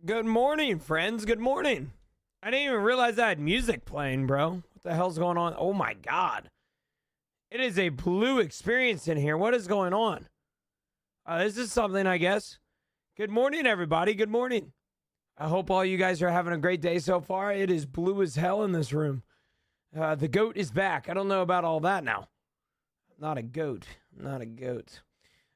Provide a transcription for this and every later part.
Good morning, friends. Good morning. I didn't even realize I had music playing, bro. What the hell's going on? Oh my god. It is a blue experience in here. What is going on? This is something, I guess. Good morning, everybody. Good morning. I hope all you guys are having a great day so far. It is blue as hell in this room. The goat is back. I don't know about all that now. I'm not a goat. I'm not a goat.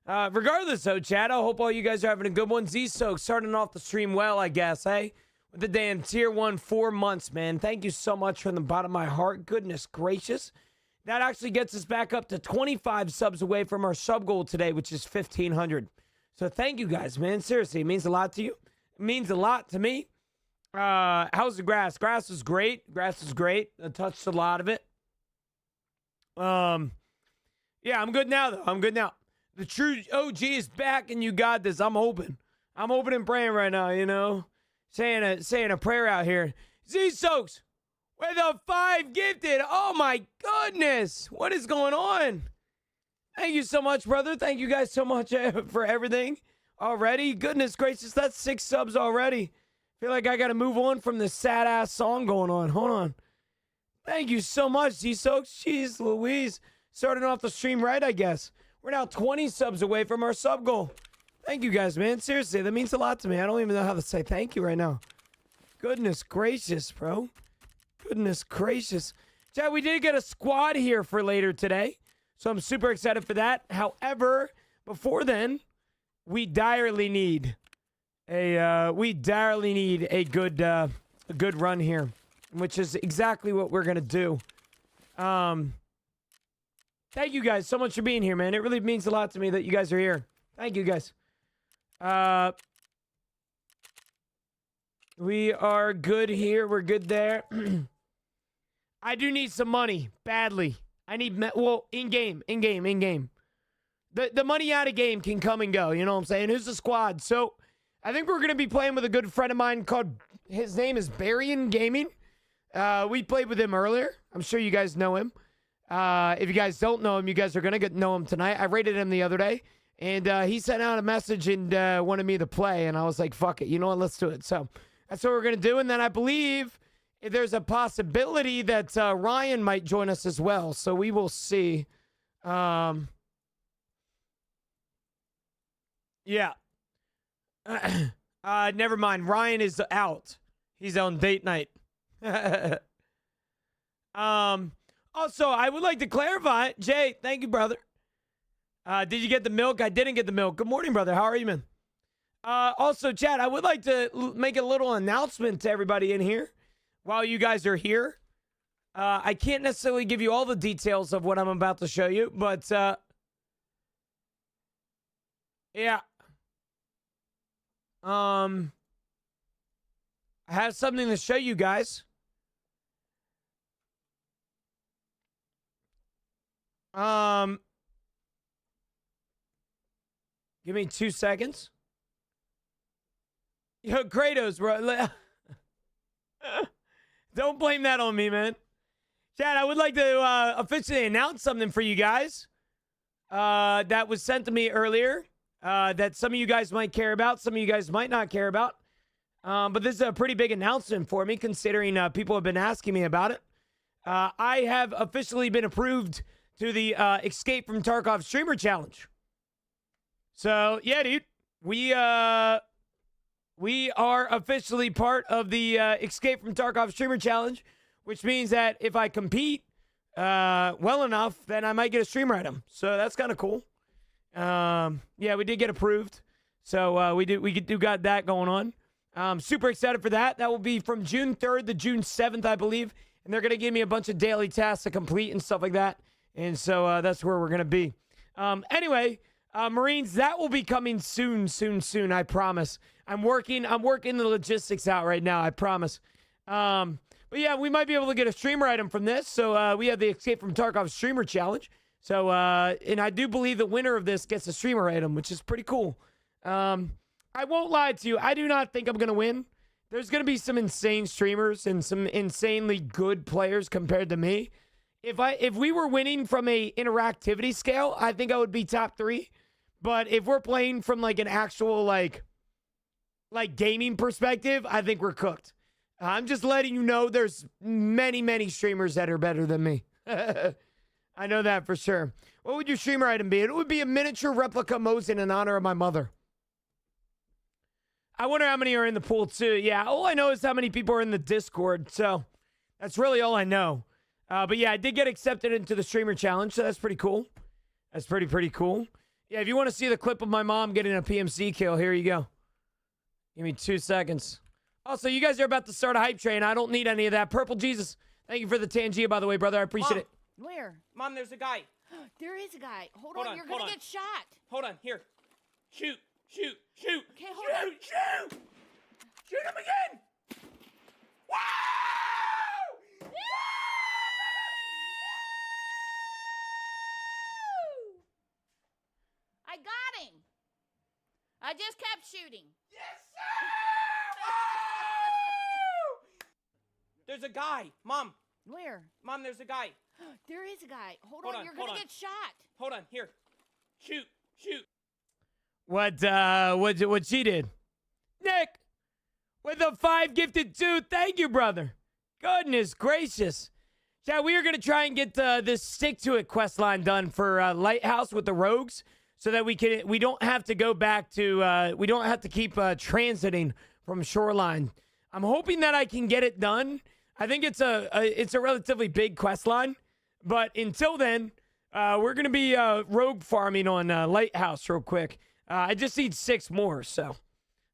Regardless, though, Chad, I hope all you guys are having a good one. Z-Soak starting off the stream well, I guess, hey? With the damn tier 1 4 months, man. Thank you so much from the bottom of my heart. Goodness gracious. That actually gets us back up to 25 subs away from our sub goal today, which is 1,500. So thank you guys, man. Seriously, it means a lot to you. It means a lot to me. How's the grass? Grass is great. Grass is great. I touched a lot of it. Yeah, I'm good now, though. I'm good now. The true OG is back, and you got this. I'm hoping and praying right now, you know. Saying a prayer out here. Z-Soaks with a 5 gifted. Oh, my goodness. What is going on? Thank you so much, brother. Thank you guys so much for everything already. Goodness gracious, that's 6 subs already. Feel like I got to move on from this sad-ass song going on. Hold on. Thank you so much, Z-Soaks. Jeez Louise. Starting off the stream right, I guess. We're now 20 subs away from our sub goal. Thank you guys, man. Seriously, that means a lot to me. I don't even know how to say thank you right now. Goodness gracious, bro. Goodness gracious. Chad, we did get a squad here for later today, so I'm super excited for that. However, before then, we direly need a good run here, which is exactly what we're gonna do. Thank you guys so much for being here, man. It really means a lot to me that you guys are here. Thank you guys. We are good here. We're good there. I do need some money badly. I need in game. The money out of game can come and go. You know what I'm saying? Who's the squad? So I think we're gonna be playing with a good friend of mine called. His name is Barian Gaming. We played with him earlier. I'm sure you guys know him. If you guys don't know him, you guys are going to know him tonight. I rated him the other day, and he sent out a message and wanted me to play, and I was like, fuck it. You know what? Let's do it. So that's what we're going to do, and then I believe there's a possibility that Ryan might join us as well, so we will see. Yeah. Never mind. Ryan is out. He's on date night. Also, I would like to clarify, Jay, thank you, brother. Did you get the milk? I didn't get the milk. Good morning, brother. How are you, man? Also, Chad, I would like to make a little announcement to everybody in here while you guys are here. I can't necessarily give you all the details of what I'm about to show you, but yeah. I have something to show you guys. Give me 2 seconds. Yo, Kratos, bro. Don't blame that on me, man. Chad, I would like to officially announce something for you guys that was sent to me earlier that some of you guys might care about, some of you guys might not care about. But this is a pretty big announcement for me, considering people have been asking me about it. I have officially been approved to the Escape from Tarkov Streamer Challenge. So, yeah, dude. We are officially part of the Escape from Tarkov Streamer Challenge, which means that if I compete well enough, then I might get a streamer item. So that's kind of cool. Yeah, we did get approved. So we do got that going on. Super excited for that. That will be from June 3rd to June 7th, I believe. And they're going to give me a bunch of daily tasks to complete and stuff like that. And so that's where we're going to be. Anyway, Marines, that will be coming soon, I promise. I'm working the logistics out right now, I promise. But yeah, we might be able to get a streamer item from this. So we have the Escape from Tarkov Streamer Challenge. So, and I do believe the winner of this gets a streamer item, which is pretty cool. I won't lie to you. I do not think I'm going to win. There's going to be some insane streamers and some insanely good players compared to me. If we were winning from a interactivity scale, I think I would be top 3. But if we're playing from like an actual like like gaming perspective, I think we're cooked. I'm just letting you know there's many streamers that are better than me. I know that for sure. What would your streamer item be? It would be a miniature replica Mosin in honor of my mother. I wonder how many are in the pool too. Yeah, all I know is how many people are in the Discord. So that's really all I know. But yeah, I did get accepted into the streamer challenge, so that's pretty cool. That's pretty cool. Yeah, if you want to see the clip of my mom getting a PMC kill, here you go. Give me 2 seconds. Also, you guys are about to start a hype train. I don't need any of that. Purple Jesus, thank you for the Tangia, by the way, brother. I appreciate it. Where? Mom, there's a guy. There is a guy. Hold on, you're gonna get shot. Hold on, here. Shoot. Okay, hold on. Shoot him again. Wow! I got him. I just kept shooting. Yes, sir! There's a guy. Mom. Where? Mom, there's a guy. There is a guy. Hold on, you're gonna get shot. Hold on, here. Shoot. What she did? Nick, with a 5 gifted too. Thank you, brother. Goodness gracious. Chad, we are going to try and get this stick to it quest line done for Lighthouse with the rogues so that we don't have to go back to, we don't have to keep transiting from Shoreline. I'm hoping that I can get it done. I think it's a relatively big quest line, but until then, we're going to be rogue farming on Lighthouse real quick. I just need 6 more, so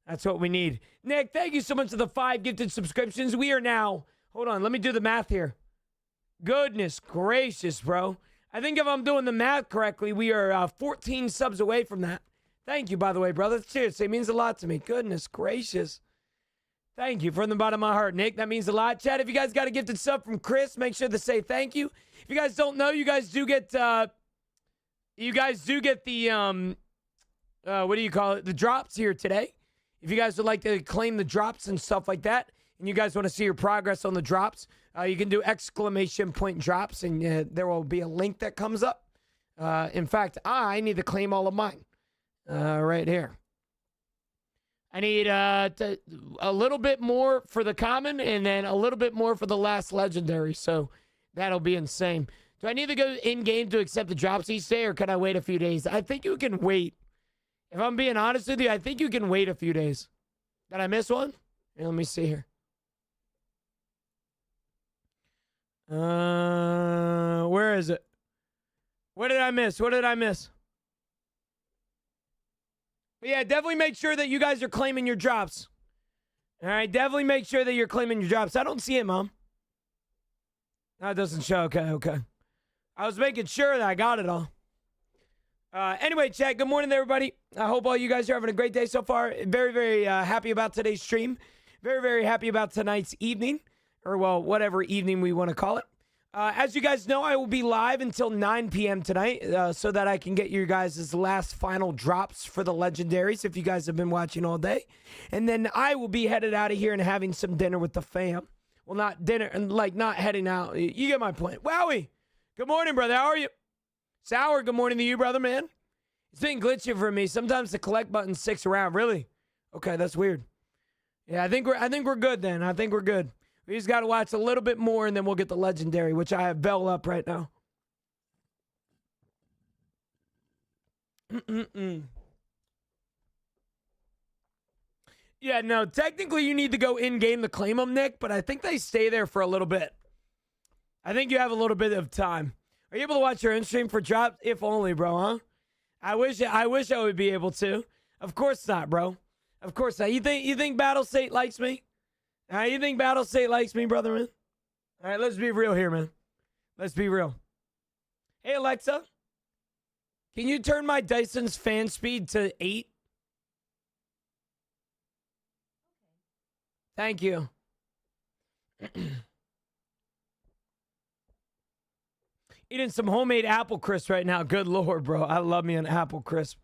that's what we need. Nick, thank you so much for the 5 gifted subscriptions. We are now, hold on, let me do the math here. Goodness gracious, bro. I think if I'm doing the math correctly, we are 14 subs away from that. Thank you, by the way, brother. Seriously, it means a lot to me. Goodness gracious. Thank you from the bottom of my heart, Nick. That means a lot. Chat, if you guys got a gifted sub from Chris, make sure to say thank you. If you guys don't know, you guys do get the what do you call it? The drops here today. If you guys would like to claim the drops and stuff like that, and you guys want to see your progress on the drops, you can do !point drops, and there will be a link that comes up. In fact, I need to claim all of mine right here. I need a little bit more for the common and then a little bit more for the last legendary, so that'll be insane. Do I need to go in-game to accept the drops each day, or can I wait a few days? I think you can wait. If I'm being honest with you, I think you can wait a few days. Did I miss one? Here, let me see here. Where is it? What did I miss? But yeah, definitely make sure that you guys are claiming your drops. All right, definitely make sure that you're claiming your drops. I don't see it, Mom. No, it doesn't show. Okay. I was making sure that I got it all. Anyway, chat, good morning, everybody. I hope all you guys are having a great day so far. Very happy about today's stream. Very happy about tonight's evening, or, well, whatever evening we want to call it. As you guys know, I will be live until 9 p.m. tonight so that I can get you guys' last final drops for the legendaries if you guys have been watching all day. And then I will be headed out of here and having some dinner with the fam. Well, not dinner, and like not heading out. You get my point. Wowie! Good morning, brother. How are you? Sour, good morning to you, brother, man. It's been glitchy for me. Sometimes the collect button sticks around. Really? Okay, that's weird. Yeah, I think we're good then. I think we're good. We just got to watch a little bit more, and then we'll get the legendary, which I have Bell up right now. Yeah, no, technically you need to go in-game to claim them, Nick, but I think they stay there for a little bit. I think you have a little bit of time. Are you able to watch your own stream for drops? If only, bro, huh? I wish I would be able to. Of course not, bro. Of course not. You think Battle State likes me? You think Battle State likes me, brother, man? All right, let's be real here, man. Let's be real. Hey, Alexa, can you turn my Dyson's fan speed to 8? Thank you. Eating some homemade apple crisp right now. Good Lord, bro. I love me an apple crisp.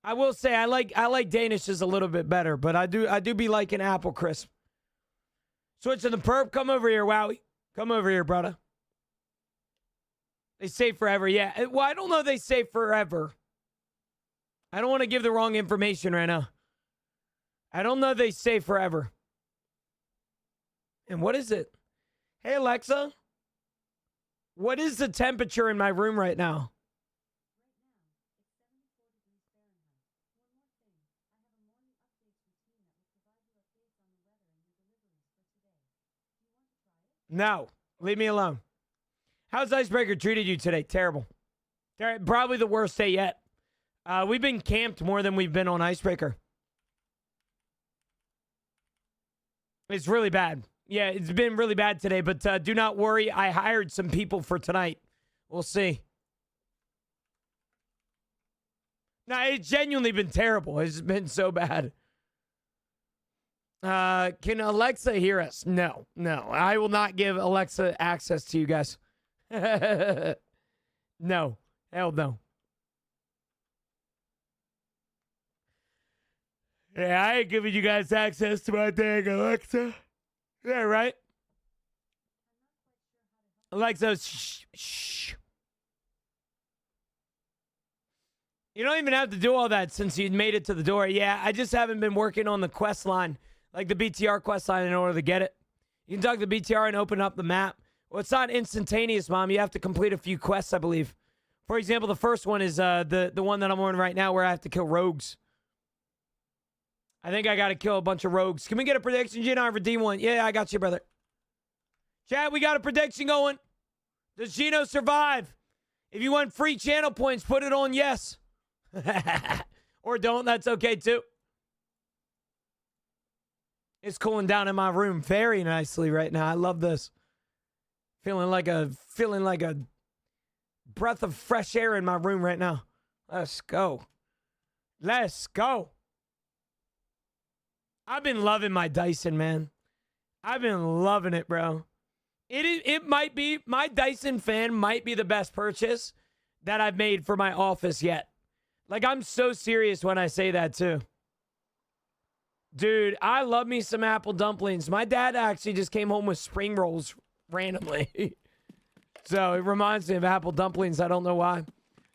I will say I like Danishes a little bit better, but I do be liking apple crisp. Switching the perp. Come over here, Wowie. Come over here, brother. They say forever. Yeah. Well, I don't know if they say forever. I don't want to give the wrong information right now. I don't know they stay forever. And what is it? Hey, Alexa. What is the temperature in my room right now? No. Leave me alone. How's Icebreaker treated you today? Terrible. Probably the worst day yet. We've been camped more than we've been on Icebreaker. It's really bad. Yeah, it's been really bad today, but do not worry. I hired some people for tonight. We'll see. No, it's genuinely been terrible. It's been so bad. Can Alexa hear us? No. I will not give Alexa access to you guys. No. Hell no. Yeah, I ain't giving you guys access to my dang Alexa. Yeah, right? Alexa, shh. You don't even have to do all that since you made it to the door. Yeah, I just haven't been working on the quest line, like the BTR quest line, in order to get it. You can talk to BTR and open up the map. Well, it's not instantaneous, Mom. You have to complete a few quests, I believe. For example, the first one is the one that I'm on right now where I have to kill rogues. I think I got to kill a bunch of rogues. Can we get a prediction, Gino, for D1? Yeah, I got you, brother. Chad, we got a prediction going. Does Gino survive? If you want free channel points, put it on yes. Or don't. That's okay, too. It's cooling down in my room very nicely right now. I love this. Feeling like a breath of fresh air in my room right now. Let's go. Let's go. I've been loving my Dyson, man. I've been loving it, bro. It might be, my Dyson fan might be the best purchase that I've made for my office yet. Like, I'm so serious when I say that, too. Dude, I love me some apple dumplings. My dad actually just came home with spring rolls randomly. So it reminds me of apple dumplings. I don't know why. Do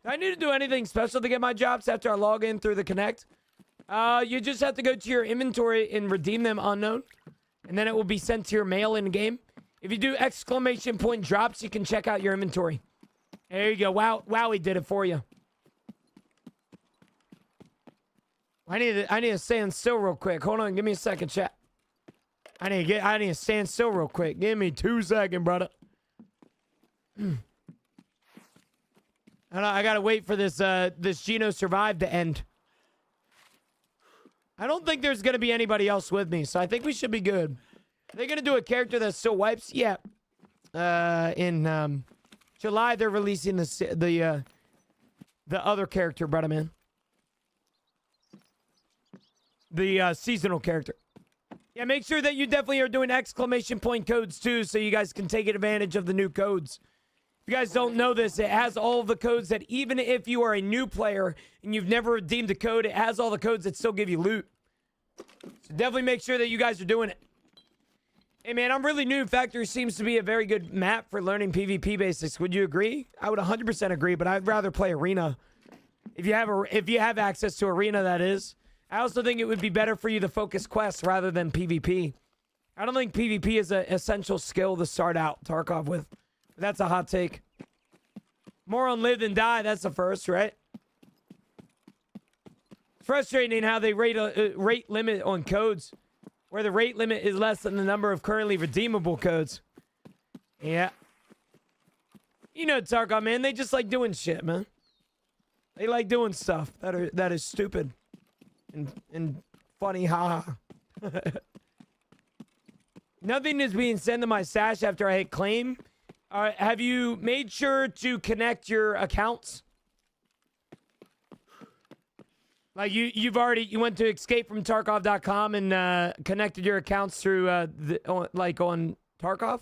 I need to do anything special to get my jobs after I log in through the Connect? You just have to go to your inventory and redeem them unknown. And then it will be sent to your mail in game. If you do exclamation point drops, you can check out your inventory. There you go. Wow, he did it for you. I need to stand still real quick. Hold on, give me a second, chat. I need to stand still real quick. Give me 2 seconds, brother. I gotta wait for this Gino Survive to end. I don't think there's gonna be anybody else with me, so I think we should be good. They're gonna do a character that still wipes. Yeah. In July, they're releasing the other character, brother man. The seasonal character. Yeah, make sure that you definitely are doing exclamation point codes too, so you guys can take advantage of the new codes. If you guys don't know this, it has all of the codes that even if you are a new player and you've never redeemed a code, it has all the codes that still give you loot. So definitely make sure that you guys are doing it. Hey man, I'm really new. Factory seems to be a very good map for learning PvP basics. Would you agree? I would 100% agree, but I'd rather play Arena. If you have access to Arena, that is. I also think it would be better for you to focus quests rather than PvP. I don't think PvP is an essential skill to start out Tarkov with. That's a hot take. More on live than die. That's the first, right? Frustrating how they rate limit on codes, where the rate limit is less than the number of currently redeemable codes. Yeah. You know Tarkov, man. They just like doing shit, man. They like doing stuff that is stupid and funny, haha. Nothing is being sent to my stash after I hit claim. Have you made sure to connect your accounts? Like you went to escapefromtarkov.com and connected your accounts through on Tarkov?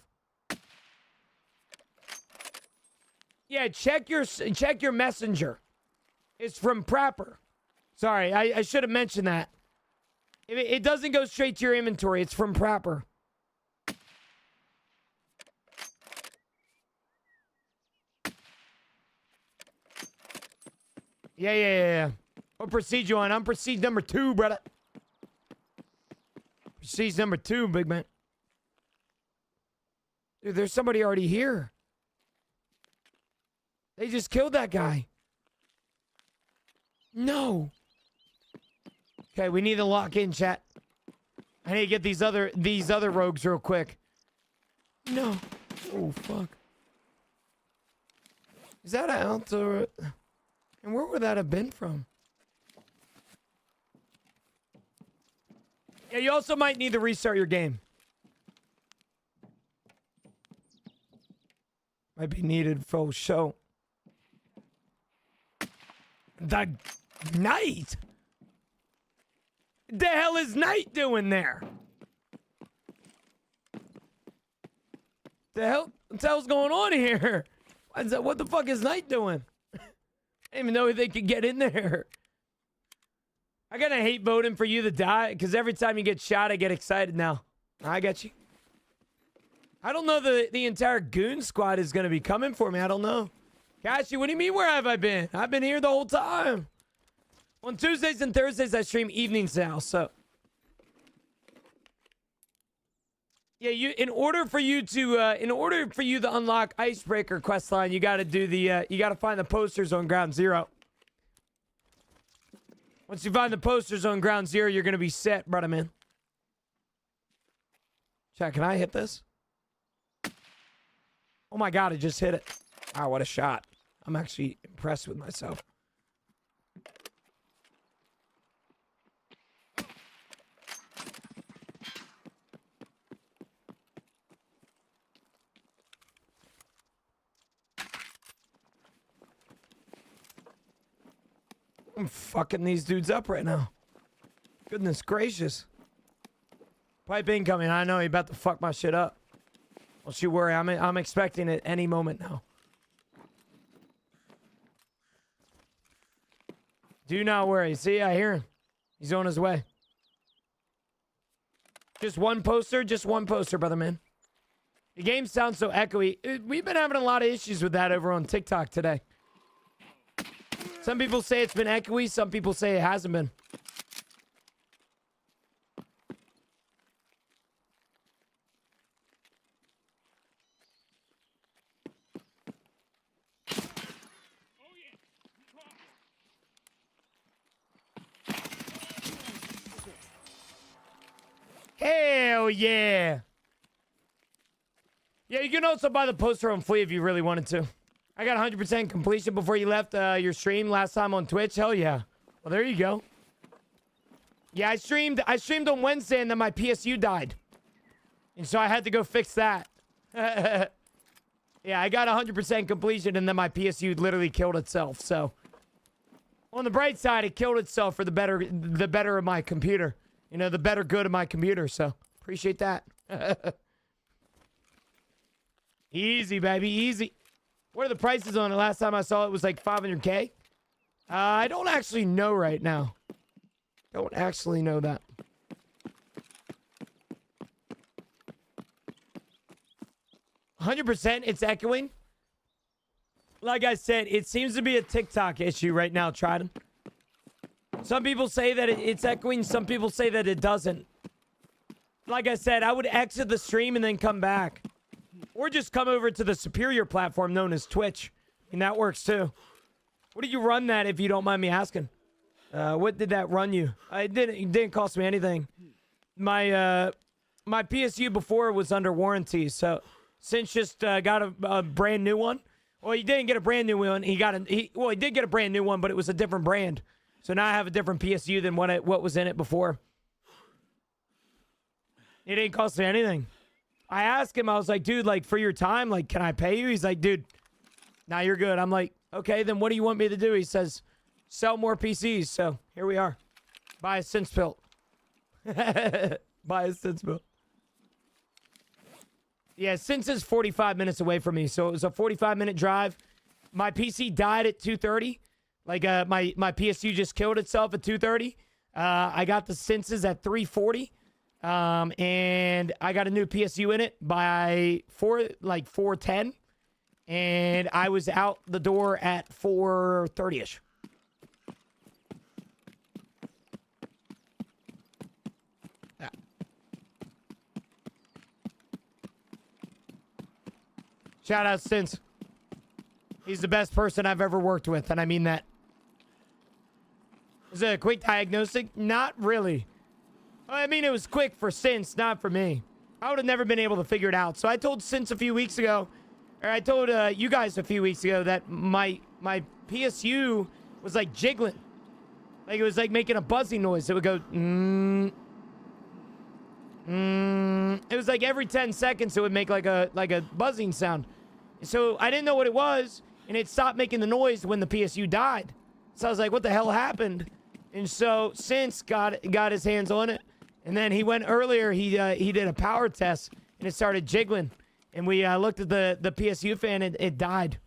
Yeah, check your messenger. It's from Prapper. Sorry, I should have mentioned that. It doesn't go straight to your inventory. It's from Prapper. Yeah. What proceed you on? I'm proceed number 2, brother. Prestige number 2, big man. Dude, there's somebody already here. They just killed that guy. No. Okay, we need to lock in, chat. I need to get these other rogues real quick. No. Oh, fuck. Is that out or... And where would that have been from? Yeah, you also might need to restart your game. Might be needed for show. The Knight? The hell is Knight doing there? What the hell's going on here? What the fuck is Knight doing? I didn't even know they could get in there. I gotta hate voting for you to die, because every time you get shot, I get excited now. I got you. I don't know the entire goon squad is gonna be coming for me. I don't know. Cashy, what do you mean, where have I been? I've been here the whole time. On Tuesdays and Thursdays, I stream evenings now, so. Yeah, in order for you to unlock Icebreaker questline, you gotta do you gotta find the posters on Ground Zero. Once you find the posters on Ground Zero, you're gonna be set, brother man. Chat, can I hit this? Oh my god, I just hit it. Wow, what a shot. I'm actually impressed with myself. I'm fucking these dudes up right now. Goodness gracious. Pipe incoming. I know he about to fuck my shit up. Don't you worry. I'm expecting it any moment now. Do not worry. See, I hear him. He's on his way. Just one poster, brother man. The game sounds so echoey. We've been having a lot of issues with that over on TikTok today. Some people say it's been echoey. Some people say it hasn't been. Hell yeah. Yeah, you can also buy the poster on Flea if you really wanted to. I got 100% completion before you left your stream last time on Twitch. Hell yeah. Well, there you go. Yeah, I streamed on Wednesday and then my PSU died. And so I had to go fix that. Yeah, I got 100% completion and then my PSU literally killed itself. So on the bright side, it killed itself for the better of my computer. You know, the better good of my computer. So appreciate that. Easy, baby, easy. What are the prices on it? Last time I saw it was like 500K. I don't actually know right now. Don't actually know that. $100%, it's echoing. Like I said, it seems to be a TikTok issue right now, Trident. Some people say that it's echoing. Some people say that it doesn't. Like I said, I would exit the stream and then come back. Or just come over to the superior platform known as Twitch. And that works too. What did you run that, if you don't mind me asking? What did that run you? It didn't cost me anything. My PSU before was under warranty, so since just got a brand new one. Well, he didn't get a brand new one. He did get a brand new one, but it was a different brand. So now I have a different PSU than what was in it before. It didn't cost me anything. I asked him, I was like, dude, like, for your time, like, can I pay you? He's like, dude, nah, you're good. I'm like, okay, then what do you want me to do? He says, sell more PCs. So here we are. Buy a sense pill. Buy a sense pill. Yeah, Sense is 45 minutes away from me. So it was a 45-minute drive. My PC died at 2:30. Like, my PSU just killed itself at 2:30. I got the Senses at 3:40. And I got a new PSU in it by 4:10, and I was out the door at 4:30ish. Yeah. Shout out Since. He's the best person I've ever worked with, and I mean that. Was it a quick diagnostic? Not really. I mean, it was quick for Since, not for me. I would have never been able to figure it out. So I told Since a few weeks ago, or I told you guys a few weeks ago that my PSU was like jiggling. Like it was like making a buzzing noise. It would go, It was like every 10 seconds it would make like a buzzing sound. So I didn't know what it was, and it stopped making the noise when the PSU died. So I was like, what the hell happened? And so Since got his hands on it, and then he went earlier, he did a power test, and it started jiggling. And we looked at the PSU fan, and it died.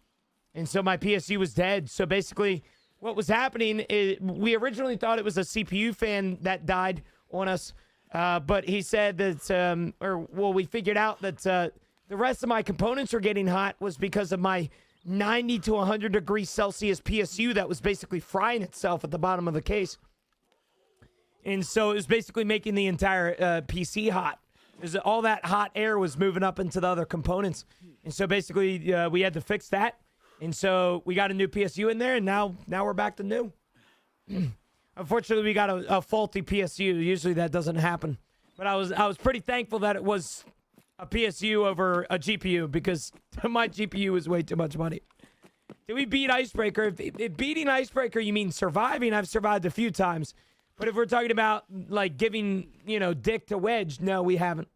And so my PSU was dead. So basically what was happening is we originally thought it was a CPU fan that died on us. But he said that, we figured out that the rest of my components were getting hot was because of my 90 to 100 degrees Celsius PSU that was basically frying itself at the bottom of the case. And so it was basically making the entire PC hot. All that hot air was moving up into the other components. And so basically we had to fix that. And so we got a new PSU in there, and now we're back to new. Unfortunately, we got a faulty PSU. Usually that doesn't happen. But I was pretty thankful that it was a PSU over a GPU, because my GPU was way too much money. Did we beat Icebreaker? If beating Icebreaker, you mean surviving, I've survived a few times. But if we're talking about, like, giving, dick to Wedge, no, we haven't.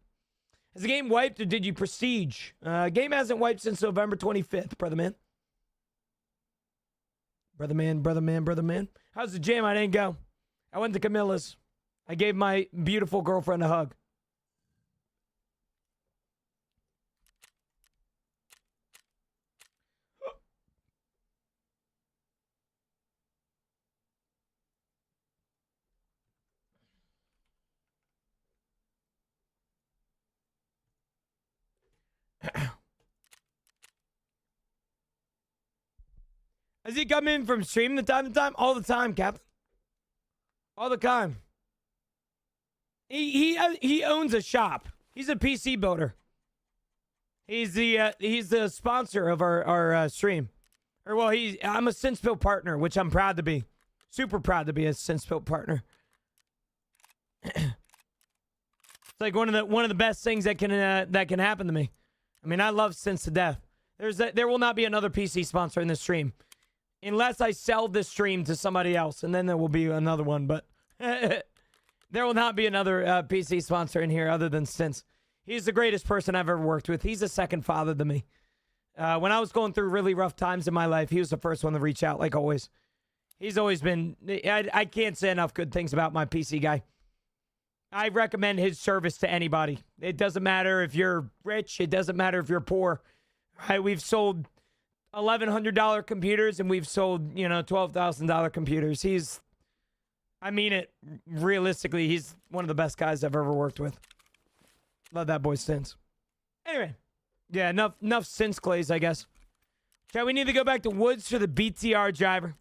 Has the game wiped, or did you prestige? Game hasn't wiped since November 25th, brother man. Brother man. How's the gym? I didn't go. I went to Camilla's. I gave my beautiful girlfriend a hug. Does he come in from stream the time to time? All the time, Captain. All the time. He owns a shop. He's a PC builder. He's the sponsor of our stream. I'm a SenseBuilt partner, which I'm proud to be. Super proud to be a SenseBuilt partner. It's like one of the best things that can happen to me. I mean, I love Sense to death. There will not be another PC sponsor in this stream, unless I sell this stream to somebody else, and then there will be another one. But there will not be another PC sponsor in here other than Sense. He's the greatest person I've ever worked with. He's a second father to me. When I was going through really rough times in my life, he was the first one to reach out, like always. He's always been... I can't say enough good things about my PC guy. I recommend his service to anybody. It doesn't matter if you're rich. It doesn't matter if you're poor. Right? We've sold $1,100 computers, and we've sold, $12,000 computers. I mean it, realistically, he's one of the best guys I've ever worked with. Love that boy Since. Anyway, yeah, enough Since Clays, I guess. Okay, we need to go back to Woods for the BTR driver.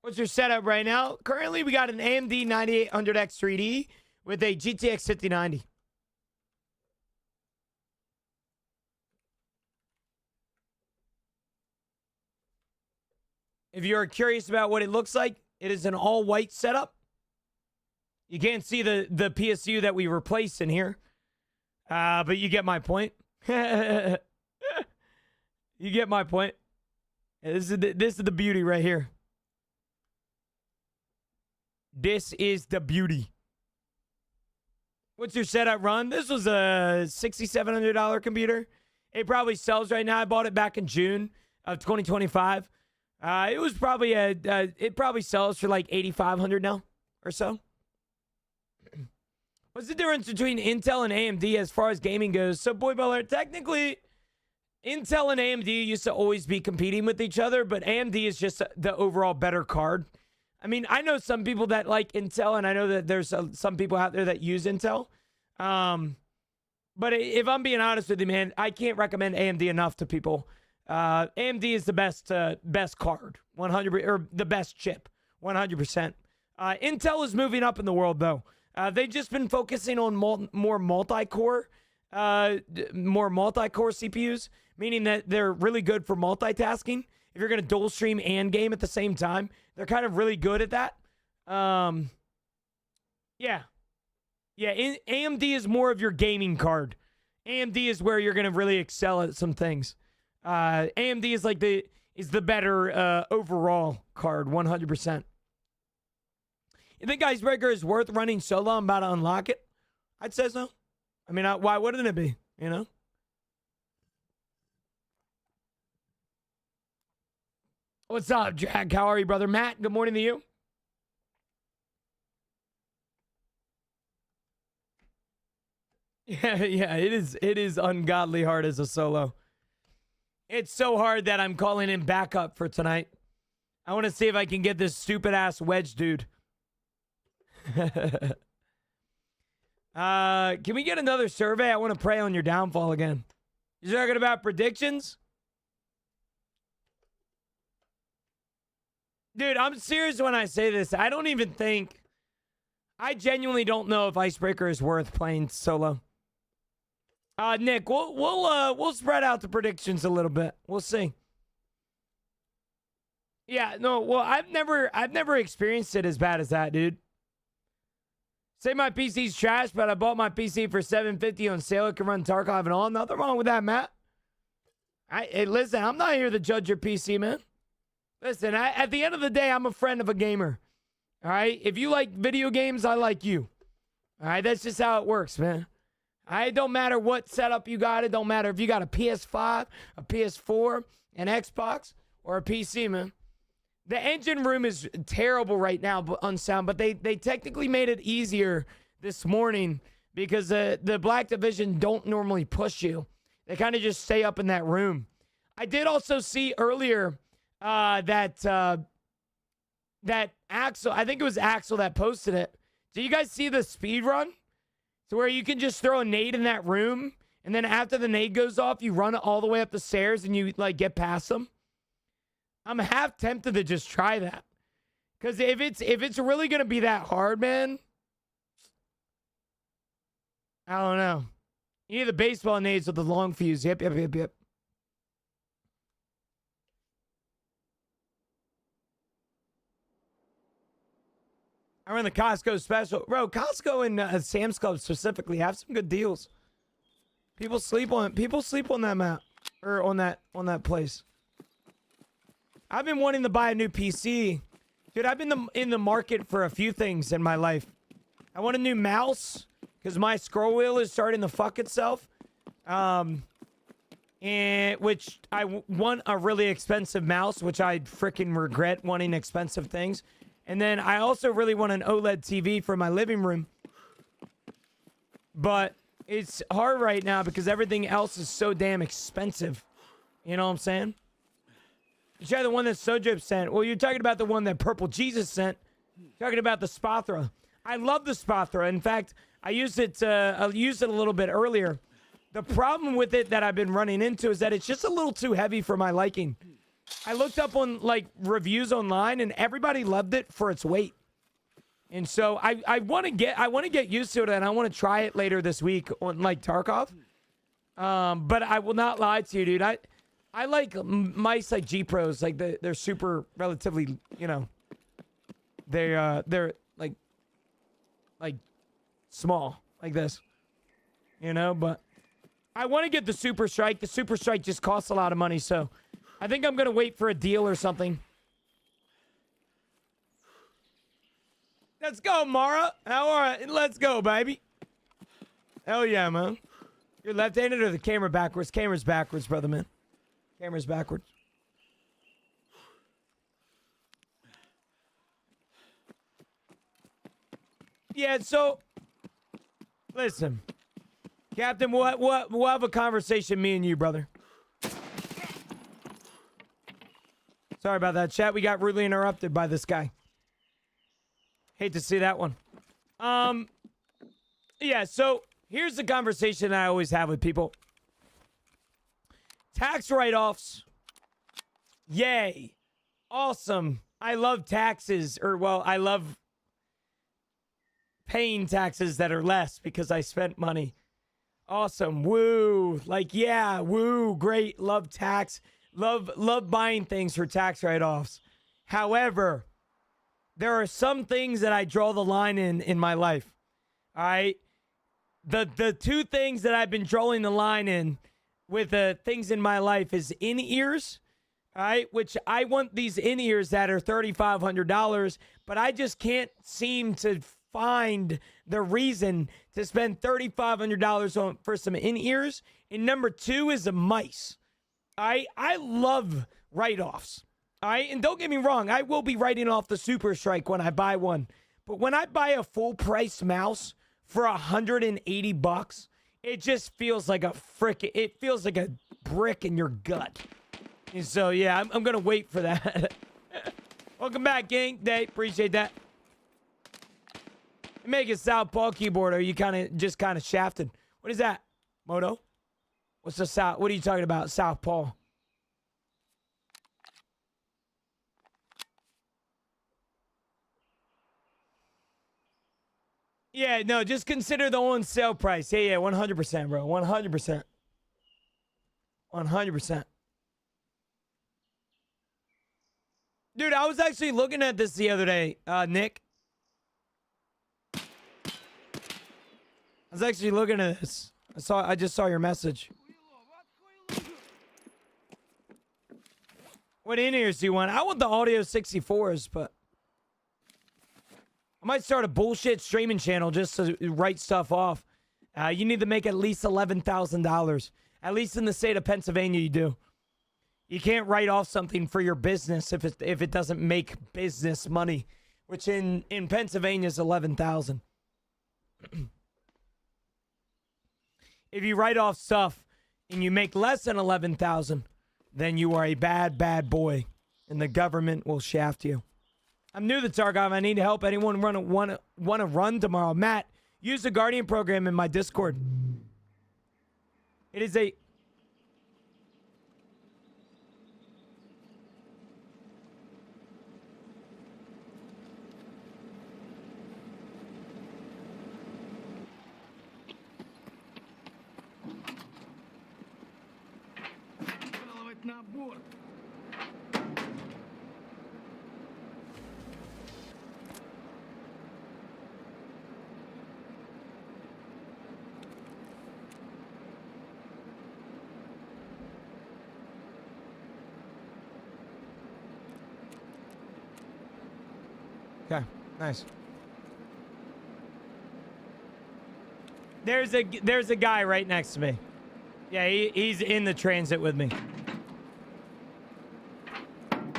What's your setup right now? Currently, we got an AMD 9800X 3D with a GTX 5090. If you're curious about what it looks like, it is an all-white setup. You can't see the PSU that we replaced in here, but you get my point. You get my point. This is the beauty right here. This is the beauty. What's your setup run? This was a $6,700 computer. It probably sells right now. I bought it back in June of 2025. It was probably it probably sells for like $8,500 now or so. What's the difference between Intel and AMD as far as gaming goes? So, Boy Butler, technically, Intel and AMD used to always be competing with each other, but AMD is just the overall better card. I mean, I know some people that like Intel, and I know that there's some people out there that use Intel. But if I'm being honest with you, man, I can't recommend AMD enough to people. AMD is the best card, 100, or the best chip, 100%. Intel is moving up in the world, though. They've just been focusing on more multi-core more multi-core CPUs, meaning that they're really good for multitasking. If you're going to dual stream and game at the same time, they're kind of really good at that. Yeah. AMD is more of your gaming card. AMD is where you're going to really excel at some things. AMD is like the better overall card, 100%. You think Icebreaker is worth running solo? I'm about to unlock it. I'd say so. I mean, why wouldn't it be? You know? What's up, Jack? How are you, brother? Matt, good morning to you. Yeah, it is ungodly hard as a solo. It's so hard that I'm calling in backup for tonight. I want to see if I can get this stupid ass wedge dude. Can we get another survey? I want to prey on your downfall again. You're talking about predictions? Dude, I'm serious when I say this. I genuinely don't know if Icebreaker is worth playing solo. Nick, we'll spread out the predictions a little bit. We'll see. Yeah, no, well, I've never experienced it as bad as that, dude. Say my PC's trash, but I bought my PC for $750 on sale. It can run Tarkov and all. Nothing wrong with that, Matt. Hey, listen, I'm not here to judge your PC, man. Listen, at the end of the day, I'm a friend of a gamer. All right? If you like video games, I like you. All right? That's just how it works, man. It don't matter what setup you got. It don't matter if you got a PS5, a PS4, an Xbox, or a PC, man. The engine room is terrible right now on sound, but they technically made it easier this morning because the Black Division don't normally push you. They kind of just stay up in that room. I did also see earlier that Axel, I think it was Axel that posted it. Did you guys see the speed run? To where you can just throw a nade in that room, and then after the nade goes off, you run it all the way up the stairs and you like get past them. I'm half tempted to just try that. Because if it's really gonna be that hard, man, I don't know. You need the baseball nades with the long fuse. Yep. I run the Costco special. Bro, Costco and Sam's Club specifically have some good deals. People sleep on that map. Or on that place. I've been wanting to buy a new PC. Dude, I've been in the market for a few things in my life. I want a new mouse. Because my scroll wheel is starting to fuck itself. And which I want a really expensive mouse. Which I freaking regret wanting expensive things. And then I also really want an OLED TV for my living room. But it's hard right now because everything else is so damn expensive. You know what I'm saying? You try the one that Sojo sent. Well, you're talking about the one that Purple Jesus sent. You're talking about the Spathra. I love the Spathra. In fact, I used it a little bit earlier. The problem with it that I've been running into is that it's just a little too heavy for my liking. I looked up on like reviews online and everybody loved it for its weight. And so I want to get used to it and I want to try it later this week on like Tarkov. But I will not lie to you, dude. I like mice like G Pros, like they're super relatively, you know, they're like small like this. You know, but I want to get the Super Strike. The Super Strike just costs a lot of money, so I think I'm going to wait for a deal or something. Let's go, Mara. All right, let's go, baby. Hell yeah, man. You're left-handed or the camera backwards? Camera's backwards, brother, man. Camera's backwards. Yeah, so, listen. Captain, we'll have a conversation, me and you, brother. Sorry about that, chat. We got rudely interrupted by this guy. Hate to see that one. Yeah, so here's the conversation I always have with people. Tax write-offs. Yay. Awesome. I love taxes. I love paying taxes that are less because I spent money. Awesome. Woo. Like, yeah, woo. Great. Love tax. Love buying things for tax write-offs. However, there are some things that I draw the line in my life. All right. The two things that I've been drawing the line in with the things in my life is in-ears. All right, which I want these in-ears that are $3,500, but I just can't seem to find the reason to spend $3,500 for some in-ears. And number two is the mice. I love write-offs. All right, and don't get me wrong, I will be writing off the Super Strike when I buy one. But when I buy a full-price mouse for $180, it just feels like it feels like a brick in your gut. And so, yeah, I'm going to wait for that. Welcome back, gang. Day. Appreciate that. You make a southpaw keyboard, or you kind of shafted? What is that, Moto? What's the south? What are you talking about, southpaw? Yeah, no, just consider the on sale price. Yeah, 100%, bro. 100%. 100%. Dude, I was actually looking at this the other day, Nick. I was actually looking at this. I just saw your message. What in-ears do you want? I want the Audio 64s, but I might start a bullshit streaming channel just to write stuff off. You need to make at least $11,000. At least in the state of Pennsylvania, you do. You can't write off something for your business if it doesn't make business money, which in Pennsylvania is $11,000. If you write off stuff and you make less than $11,000, then you are a bad boy, and the government will shaft you. I'm new to Tarkov. I need help. Anyone want to run tomorrow? Matt, use the Guardian program in my Discord. It is a... Okay, nice. There's a guy right next to me. Yeah, he's in the transit with me.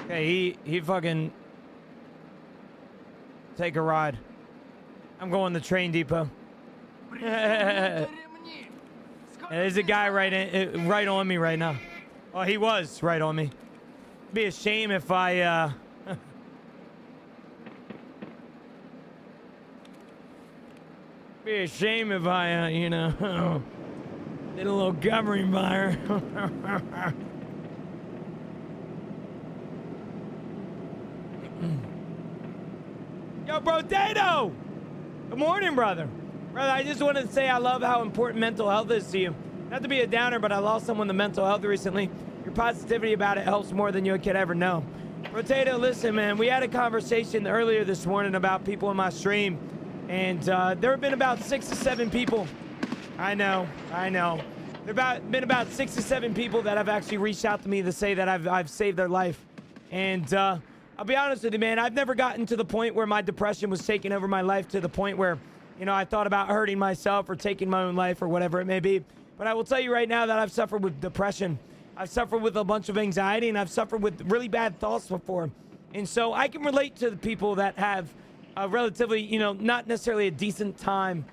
Okay, he fucking take a ride. I'm going to the train depot. There's a guy right on me right now. Oh, he was right on me. It'd be a shame if I be a shame if I you know, did a little governing fire. Yo, Brotato! Good morning, brother. Brother, I just wanted to say I love how important mental health is to you. Not to be a downer, but I lost someone to mental health recently. Your positivity about it helps more than you could ever know. Brotato, listen, man, we had a conversation earlier this morning about people in my stream, and there have been about 6 to 7 people. I know. There have been about 6 to 7 people that have actually reached out to me to say that I've saved their life. And I'll be honest with you, man, I've never gotten to the point where my depression was taking over my life to the point where, you know, I thought about hurting myself or taking my own life or whatever it may be. But I will tell you right now that I've suffered with depression. I've suffered with a bunch of anxiety, and I've suffered with really bad thoughts before. And so I can relate to the people that have a relatively, you know, not necessarily a decent time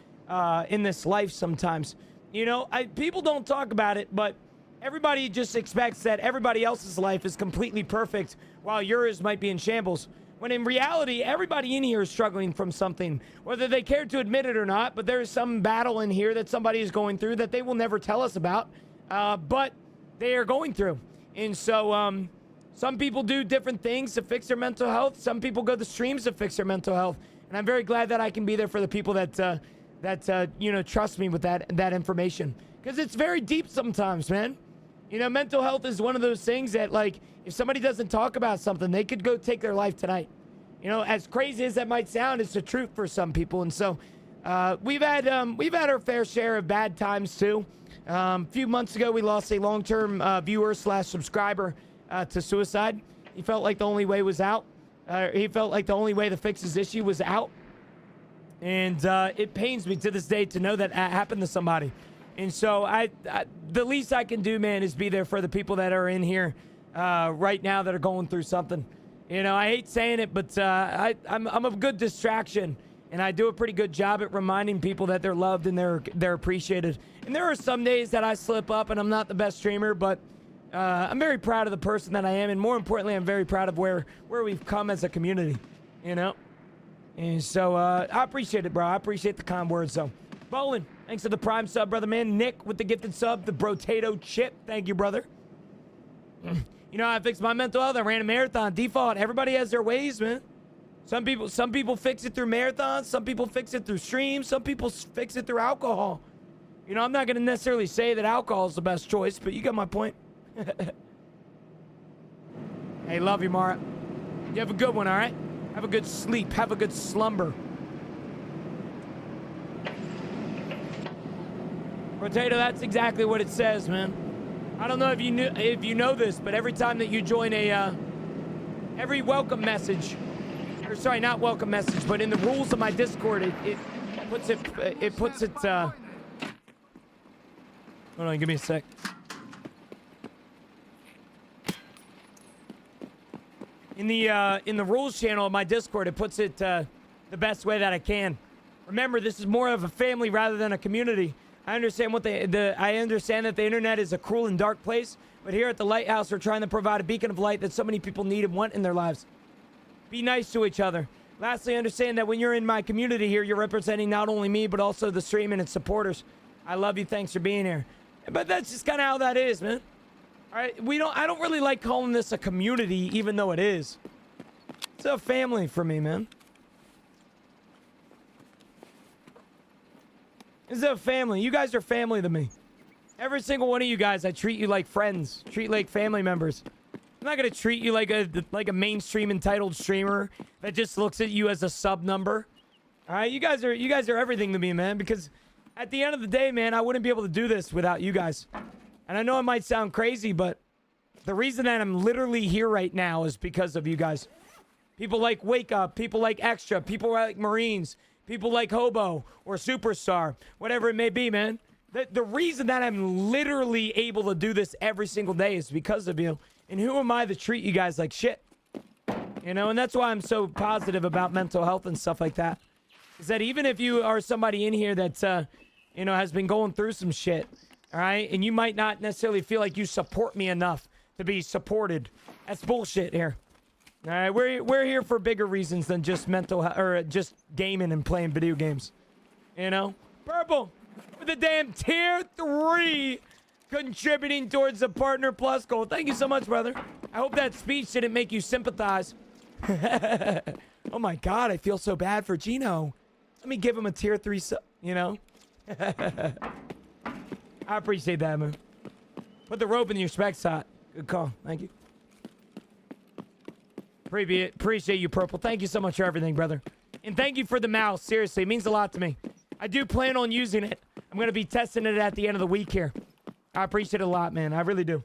in this life sometimes. You know, people don't talk about it, but everybody just expects that everybody else's life is completely perfect while yours might be in shambles. When in reality, everybody in here is struggling from something, whether they care to admit it or not, but there is some battle in here that somebody is going through that they will never tell us about, but they are going through. And so some people do different things to fix their mental health. Some people go to streams to fix their mental health. And I'm very glad that I can be there for the people that you know, trust me with that information. Because it's very deep sometimes, man. You know, mental health is one of those things that, like, if somebody doesn't talk about something, they could go take their life tonight. You know, as crazy as that might sound, it's the truth for some people. And so we've had our fair share of bad times, too. A few months ago, we lost a long-term viewer / subscriber to suicide. He felt like the only way was out. He felt like the only way to fix his issue was out. And it pains me to this day to know that happened to somebody. And so the least I can do, man, is be there for the people that are in here right now that are going through something. You know, I hate saying it, but I'm a good distraction. And I do a pretty good job at reminding people that they're loved and they're appreciated. And there are some days that I slip up and I'm not the best streamer, but I'm very proud of the person that I am. And more importantly, I'm very proud of where we've come as a community, you know? And so I appreciate it, bro. I appreciate the kind words, though. Bolin, thanks for the prime sub, brother, man. Nick with the gifted sub, the Brotato chip. Thank you, brother. You know, I fixed my mental health. I ran a marathon. Default. Everybody has their ways, man. Some people fix it through marathons. Some people fix it through streams. Some people fix it through alcohol. You know, I'm not going to necessarily say that alcohol is the best choice, but you got my point. Hey, love you, Mara. You have a good one, all right? Have a good sleep. Have a good slumber. Potato, that's exactly what it says, man. I don't know if you know this, but every time that you join every welcome message, or sorry, not welcome message, but in the rules of my Discord, it puts it. Hold on, give me a sec. In the rules channel of my Discord, it puts it the best way that I can. Remember, this is more of a family rather than a community. I understand I understand that the internet is a cruel and dark place, but here at the Lighthouse, we're trying to provide a beacon of light that so many people need and want in their lives. Be nice to each other. Lastly, understand that when you're in my community here, you're representing not only me, but also the stream and its supporters. I love you. Thanks for being here. But that's just kind of how that is, man. All right, I don't really like calling this a community, even though it is. It's a family for me, man. It's a family. You guys are family to me. Every single one of you guys, I treat you like friends. Treat like family members. I'm not gonna treat you like a mainstream entitled streamer that just looks at you as a sub number. All right, you guys are everything to me, man. Because at the end of the day, man, I wouldn't be able to do this without you guys. And I know it might sound crazy, but the reason that I'm literally here right now is because of you guys. People like Wake Up, people like Extra, people like Marines, people like Hobo or Superstar, whatever it may be, man. The reason that I'm literally able to do this every single day is because of you. And who am I to treat you guys like shit? You know, and that's why I'm so positive about mental health and stuff like that. Is that even if you are somebody in here that, you know, has been going through some shit, all right, and you might not necessarily feel like you support me enough to be supported. That's bullshit here. All right, we're here for bigger reasons than just mental health or just gaming and playing video games. You know, Purple with the damn tier 3 contributing towards the Partner Plus goal. Thank you so much, brother. I hope that speech didn't make you sympathize. Oh my God, I feel so bad for Gino. Let me give him a tier 3, you know. I appreciate that, man. Put the rope in your specs hot. Good call. Thank you. Appreciate you, Purple. Thank you so much for everything, brother. And thank you for the mouse. Seriously, it means a lot to me. I do plan on using it. I'm going to be testing it at the end of the week here. I appreciate it a lot, man. I really do.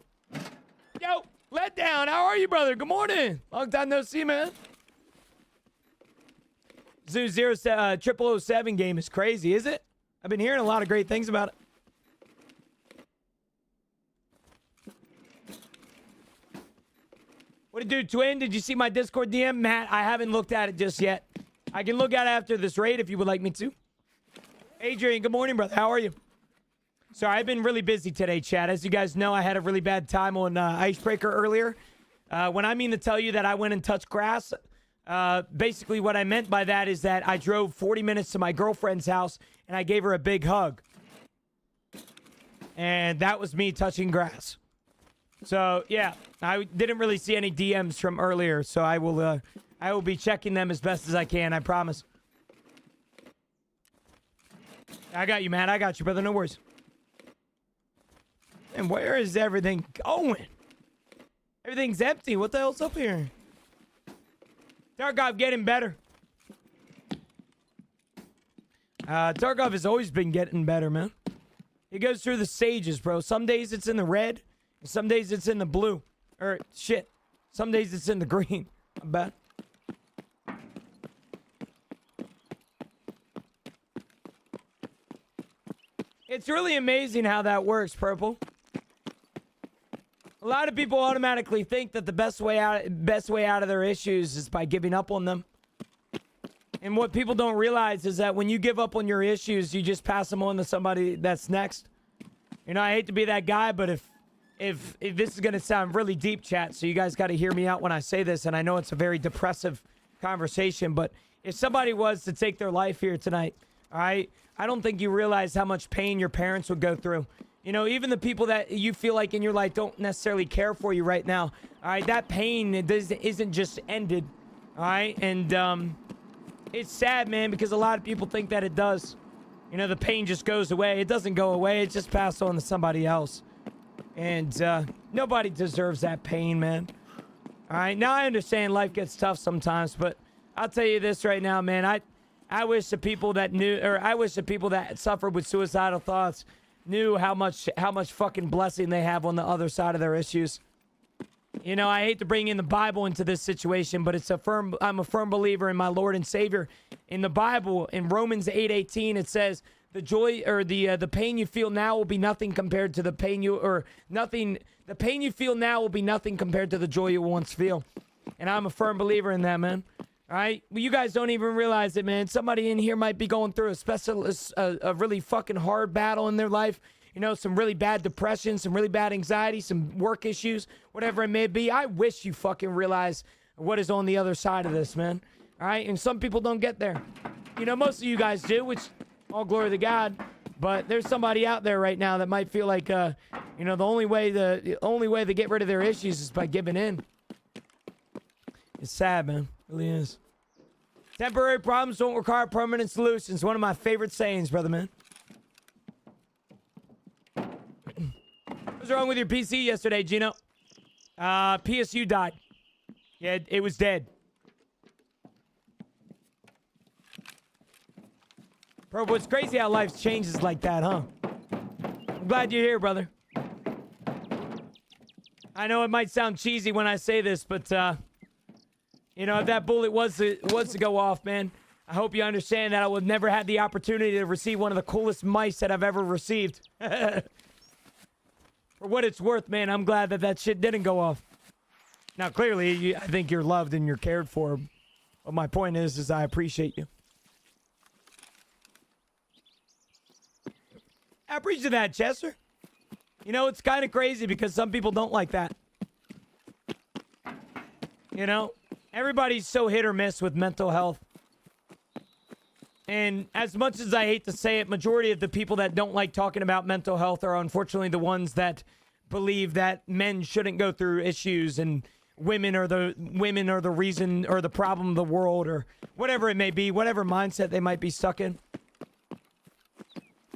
Yo, Let Down. How are you, brother? Good morning. Long time no see, man. Zoo 0007 game is crazy, is it? I've been hearing a lot of great things about it. What it do, Twin? Did you see my Discord DM? Matt, I haven't looked at it just yet. I can look at it after this raid if you would like me to. Adrian, good morning, brother. How are you? Sorry, I've been really busy today, chat. As you guys know, I had a really bad time on Icebreaker earlier. When I mean to tell you that I went and touched grass, basically what I meant by that is that I drove 40 minutes to my girlfriend's house and I gave her a big hug. And that was me touching grass. So, yeah, I didn't really see any DMs from earlier, so I will be checking them as best as I can, I promise. I got you, man. I got you, brother. No worries. And where is everything going? Everything's empty. What the hell's up here? Tarkov getting better. Tarkov has always been getting better, man. He goes through the stages, bro. Some days it's in the red, and some days it's in the blue. Or, shit. Some days it's in the green. I bet. It's really amazing how that works, Purple. A lot of people automatically think that the best way out of their issues is by giving up on them. And what people don't realize is that when you give up on your issues, you just pass them on to somebody that's next. You know, I hate to be that guy, but if this is going to sound really deep, chat, so you guys got to hear me out when I say this, and I know it's a very depressive conversation, but if somebody was to take their life here tonight, all right, I don't think you realize how much pain your parents would go through. You know, even the people that you feel like in your life don't necessarily care for you right now, all right, that pain isn't just ended, all right, and it's sad, man, because a lot of people think that it does. You know, the pain just goes away. It doesn't go away. It just passed on to somebody else. And nobody deserves that pain, man. All right, now I understand life gets tough sometimes, but I'll tell you this right now, man. I wish the people that knew, or I wish the people that suffered with suicidal thoughts knew how much fucking blessing they have on the other side of their issues. You know, I hate to bring in the Bible into this situation, but I'm a firm believer in my Lord and Savior. In the Bible, in Romans 8:18, it says, the joy or the pain you feel now will be nothing compared to the pain the pain you feel now will be nothing compared to the joy you once feel. And I'm a firm believer in that, man. All right? Well, you guys don't even realize it, man. Somebody in here might be going through a really fucking hard battle in their life. You know, some really bad depression, some really bad anxiety, some work issues, whatever it may be. I wish you fucking realize what is on the other side of this, man. All right? And some people don't get there. You know, most of you guys do, which all glory to God. But there's somebody out there right now that might feel like, you know, the only way to get rid of their issues is by giving in. It's sad, man. It really is. Temporary problems don't require permanent solutions. One of my favorite sayings, brother, man. What's wrong with your PC yesterday, Gino? PSU died. Yeah, it was dead. Bro, it's crazy how life changes like that, huh? I'm glad you're here, brother. I know it might sound cheesy when I say this, but, you know, if that bullet was to go off, man, I hope you understand that I would never had the opportunity to receive one of the coolest mice that I've ever received. For what it's worth, man, I'm glad that shit didn't go off. Now, clearly, I think you're loved and you're cared for. But my point is I appreciate you. I appreciate that, Chester. You know, it's kind of crazy because some people don't like that. You know, everybody's so hit or miss with mental health. And as much as I hate to say it, majority of the people that don't like talking about mental health are unfortunately the ones that believe that men shouldn't go through issues and women are the reason or the problem of the world or whatever it may be, whatever mindset they might be stuck in.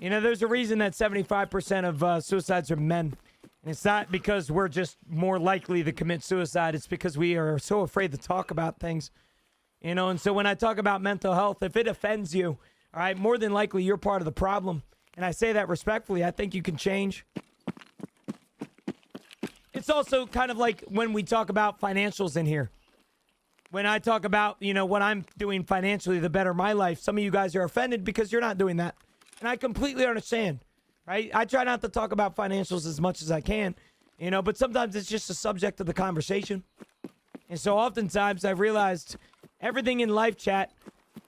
You know, there's a reason that 75% of suicides are men. And it's not because we're just more likely to commit suicide. It's because we are so afraid to talk about things. You know, and so when I talk about mental health, if it offends you, all right, more than likely you're part of the problem. And I say that respectfully. I think you can change. It's also kind of like when we talk about financials in here. When I talk about, you know, what I'm doing financially to better my life, some of you guys are offended because you're not doing that. And I completely understand, right? I try not to talk about financials as much as I can, you know, but sometimes it's just a subject of the conversation. And so oftentimes I've realized everything in life, chat,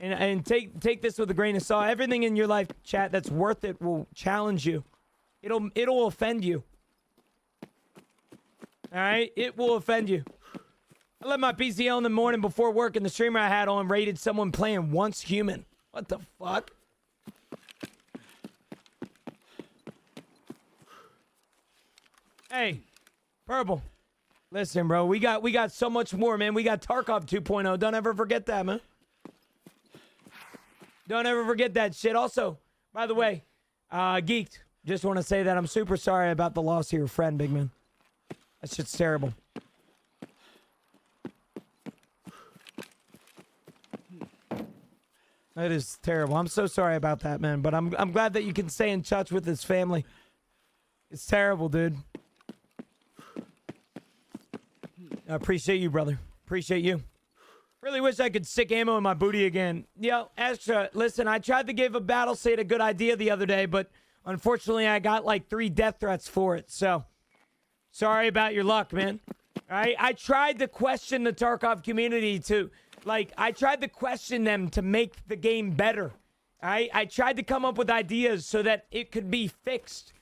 and take this with a grain of salt, everything in your life, chat, that's worth it will challenge you. It'll offend you. All right? It will offend you. I left my PC on in the morning before work, and the streamer I had on rated someone playing Once Human. What the fuck? Hey, Purple. Listen, bro, we got so much more, man. We got Tarkov 2.0. Don't ever forget that, man. Don't ever forget that shit. Also, by the way, Geeked, Just want to say that I'm super sorry about the loss of your friend, big man. That shit's terrible. That is terrible. I'm so sorry about that, man. But I'm glad that you can stay in touch with his family. It's terrible, dude. I appreciate you, brother. Appreciate you. Really wish I could stick ammo in my booty again. Yo, Astra, listen, I tried to give a battle state a good idea the other day, but unfortunately I got like 3 death threats for it. So, sorry about your luck, man. All right? I tried to question the Tarkov community to, like, I tried to question them to make the game better. All right? I tried to come up with ideas so that it could be fixed.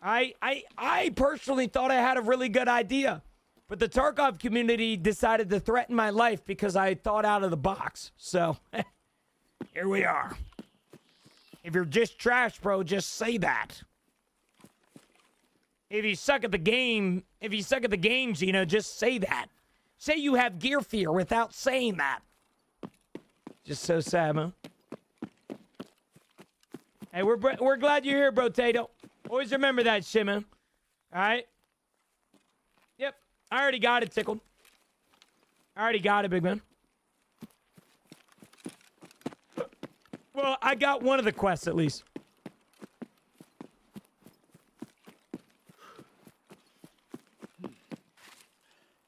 I personally thought I had a really good idea. But the Tarkov community decided to threaten my life because I thought out of the box. So, here we are. If you're just trash, bro, just say that. If you suck at the game, Gino, just say that. Say you have gear fear without saying that. Just so sad, man. Hey, we're glad you're here, bro, Tato. Always remember that shit, man. All right? Yep. I already got it, Tickled. I already got it, big man. Well, I got one of the quests, at least.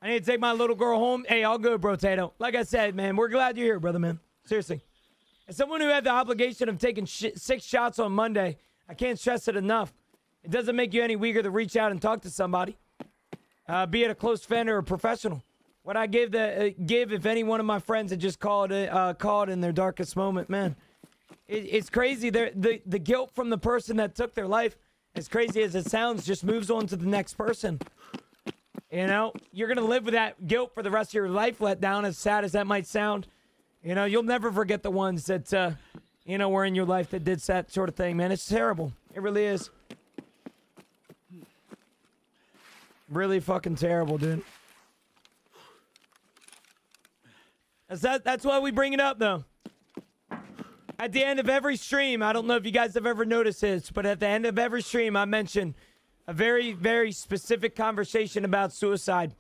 I need to take my little girl home. Hey, I'll go, bro, Tato. Like I said, man, we're glad you're here, brother, man. Seriously. As someone who had the obligation of taking 6 shots on Monday, I can't stress it enough. It doesn't make you any weaker to reach out and talk to somebody. Be it a close friend or a professional. What I give if any one of my friends had just called in their darkest moment, man. It's crazy. The guilt from the person that took their life, as crazy as it sounds, just moves on to the next person. You know, you're going to live with that guilt for the rest of your life, let down, as sad as that might sound. You know, you'll never forget the ones that, were in your life that did that sort of thing, man. It's terrible. It really is. Really fucking terrible, dude. That's why we bring it up, though. At the end of every stream, I don't know if you guys have ever noticed this, but at the end of every stream, I mention a very, very specific conversation about suicide.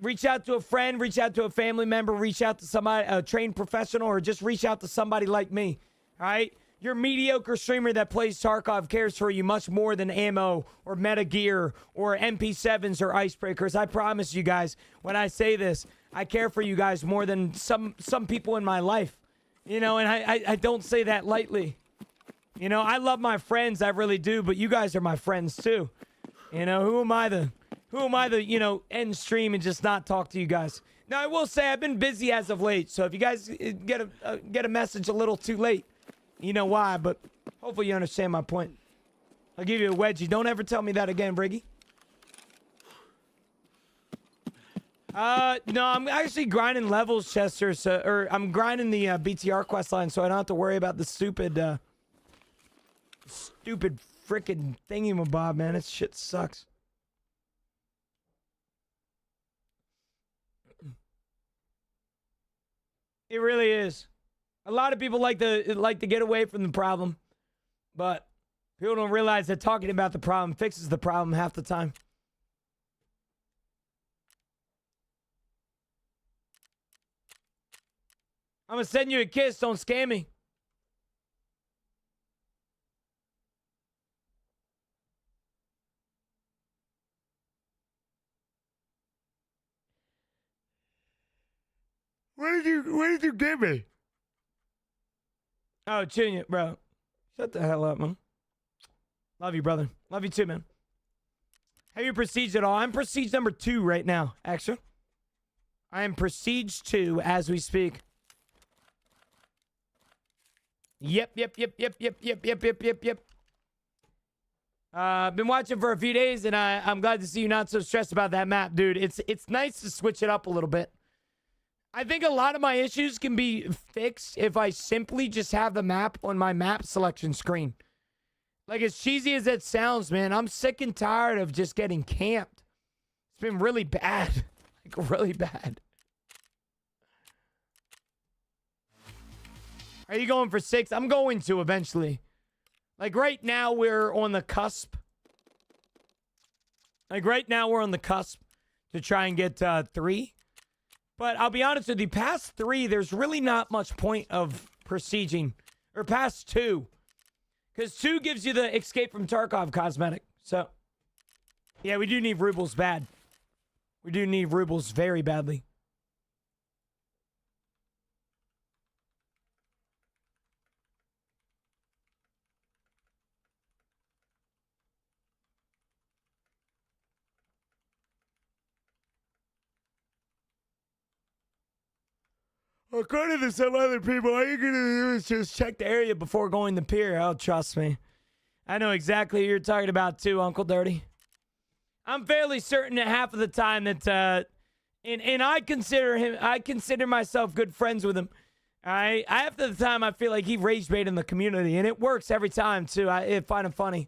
Reach out to a friend, reach out to a family member, reach out to somebody, a trained professional, or just reach out to somebody like me, all right? Your mediocre streamer that plays Tarkov cares for you much more than ammo or meta gear or MP7s or icebreakers. I promise you guys, when I say this, I care for you guys more than some people in my life. You know, and I don't say that lightly. You know, I love my friends, I really do, but you guys are my friends too. You know, who am I to, end stream and just not talk to you guys? Now, I will say I've been busy as of late, so if you guys get a message a little too late, you know why, but hopefully you understand my point. I'll give you a wedgie. Don't ever tell me that again, Briggy. No, I'm actually grinding levels, Chester, or I'm grinding the BTR quest line, so I don't have to worry about the stupid frickin' thingy-mabob, man. This shit sucks. It really is. A lot of people like to get away from the problem, but people don't realize that talking about the problem fixes the problem half the time. I'm gonna send you a kiss. Don't scam me. What did you give me? Oh, Junior, bro. Shut the hell up, man. Love you, brother. Love you too, man. Have you prestiged at all? I'm prestige number 2 right now, actually. I am prestige 2 as we speak. Yep. Been watching for a few days, and I'm glad to see you not so stressed about that map, dude. It's nice to switch it up a little bit. I think a lot of my issues can be fixed if I simply just have the map on my map selection screen. Like, as cheesy as that sounds, man, I'm sick and tired of just getting camped. It's been really bad. Like, really bad. Are you going for 6? I'm going to eventually. Like right now, we're on the cusp. To try and get 3. But I'll be honest with you, past 3, there's really not much point of prestiging. Or past 2. Because 2 gives you the Escape from Tarkov cosmetic. So, yeah, we do need rubles bad. We do need rubles very badly. According to some other people, all you're going to do is just check the area before going to pier. Oh, trust me. I know exactly what you're talking about too, Uncle Dirty. I'm fairly certain that half of the time that, and I consider myself good friends with him. Half of the time I feel like he rage bait in the community, and it works every time too. I find him funny.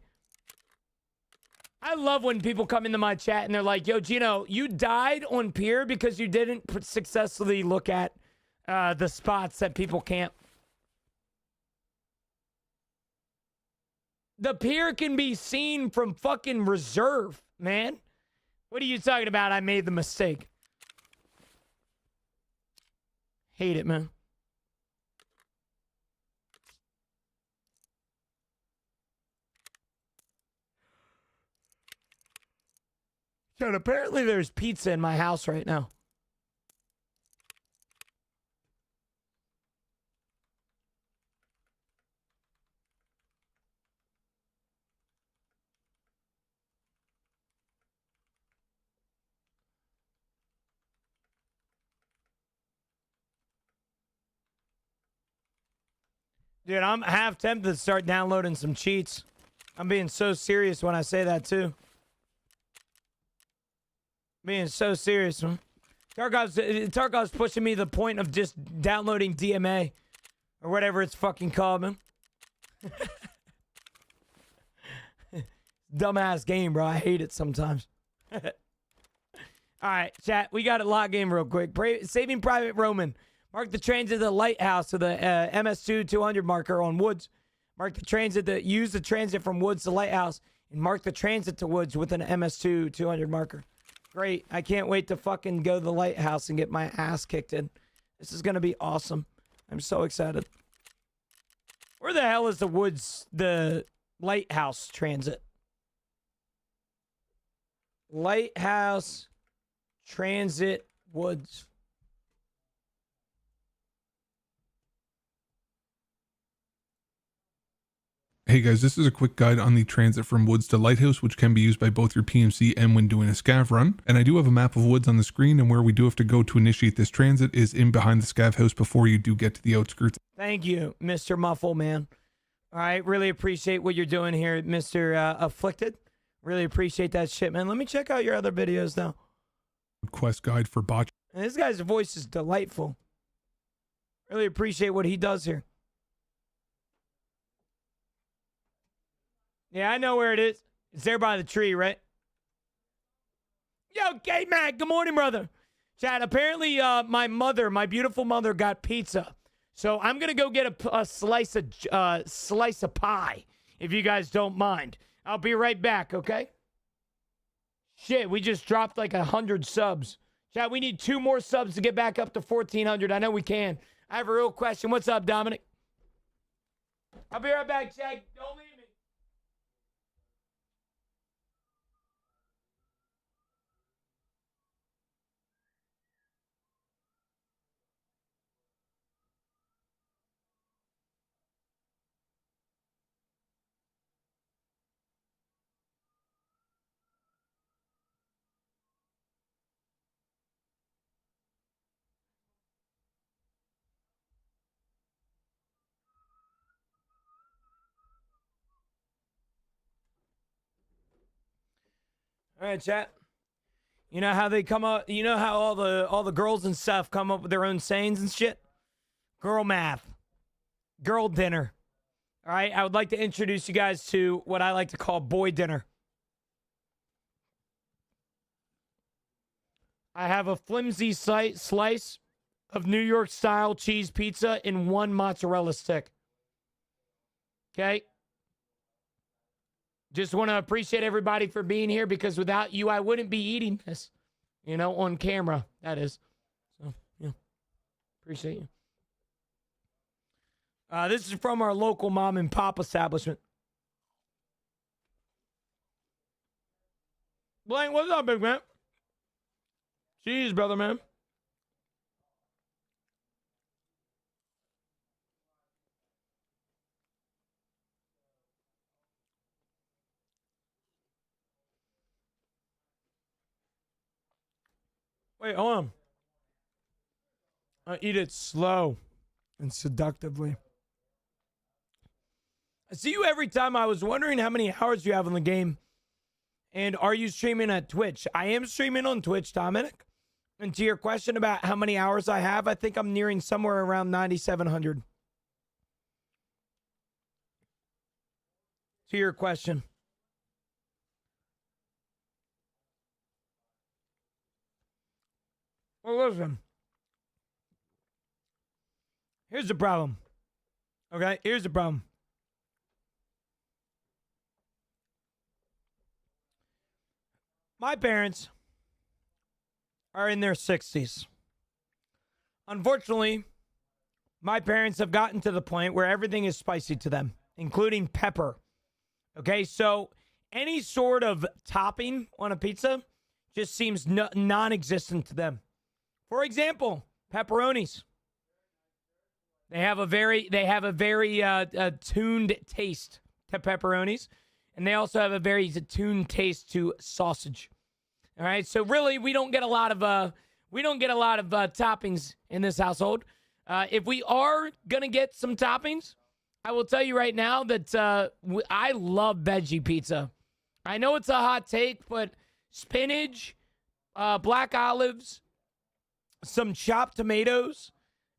I love when people come into my chat and they're like, yo, Gino, you died on pier because you didn't successfully look at the spots that people camp. The pier can be seen from fucking reserve, man. What are you talking about? I made the mistake. Hate it, man. And apparently there's pizza in my house right now. Dude, I'm half tempted to start downloading some cheats. I'm being so serious when I say that, too. Being so serious, man. Tarkov's pushing me to the point of just downloading DMA. Or whatever it's fucking called, man. Dumbass game, bro. I hate it sometimes. All right, chat. We got a lot game real quick. Saving Private Roman. Mark the transit to the lighthouse to the MS2 200 marker on Woods. Mark the transit to use the transit from Woods to lighthouse. And mark the transit to Woods with an MS2 200 marker. Great. I can't wait to fucking go to the lighthouse and get my ass kicked in. This is going to be awesome. I'm so excited. Where the hell is the Woods, the lighthouse transit? Lighthouse transit Woods. Hey guys, this is a quick guide on the transit from Woods to Lighthouse, which can be used by both your PMC and when doing a scav run. And I do have a map of Woods on the screen, and where we do have to go to initiate this transit is in behind the scav house before you do get to the outskirts. Thank you, Mr. Muffle, man. All right, really appreciate what you're doing here, Mr. Afflicted. Really appreciate that shit, man. Let me check out your other videos now. Quest guide for botch. And this guy's voice is delightful. Really appreciate what he does here. Yeah, I know where it is. It's there by the tree, right? Yo, K-Mac, good morning, brother. Chad, apparently my beautiful mother got pizza. So I'm going to go get a slice of pie, if you guys don't mind. I'll be right back, okay? Shit, we just dropped like 100 subs. Chad, we need 2 more subs to get back up to 1,400. I know we can. I have a real question. What's up, Dominic? I'll be right back, Chad. Don't leave me. All right, chat. You know how they come up? You know how all the girls and stuff come up with their own sayings and shit? Girl math, girl dinner. All right, I would like to introduce you guys to what I like to call boy dinner. I have a flimsy slice of New York style cheese pizza and 1 mozzarella stick. Okay. Just want to appreciate everybody for being here because without you, I wouldn't be eating this, on camera, that is. So, yeah, appreciate you. This is from our local mom and pop establishment. Blank, what's up, big man? Jeez, brother, man. Wait, hold on. I eat it slow and seductively. I see you every time. I was wondering how many hours you have in the game. And are you streaming at Twitch? I am streaming on Twitch, Dominic. And to your question about how many hours I have, I think I'm nearing somewhere around 9,700. To your question. Well, listen. Here's the problem. Okay, here's the problem. My parents are in their 60s. Unfortunately, my parents have gotten to the point where everything is spicy to them, including pepper. Okay, so any sort of topping on a pizza just seems non-existent to them. For example, pepperonis. They have a very tuned taste to pepperonis, and they also have a very tuned taste to sausage. All right, so really, we don't get a lot of toppings in this household. If we are gonna get some toppings, I will tell you right now that I love veggie pizza. I know it's a hot take, but spinach, black olives, some chopped tomatoes,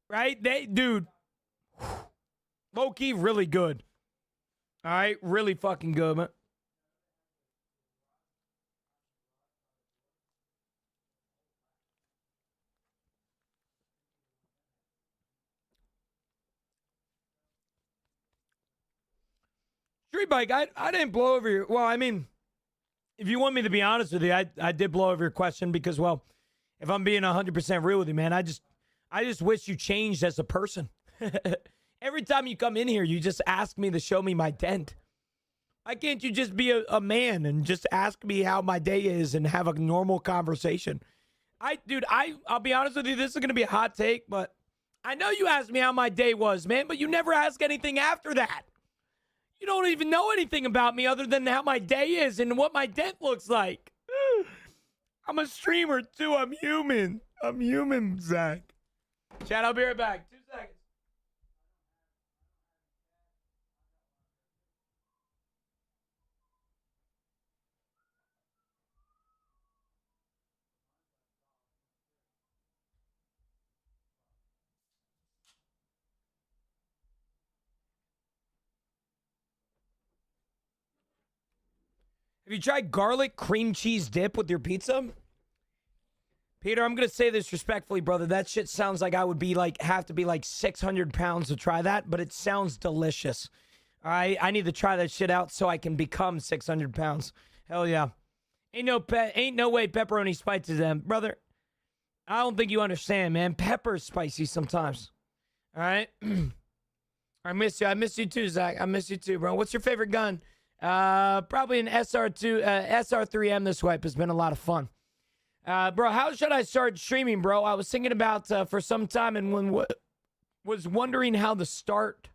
right? Dude, low-key really good. All right, really fucking good, man. Street Bike, I didn't blow over your... Well, I mean, if you want me to be honest with you, I did blow over your question because, well, if I'm being 100% real with you, man, I just wish you changed as a person. Every time you come in here, you just ask me to show me my dent. Why can't you just be a man and just ask me how my day is and have a normal conversation? I'll be honest with you, this is going to be a hot take, but I know you asked me how my day was, man, but you never ask anything after that. You don't even know anything about me other than how my day is and what my dent looks like. I'm a streamer, too. I'm human. I'm human, Zach. Chat, I'll be right back. 2 seconds. Have you tried garlic cream cheese dip with your pizza? Peter, I'm going to say this respectfully, brother. That shit sounds like I would be have to be 600 pounds to try that, but it sounds delicious. All right, I need to try that shit out so I can become 600 pounds. Hell yeah. Ain't no way pepperoni spices them, brother. I don't think you understand, man. Pepper's spicy sometimes. All right? I miss you. I miss you too, Zach. I miss you too, bro. What's your favorite gun? Probably an SR3M. This wipe has been a lot of fun. Bro, how should I start streaming, bro? I was thinking about for some time and was wondering how to start.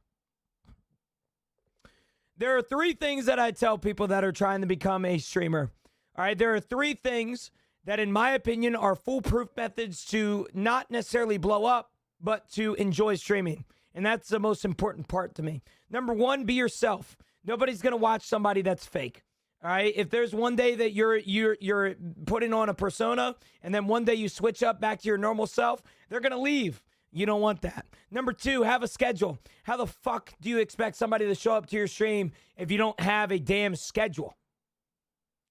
There are 3 things that I tell people that are trying to become a streamer. All right, there are 3 things that, in my opinion, are foolproof methods to not necessarily blow up, but to enjoy streaming. And that's the most important part to me. Number 1, be yourself. Nobody's going to watch somebody that's fake. All right. If there's one day that you're putting on a persona and then one day you switch up back to your normal self, they're going to leave. You don't want that. Number 2, have a schedule. How the fuck do you expect somebody to show up to your stream if you don't have a damn schedule?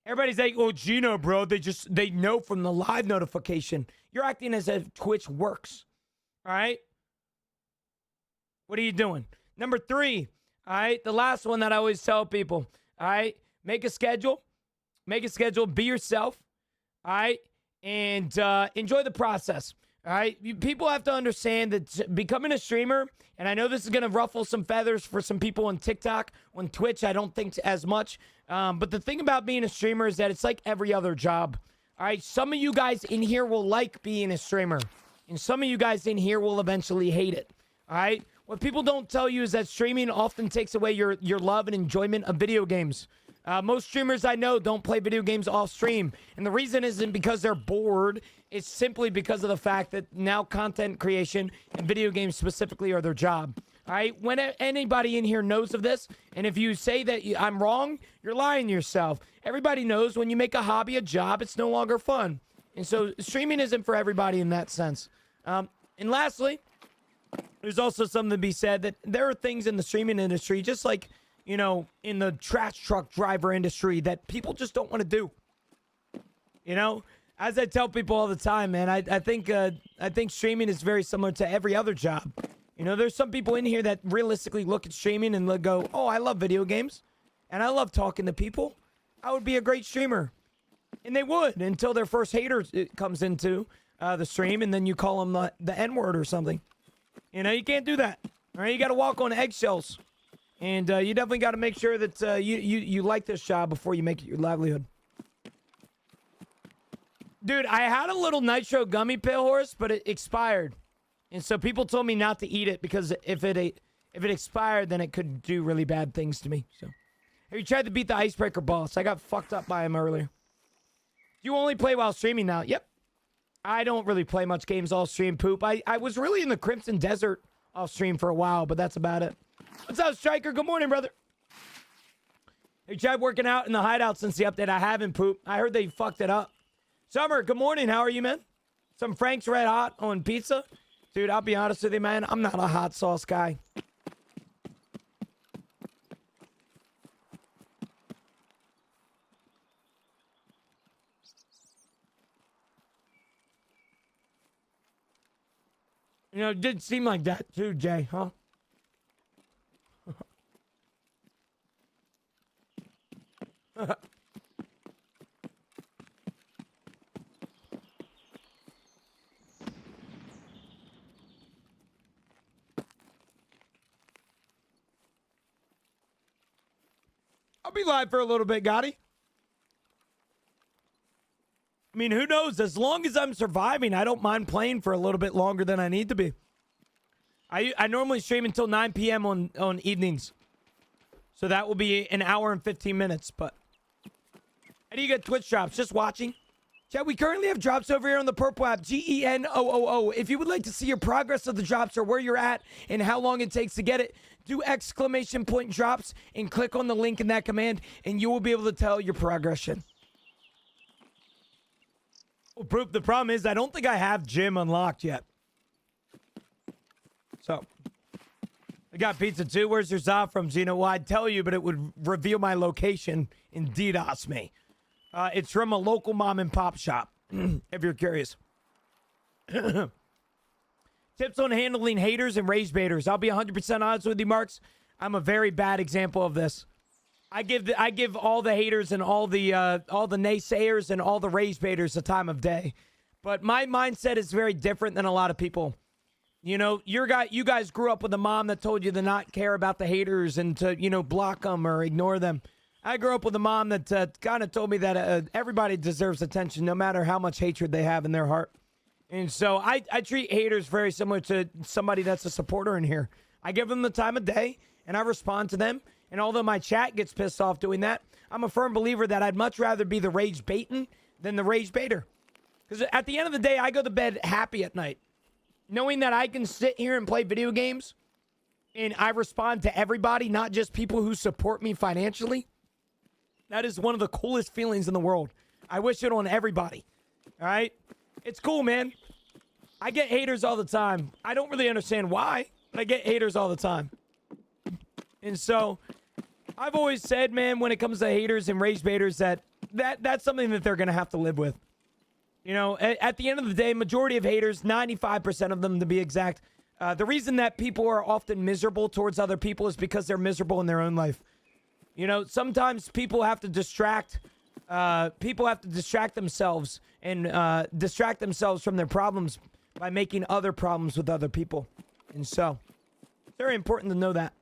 Everybody's like, oh, Gino, bro, they know from the live notification. You're acting as if Twitch works. All right. What are you doing? Number 3. All right. The last one that I always tell people. All right. Make a schedule. Make a schedule. Be yourself. All right? And enjoy the process. All right? People have to understand that becoming a streamer, and I know this is going to ruffle some feathers for some people on TikTok. On Twitch, I don't think as much. But the thing about being a streamer is that it's like every other job. All right? Some of you guys in here will like being a streamer. And some of you guys in here will eventually hate it. All right? What people don't tell you is that streaming often takes away your love and enjoyment of video games. Most streamers I know don't play video games off stream. And the reason isn't because they're bored. It's simply because of the fact that now content creation and video games specifically are their job. All right? When anybody in here knows of this, and if you say that I'm wrong, you're lying to yourself. Everybody knows when you make a hobby a job, it's no longer fun. And so streaming isn't for everybody in that sense. And lastly, there's also something to be said that there are things in the streaming industry, just like, you know, in the trash truck driver industry, that people just don't want to do. You know, as I tell people all the time, man, I think streaming is very similar to every other job. You know, there's some people in here that realistically look at streaming and go, oh, I love video games and I love talking to people. I would be a great streamer. And they would, until their first hater comes into the stream, and then you call them the N-word or something. You know, you can't do that. All right, you got to walk on eggshells. And you definitely got to make sure that you like this job before you make it your livelihood. Dude, I had a little nitro gummy pill horse, but it expired. And so people told me not to eat it because if it expired, then it could do really bad things to me. So, have you tried to beat the Icebreaker boss? I got fucked up by him earlier. You only play while streaming now? Yep. I don't really play much games off stream, poop. I was really in the Crimson Desert off stream for a while, but that's about it. What's up, Striker? Good morning, brother. Hey, tried working out in the hideout since the update. I haven't, poop. I heard they fucked it up. Summer, good morning. How are you, man? Some Frank's Red Hot on pizza? Dude, I'll be honest with you, man. I'm not a hot sauce guy. You know, it did seem like that too, Jay, huh? I'll be live for a little bit, Gotti. I mean, who knows? As long as I'm surviving, I don't mind playing for a little bit longer than I need to be. I normally stream until 9 p.m. on evenings. So that will be an hour and 15 minutes. But how do you get Twitch drops? Just watching? Chat, we currently have drops over here on the Purple app, GENOOO. If you would like to see your progress of the drops or where you're at and how long it takes to get it, do exclamation point drops and click on the link in that command, and you will be able to tell your progression. Well, proof. The problem is I don't think I have gym unlocked yet. So, I got pizza too. Where's your Za from, Gino? Well, I'd tell you, but it would reveal my location and DDoS me. It's from a local mom and pop shop, if you're curious. Tips on handling haters and rage baiters. I'll be 100% honest with you, Marks. I'm a very bad example of this. I give all the haters and all the naysayers and all the rage baiters the time of day. But my mindset is very different than a lot of people. You know, you guys grew up with a mom that told you to not care about the haters and to, you know, block them or ignore them. I grew up with a mom that kind of told me that everybody deserves attention no matter how much hatred they have in their heart. And so I treat haters very similar to somebody that's a supporter in here. I give them the time of day and I respond to them. And although my chat gets pissed off doing that, I'm a firm believer that I'd much rather be the rage baiting than the rage baiter. Because at the end of the day, I go to bed happy at night. Knowing that I can sit here and play video games and I respond to everybody, not just people who support me financially. That is one of the coolest feelings in the world. I wish it on everybody. All right? It's cool, man. I get haters all the time. I don't really understand why, but I get haters all the time. And so I've always said, man, when it comes to haters and rage baiters, that's something that they're going to have to live with. You know, at the end of the day, majority of haters, 95% of them to be exact, the reason that people are often miserable towards other people is because they're miserable in their own life. You know, sometimes people have to distract themselves and distract themselves from their problems by making other problems with other people. And so, it's very important to know that.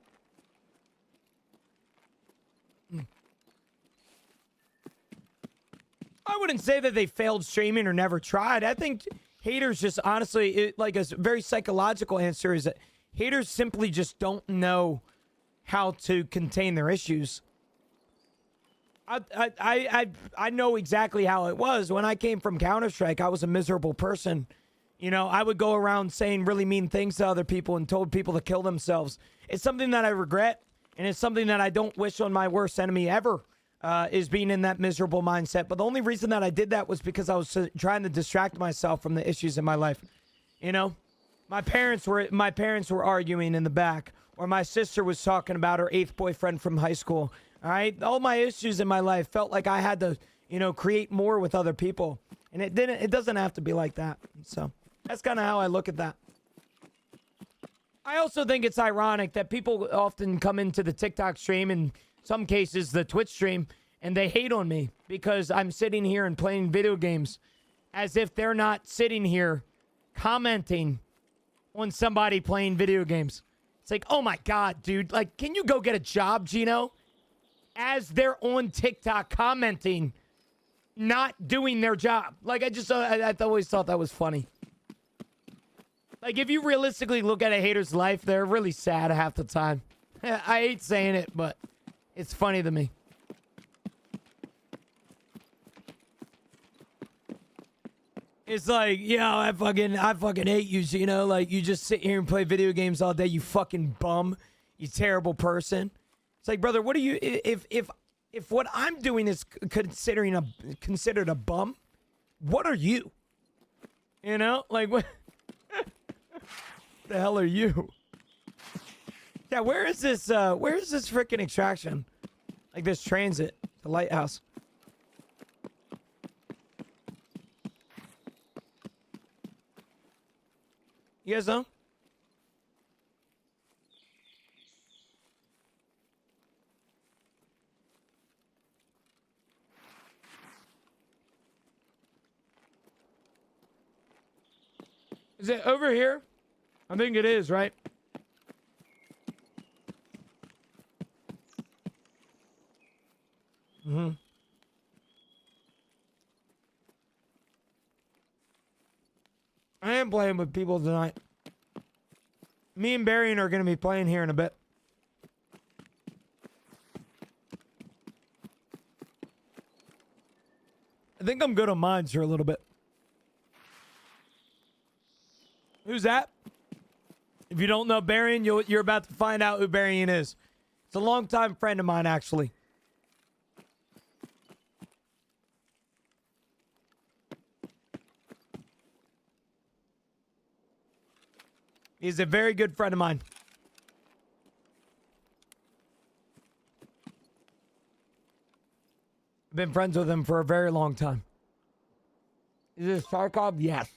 I wouldn't say that they failed streaming or never tried. I think haters just honestly, like a very psychological answer is that haters simply just don't know how to contain their issues. I know exactly how it was. When I came from Counter-Strike, I was a miserable person. You know, I would go around saying really mean things to other people and told people to kill themselves. It's something that I regret, and it's something that I don't wish on my worst enemy ever, is being in that miserable mindset. But the only reason that I did that was because I was trying to distract myself from the issues in my life. You know, my parents were arguing in the back, or my sister was talking about her 8th boyfriend from high school. All right, all my issues in my life felt like I had to, you know, create more with other people, and it didn't. It doesn't have to be like that. So that's kind of how I look at that. I also think it's ironic that people often come into the TikTok stream, in some cases the Twitch stream, and they hate on me because I'm sitting here and playing video games, as if they're not sitting here commenting on somebody playing video games. It's like, oh my God, dude, like, can you go get a job, Gino? As they're on TikTok commenting, not doing their job. Like, I always thought that was funny. Like, if you realistically look at a hater's life, they're really sad half the time. I hate saying it, but it's funny to me. It's like, yeah, I fucking hate you, you know? Like, you just sit here and play video games all day, you fucking bum. You terrible person. It's like, brother, what are you, if what I'm doing is considered a bum, what are you? You know? Like, what the hell are you? Yeah, where is this freaking extraction? Like this transit, the lighthouse. You guys know? Is it over here? I think it is, right? Mm-hmm. I am playing with people tonight. Me and Barry are going to be playing here in a bit. I think I'm good on mines here a little bit. Who's that? If you don't know Barian, you're about to find out who Barian is. It's a longtime friend of mine, actually. He's a very good friend of mine. I've been friends with him for a very long time. Is this Sarkov? Yes.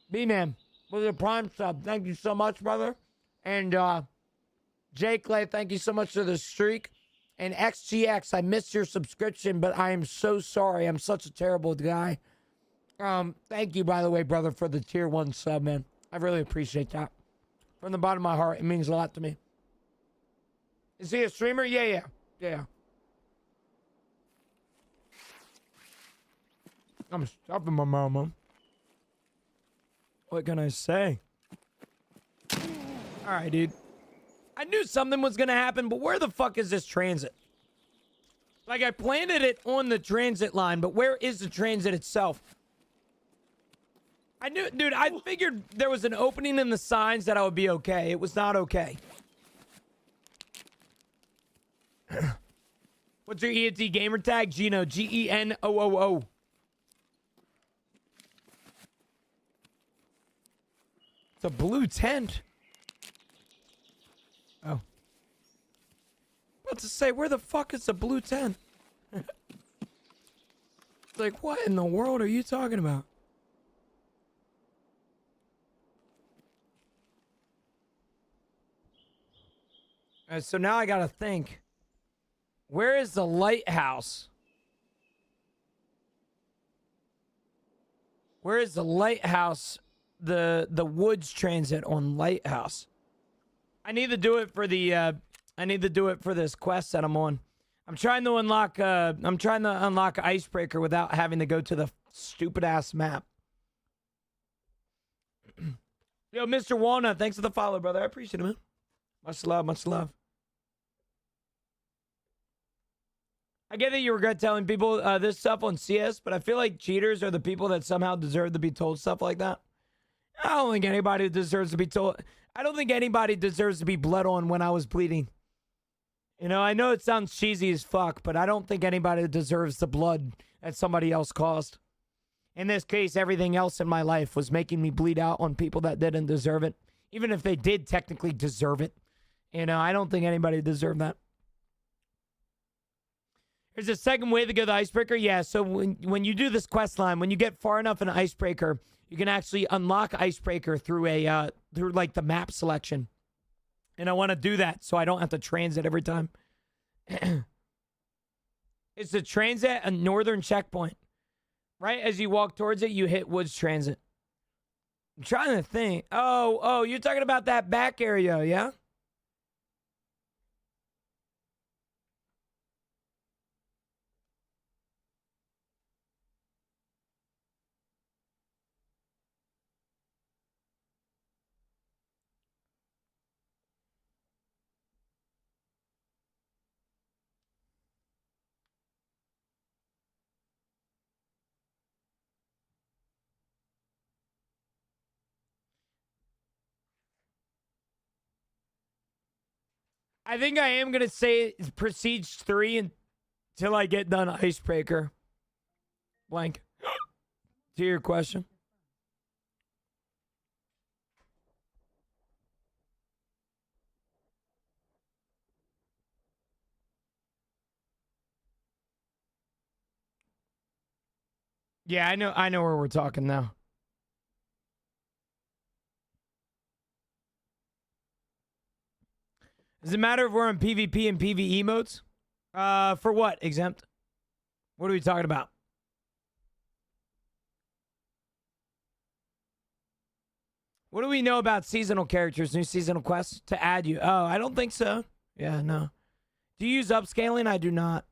B-Man. With a prime sub. Thank you so much, brother. And Jake Clay, thank you so much for the streak. And XGX, I missed your subscription, but I am so sorry. I'm such a terrible guy. Thank you, by the way, brother, for the tier 1 sub, man. I really appreciate that. From the bottom of my heart, it means a lot to me. Is he a streamer? Yeah. I'm stuffing my mama. What can I say? All right, dude. I knew something was going to happen, but where the fuck is this transit? Like, I planted it on the transit line, but where is the transit itself? I knew, dude, I figured there was an opening in the signs that I would be okay. It was not okay. What's your ENT gamer tag? Geno, Genoo. It's a blue tent. Oh. About to say, where the fuck is the blue tent? It's like, what in the world are you talking about? All right, so now I gotta think. Where is the lighthouse? Where is the lighthouse? The woods transit on lighthouse. I need to do it for the I need to do it for this quest that I'm on. I'm trying to unlock Icebreaker without having to go to the stupid ass map. Yo, Mr. Walnut, thanks for the follow, brother. I appreciate it, man. Much love, much love. I get that you regret telling people this stuff on CS, but I feel like cheaters are the people that somehow deserve to be told stuff like that. I don't think anybody deserves to be told. I don't think anybody deserves to be bled on when I was bleeding. You know, I know it sounds cheesy as fuck, but I don't think anybody deserves the blood that somebody else caused. In this case, everything else in my life was making me bleed out on people that didn't deserve it. Even if they did technically deserve it. You know, I don't think anybody deserved that. There's a second way to go to the Icebreaker. Yeah, so when you do this quest line, when you get far enough in Icebreaker, you can actually unlock Icebreaker through like the map selection. And I want to do that so I don't have to transit every time. It's the transit a northern checkpoint. Right as you walk towards it, you hit Woods Transit. I'm trying to think. Oh, you're talking about that back area, yeah? I think I am going to say Prestige 3 until I get done Icebreaker. Blank. To your question. Yeah, I know where we're talking now. Does it matter if we're on PvP and PvE modes? For what, Exempt? What are we talking about? What do we know about seasonal characters, new seasonal quests to add you? Oh, I don't think so. Yeah, no. Do you use upscaling? I do not.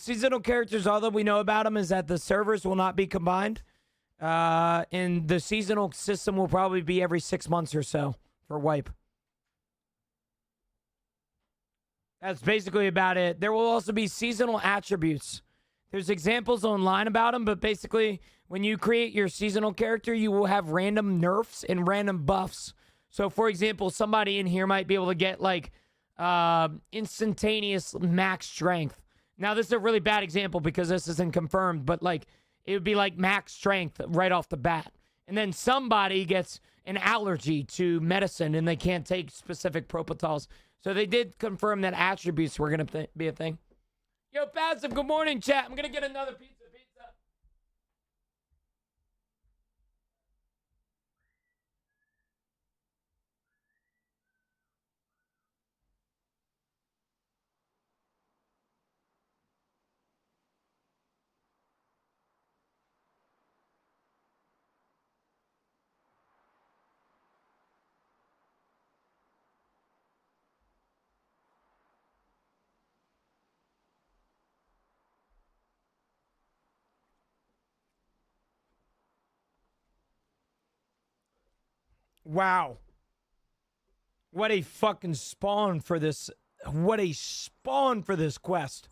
Seasonal characters, all that we know about them is that the servers will not be combined. And the seasonal system will probably be every 6 months or so for wipe. That's basically about it. There will also be seasonal attributes. There's examples online about them, but basically when you create your seasonal character, you will have random nerfs and random buffs. So for example, somebody in here might be able to get like instantaneous max strength. Now this is a really bad example because this isn't confirmed, but like it would be like max strength right off the bat. And then somebody gets an allergy to medicine and they can't take specific propofol. So they did confirm that attributes were going to be a thing. Yo, Passive, good morning, chat. I'm going to get another pizza. Wow. What a fucking spawn for this. What a spawn for this quest.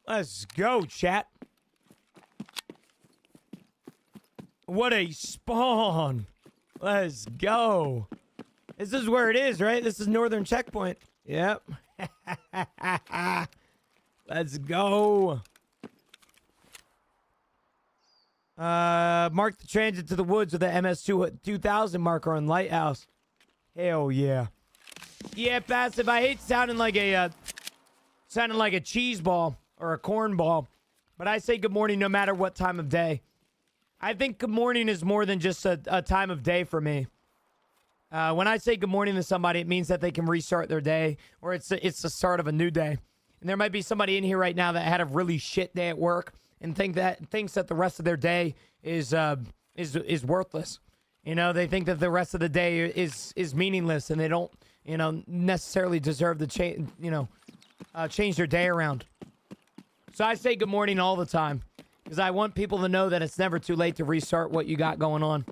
Let's go, chat. What a spawn. Let's go. This is where it is, right? This is Northern Checkpoint. Yep. Let's go. Mark the transit to the woods with the MS-2000 marker on Lighthouse. Hell yeah. Yeah, Passive, I hate sounding like a cheese ball or a corn ball, but I say good morning no matter what time of day. I think good morning is more than just a time of day for me. When I say good morning to somebody, it means that they can restart their day, or it's the start of a new day. And there might be somebody in here right now that had a really shit day at work and thinks that the rest of their day is worthless. You know, they think that the rest of the day is meaningless, and they don't, necessarily deserve to change their day around. So I say good morning all the time because I want people to know that it's never too late to restart what you got going on.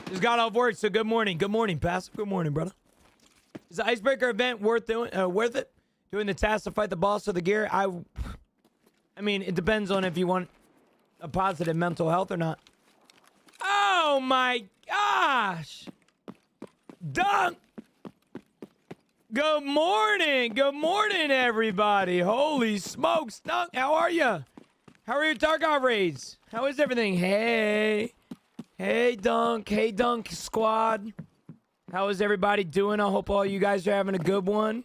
Just got off work, so good morning. Good morning, Passive. Good morning, brother. Is the Icebreaker event worth it? Doing the task to fight the boss or the gear? I mean, it depends on if you want a positive mental health or not. Oh my gosh! Dunk! Good morning! Good morning, everybody! Holy smokes, Dunk! How are you? How are your Tarkov raids? How is everything? Hey! Hey, Dunk! Hey, Dunk squad! How is everybody doing? I hope all you guys are having a good one.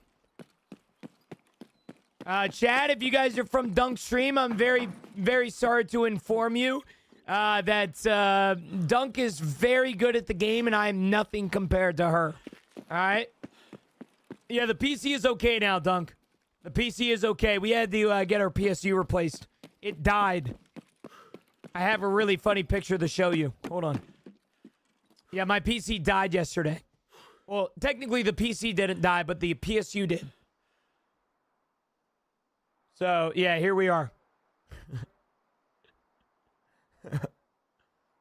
Chad, if you guys are from Dunk's stream, I'm very, very sorry to inform you that Dunk is very good at the game, and I am nothing compared to her. All right? Yeah, the PC is okay now, Dunk. The PC is okay. We had to get our PSU replaced. It died. I have a really funny picture to show you. Hold on. Yeah, my PC died yesterday. Well, technically the PC didn't die, but the PSU did. So, yeah, here we are.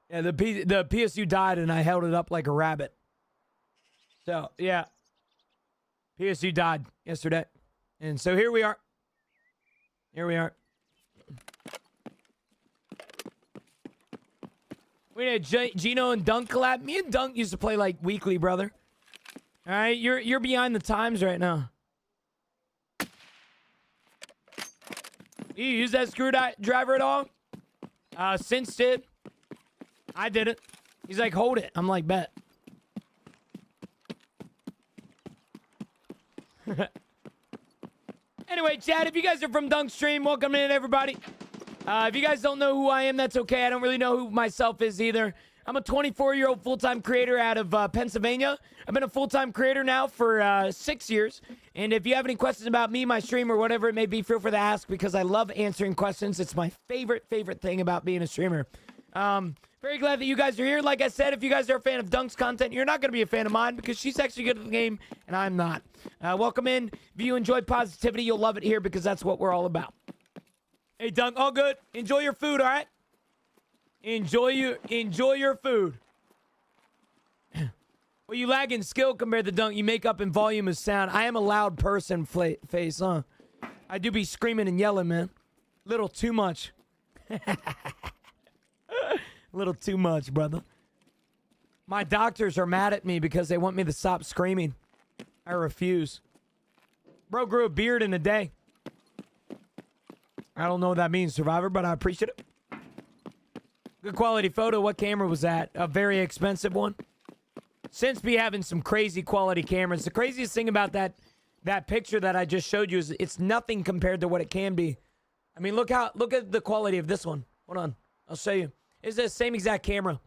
Yeah, the PSU died, and I held it up like a rabbit. So, yeah. PSU died yesterday. And so here we are. Here we are. We had Gino and Dunk collab. Me and Dunk used to play like weekly, brother. All right, you're behind the times right now. You use that screwdriver at all? Since did. I didn't. He's like, hold it. I'm like, bet. Anyway, Chad, if you guys are from Dunk Stream, welcome in, everybody. If you guys don't know who I am, that's okay. I don't really know who myself is either. I'm a 24-year-old full-time creator out of Pennsylvania. I've been a full-time creator now for 6 years. And if you have any questions about me, my stream, or whatever it may be, feel free to ask because I love answering questions. It's my favorite thing about being a streamer. Very glad that you guys are here. Like I said, if you guys are a fan of Dunk's content, you're not going to be a fan of mine because she's actually good at the game and I'm not. Welcome in. If you enjoy positivity, you'll love it here because that's what we're all about. Hey, Dunk, all good. Enjoy your food, all right? Enjoy your food. Well, you lag in skill compared to Dunk. You make up in volume of sound. I am a loud person, Face, huh? I do be screaming and yelling, man. Little too much. Little too much, brother. My doctors are mad at me because they want me to stop screaming. I refuse. Bro grew a beard in a day. I don't know what that means, Survivor, but I appreciate it. Good quality photo. What camera was that? A very expensive one. Since be having some crazy quality cameras. The craziest thing about that picture that I just showed you is it's nothing compared to what it can be. I mean, look at the quality of this one. Hold on. I'll show you. It's the same exact camera.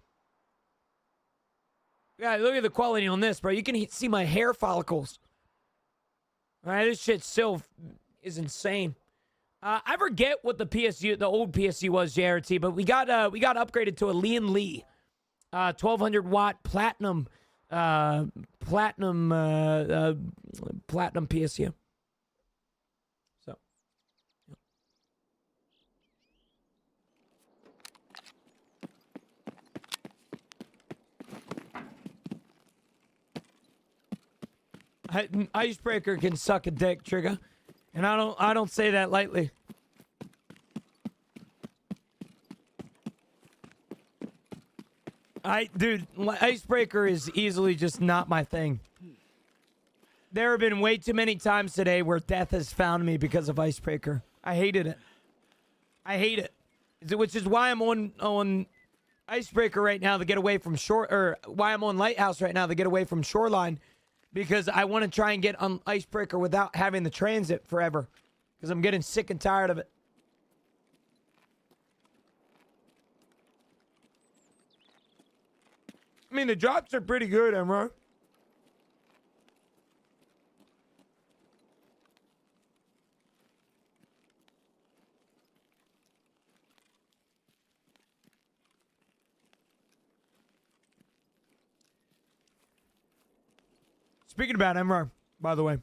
Yeah, look at the quality on this, bro. You can see my hair follicles. All right, this shit still is insane. I forget what the old PSU was, JRT, but we got upgraded to a Lee 1200 watt platinum PSU. So, Icebreaker can suck a dick, Trigger, and I don't say that lightly. Dude, Icebreaker is easily just not my thing. There have been way too many times today where death has found me because of Icebreaker. I hated it. I hate it. Which is why I'm on Icebreaker right now to get away from why I'm on Lighthouse right now to get away from Shoreline, because I want to try and get on Icebreaker without having the transit forever, because I'm getting sick and tired of it. I mean, the drops are pretty good, Emra. Speaking about Emra, by the way,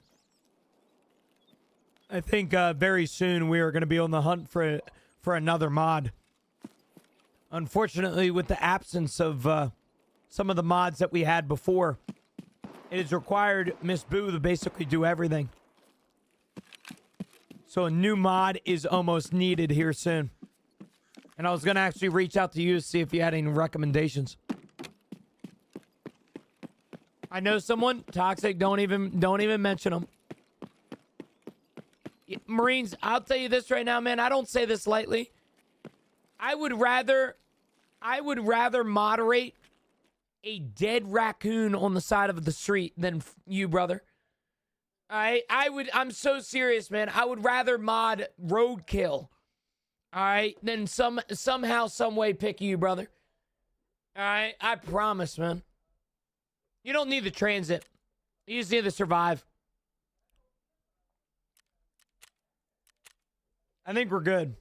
I think very soon we are going to be on the hunt for another mod. Unfortunately, with the absence of some of the mods that we had before, it has required Miss Boo to basically do everything. So a new mod is almost needed here soon. And I was going to actually reach out to you to see if you had any recommendations. I know someone toxic. Don't even mention them. Marines, I'll tell you this right now, man. I don't say this lightly. I would rather moderate a dead raccoon on the side of the street than you, brother. I'm so serious, man. I would rather mod roadkill, all right, than somehow, some way pick you, brother. All right, I promise, man. You don't need the transit. You just need to survive. I think we're good.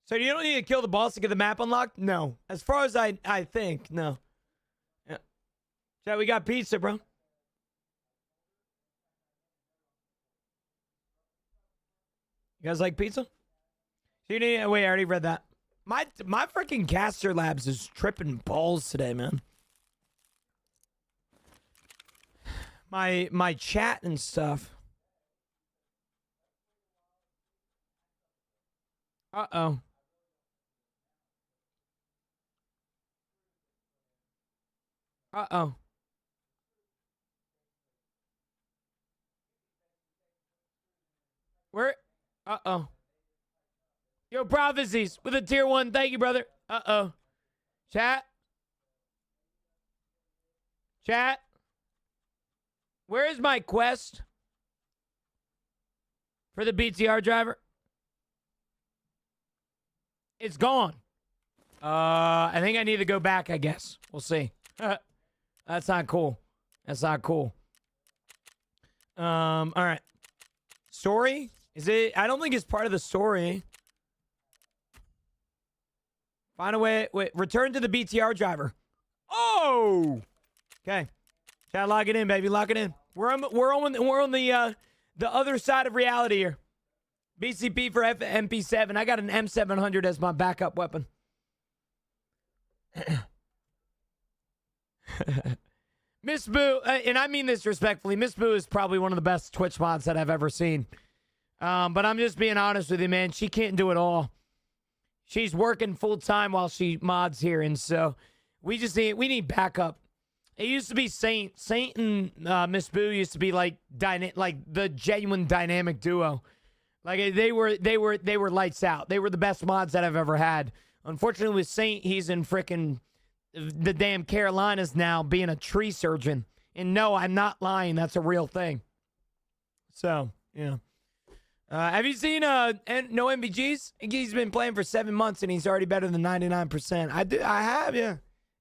So you don't need to kill the boss to get the map unlocked? No. As far as I think, no. Yeah. Chat, we got pizza, bro. You guys like pizza? So you need, wait, I already read that. My freaking caster labs is tripping balls today, man. My chat and stuff. Uh-oh. Uh-oh. Where? Uh-oh. Yo, Prophecies with a tier 1. Thank you, brother. Uh-oh. Chat. Chat. Where is my quest for the BTR driver? It's gone. I think I need to go back, I guess. We'll see. That's not cool. That's not cool. All right. Story? Is it? I don't think it's part of the story. Find a way. Wait, return to the BTR driver. Oh! Okay. Chat, lock it in, baby. Lock it in. We're on the other side of reality here. BCP for MP7. I got an M700 as my backup weapon. Miss Boo, and I mean this respectfully, Miss Boo is probably one of the best Twitch mods that I've ever seen. But I'm just being honest with you, man. She can't do it all. She's working full time while she mods here, and so we need backup. It used to be Saint and Miss Boo used to be like the genuine dynamic duo. Like they were lights out. They were the best mods that I've ever had. Unfortunately, with Saint, he's in frickin' the damn Carolinas now being a tree surgeon. And no, I'm not lying. That's a real thing. So, yeah. Have you seen No MVGs? He's been playing for 7 months and he's already better than 99%. I have, yeah.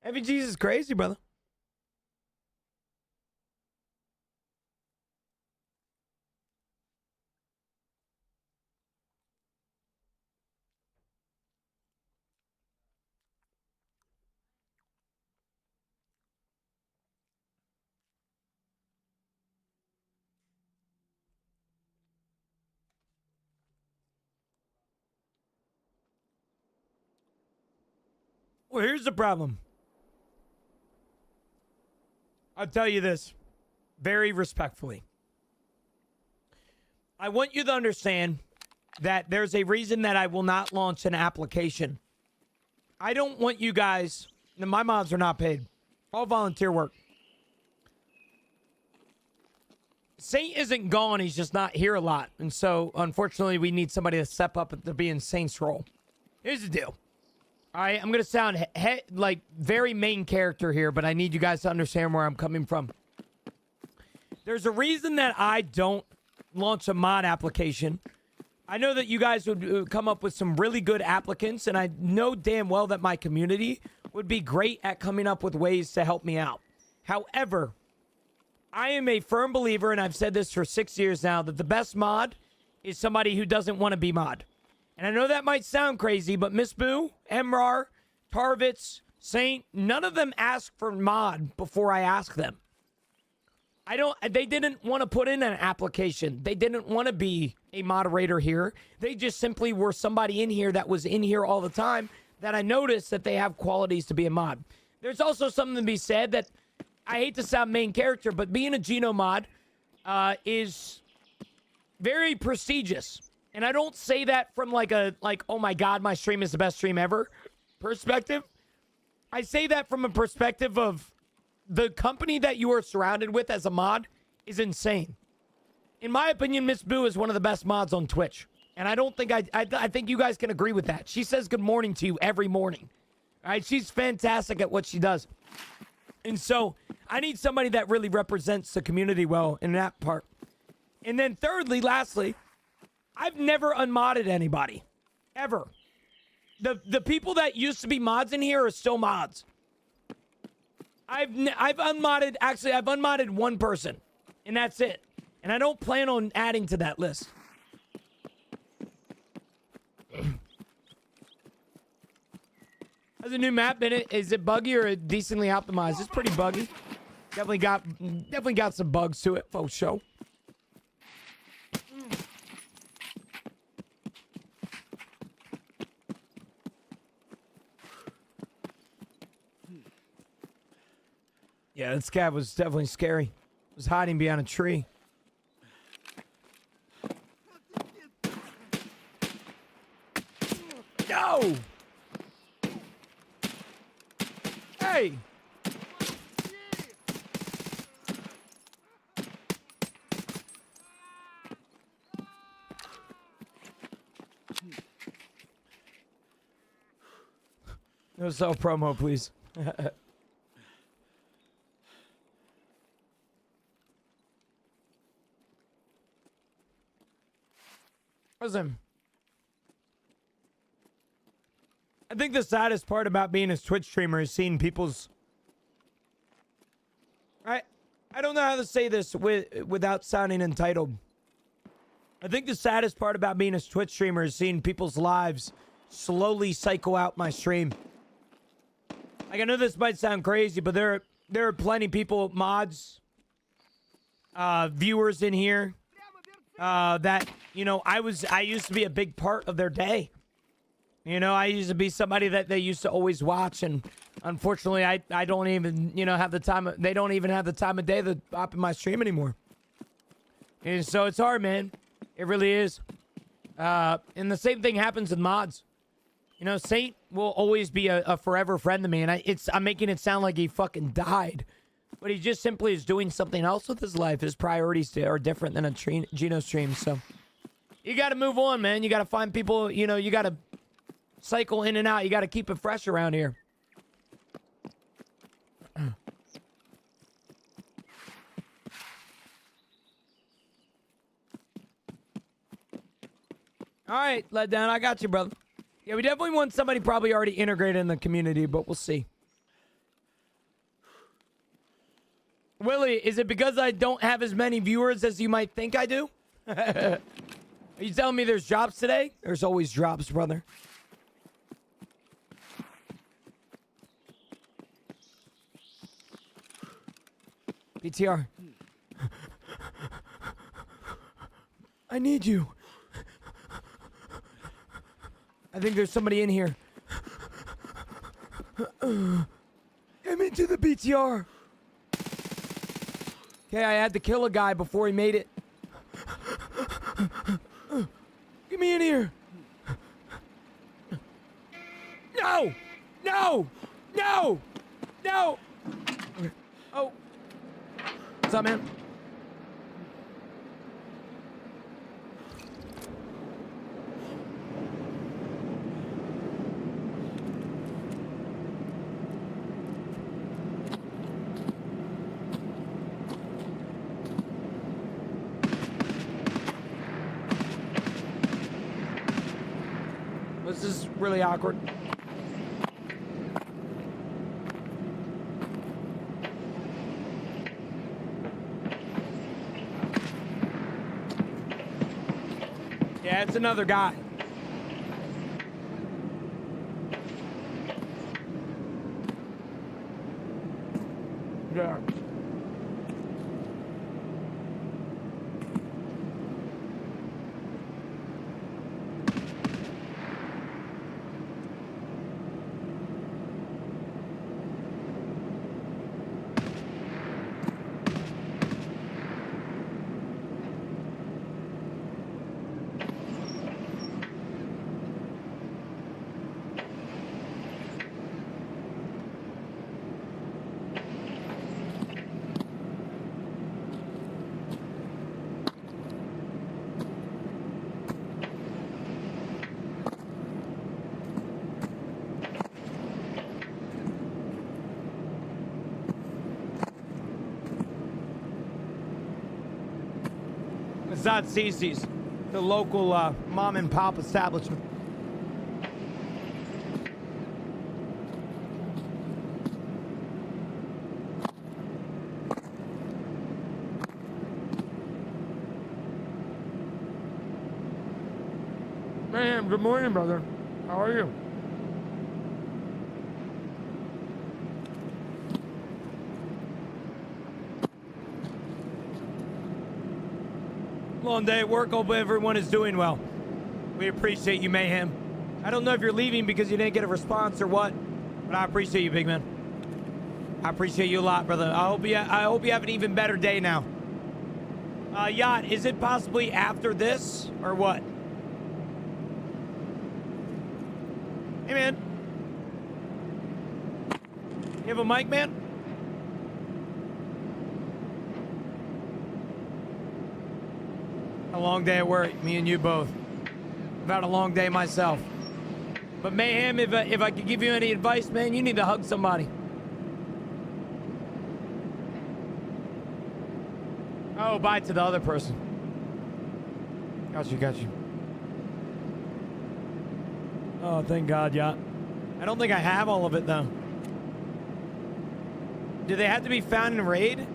MVGs is crazy, brother. Well, here's the problem. I'll tell you this very respectfully. I want you to understand that there's a reason that I will not launch an application. I don't want you guys, my mods are not paid. All volunteer work. Saint isn't gone, he's just not here a lot. And so, unfortunately, we need somebody to step up to be in Saint's role. Here's the deal. All right, I'm going to sound like very main character here, but I need you guys to understand where I'm coming from. There's a reason that I don't launch a mod application. I know that you guys would come up with some really good applicants, and I know damn well that my community would be great at coming up with ways to help me out. However, I am a firm believer, and I've said this for 6 years now, that the best mod is somebody who doesn't want to be mod. And I know that might sound crazy, but Miss Boo, Emrar, Tarvitz, Saint, none of them asked for mod before I asked them. They didn't want to put in an application. They didn't want to be a moderator here. They just simply were somebody in here that was in here all the time that I noticed that they have qualities to be a mod. There's also something to be said that I hate to sound main character, but being a Geno mod is very prestigious. And I don't say that from like, oh my God, my stream is the best stream ever perspective. I say that from a perspective of the company that you are surrounded with as a mod is insane. In my opinion, Miss Boo is one of the best mods on Twitch. And I don't think I think you guys can agree with that. She says good morning to you every morning. All right, she's fantastic at what she does. And so I need somebody that really represents the community well in that part. And then thirdly, lastly, I've never unmodded anybody. Ever. The people that used to be mods in here are still mods. I've unmodded one person, and that's it. And I don't plan on adding to that list. Has a new map in it? Is it buggy or decently optimized? It's pretty buggy. Definitely got some bugs to it, for sure. Yeah, that scav was definitely scary. It was hiding behind a tree. No! Hey! No self-promo, please. Listen, I think the saddest part about being a Twitch streamer is seeing people's... I don't know how to say this without sounding entitled. I think the saddest part about being a Twitch streamer is seeing people's lives slowly cycle out my stream. Like, I know this might sound crazy, but there are plenty of people, mods, viewers in here, that, you know, I used to be a big part of their day. You know, I used to be somebody that they used to always watch, and unfortunately, I don't even, you know, have the time. They don't even have the time of day to pop in my stream anymore. And so it's hard, man. It really is. And the same thing happens with mods. You know, Saint will always be a forever friend to me, and I'm making it sound like he fucking died. But he just simply is doing something else with his life. His priorities are different than a Geno stream. So you got to move on, man. You got to find people, you know, you got to cycle in and out. You got to keep it fresh around here. All right, let down. I got you, brother. Yeah, we definitely want somebody probably already integrated in the community, but we'll see. Willie, is it because I don't have as many viewers as you might think I do? Are you telling me there's drops today? There's always drops, brother. BTR. I need you. I think there's somebody in here. Come into the BTR. Okay, I had to kill a guy before he made it. Get me in here. No! No! No! No! Okay. Oh. What's up, man? This is really awkward. Yeah, it's another guy. Yeah. It's not Cece's, the local mom and pop establishment. Man, good morning, brother. How are you? Long day at work. Hope everyone is doing well. We appreciate you, Mayhem. I don't know if you're leaving because you didn't get a response or what, but I appreciate you, big man. I appreciate you a lot, brother. I hope you have an even better day now. Yacht, is it possibly after this or what? Hey, man. You have a mic, man? A long day at work, me and you both. I've had a long day myself. But Mayhem, if I could give you any advice, man, you need to hug somebody. Oh, bye to the other person. Got you. Oh, thank God, yeah. I don't think I have all of it, though. Do they have to be found in raid?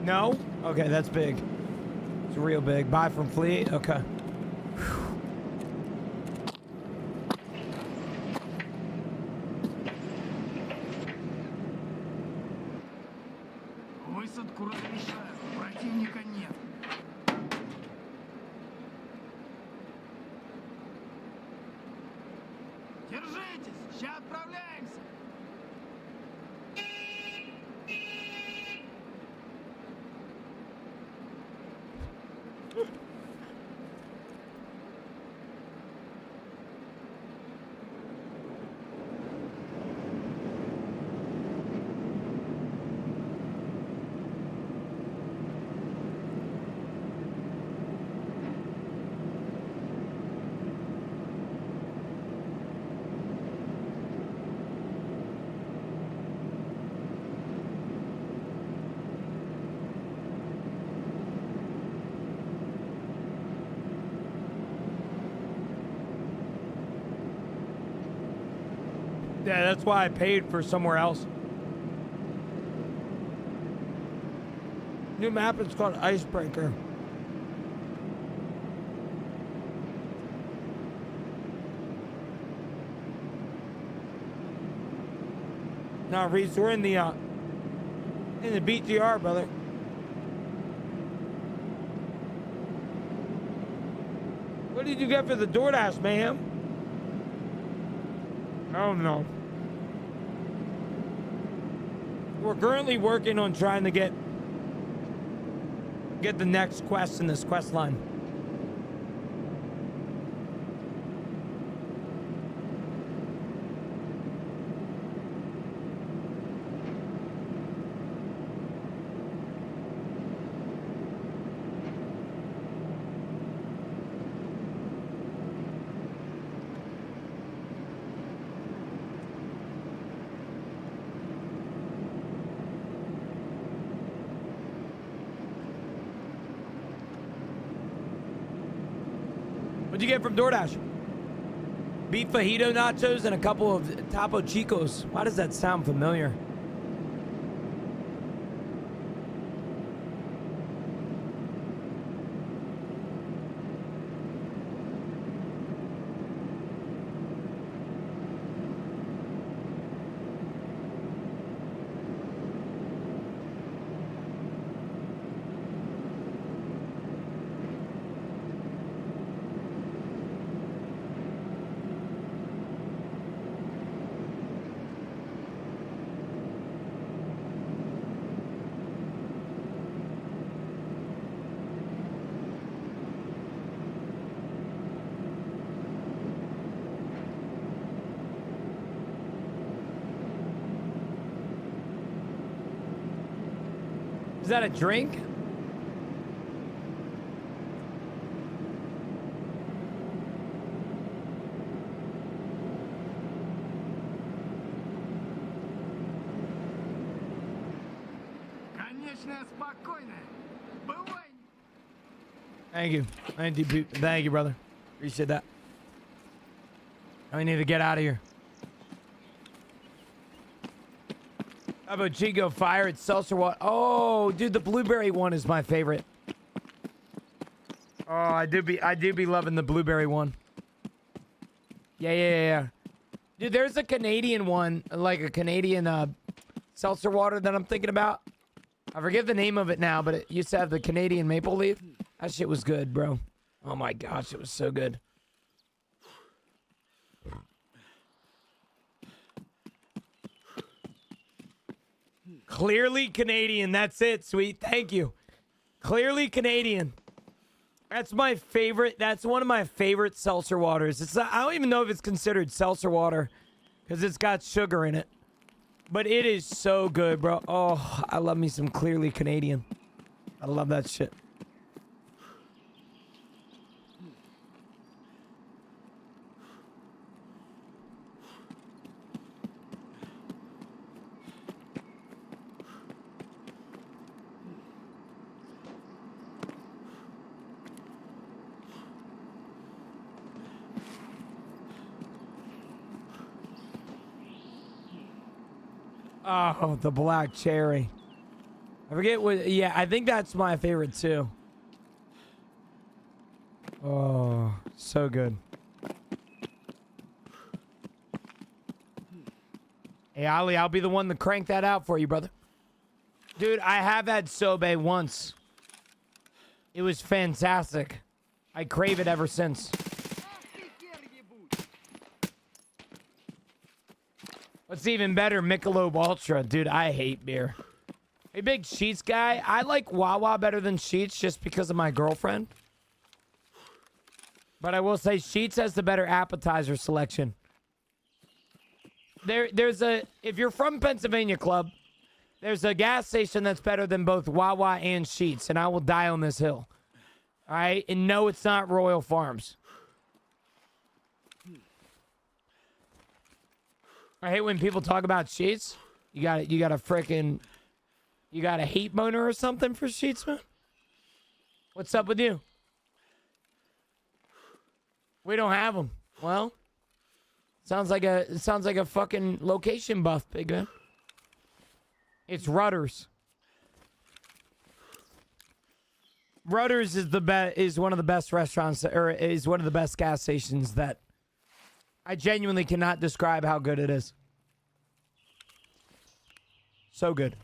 No? Okay, that's big. It's real big. Buy from Fleet? Okay. Высадку разрешаю. Противника нет. Держитесь! Сейчас отправляемся! Yeah, that's why I paid for somewhere else. New map, it's called Icebreaker. Now, Reese, we're in the BTR, brother. What did you get for the DoorDash, Mayhem? Oh no. We're currently working on trying to get the next quest in this quest line. What'd you get from DoorDash? Beef fajito nachos and a couple of Topo Chicos. Why does that sound familiar? Is that a drink? Конечная спокойная. Бывай. Thank you. Thank you, brother. Appreciate that. I need to get out of here. How about Chico Fire? It's seltzer water. Oh, dude, the blueberry one is my favorite. Oh, I do be loving the blueberry one. Yeah. Dude, there's a Canadian one, like a Canadian seltzer water that I'm thinking about. I forget the name of it now, but it used to have the Canadian maple leaf. That shit was good, bro. Oh my gosh, it was so good. Clearly Canadian. That's it, sweet. Thank you. Clearly Canadian. That's my favorite. That's one of my favorite seltzer waters. It's not, I don't even know if it's considered seltzer water because it's got sugar in it. But it is so good, bro. Oh, I love me some Clearly Canadian. I love that shit. Oh, the black cherry. I forget what. Yeah, I think that's my favorite too. Oh, so good. Hey, Ali, I'll be the one to crank that out for you, brother. Dude, I have had sobe once. It was fantastic. I crave it ever since. What's even better? Michelob Ultra. Dude, I hate beer. Hey, big Sheets guy. I like Wawa better than Sheets just because of my girlfriend. But I will say Sheets has the better appetizer selection. If you're from Pennsylvania Club, there's a gas station that's better than both Wawa and Sheets, and I will die on this hill. All right? And no, it's not Royal Farms. I hate when people talk about Sheets. You got a hate boner or something for Sheets, man? What's up with you? We don't have them. Well, sounds like a fucking location buff, big man. It's Rutter's. Rutter's is one of the best restaurants, or is one of the best gas stations that I genuinely cannot describe how good it is. So good.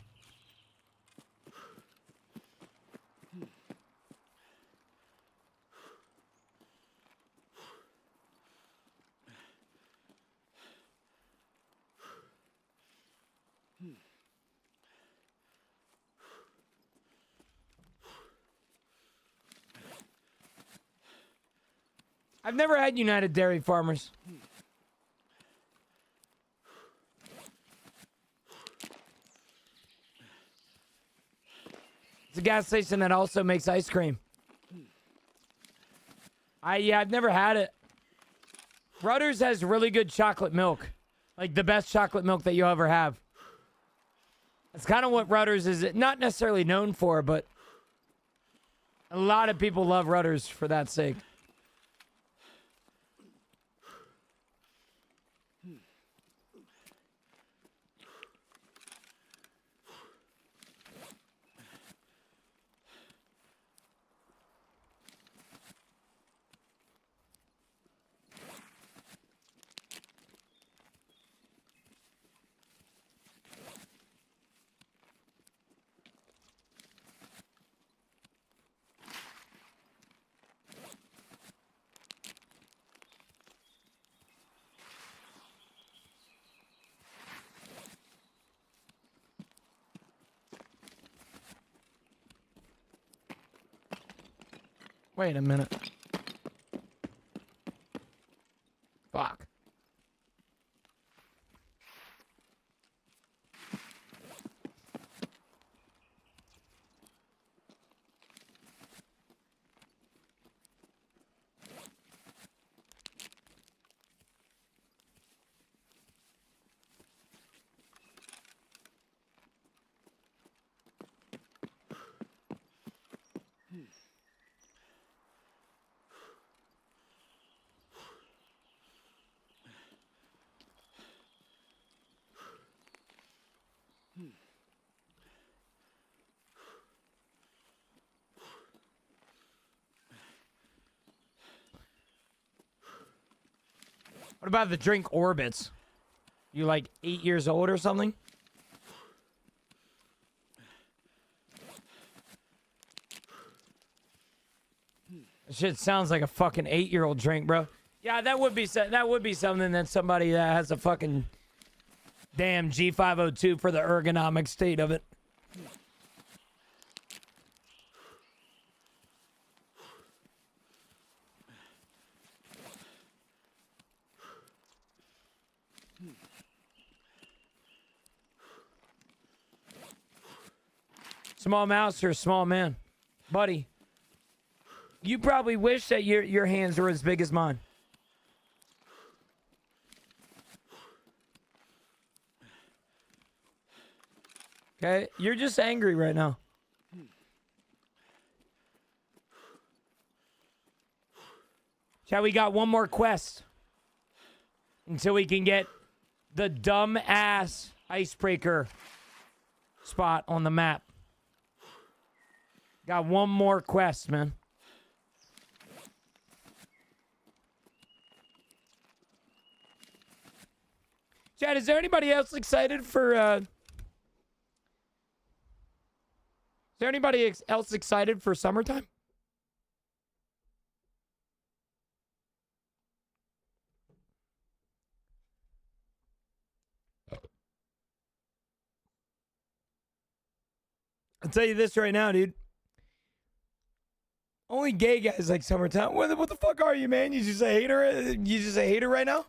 I've never had United Dairy Farmers. It's a gas station that also makes ice cream. I've never had it. Rutter's has really good chocolate milk. Like the best chocolate milk that you'll ever have. That's kind of what Rutter's is not necessarily known for, but a lot of people love Rutter's for that sake. Wait a minute. Fuck. What about the drink Orbits? You like 8 years old or something? That shit sounds like a fucking 8-year-old drink, bro. Yeah, that would be something that somebody that has a fucking damn G502 for the ergonomic state of it. Small mouse or small man? Buddy, you probably wish that your hands were as big as mine. Okay? You're just angry right now. Chat, we got one more quest until we can get the dumb ass icebreaker spot on the map. Got one more quest, man. Chad, is there anybody else excited for, is there anybody else excited for summertime? I'll tell you this right now, dude. Only gay guys like summertime. What the fuck are you, man? You just a hater? You just a hater right now?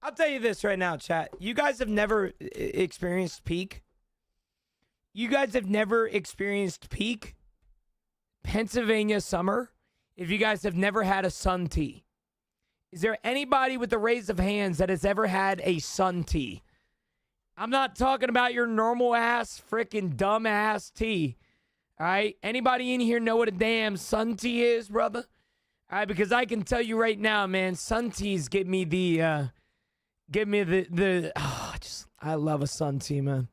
I'll tell you this right now, chat. You guys have never experienced peak. You guys have never experienced peak Pennsylvania summer if you guys have never had a sun tea. Is there anybody with the raise of hands that has ever had a sun tea? I'm not talking about your normal ass, freaking dumb ass tea. All right? Anybody in here know what a damn sun tea is, brother? All right, because I can tell you right now, man, sun teas give me the, I love a sun tea, man.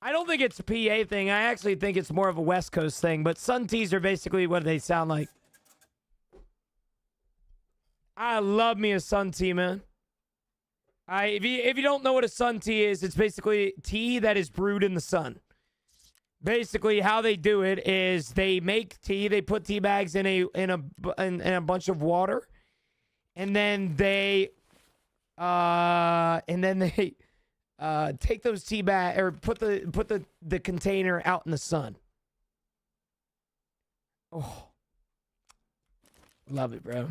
I don't think it's a PA thing. I actually think it's more of a West Coast thing, but sun teas are basically what they sound like. I love me a sun tea, man. All right, if you don't know what a sun tea is, it's basically tea that is brewed in the sun. Basically, how they do it is they make tea. They put tea bags in a bunch of water, and then they take those tea bags or put the container out in the sun. Oh, love it, bro.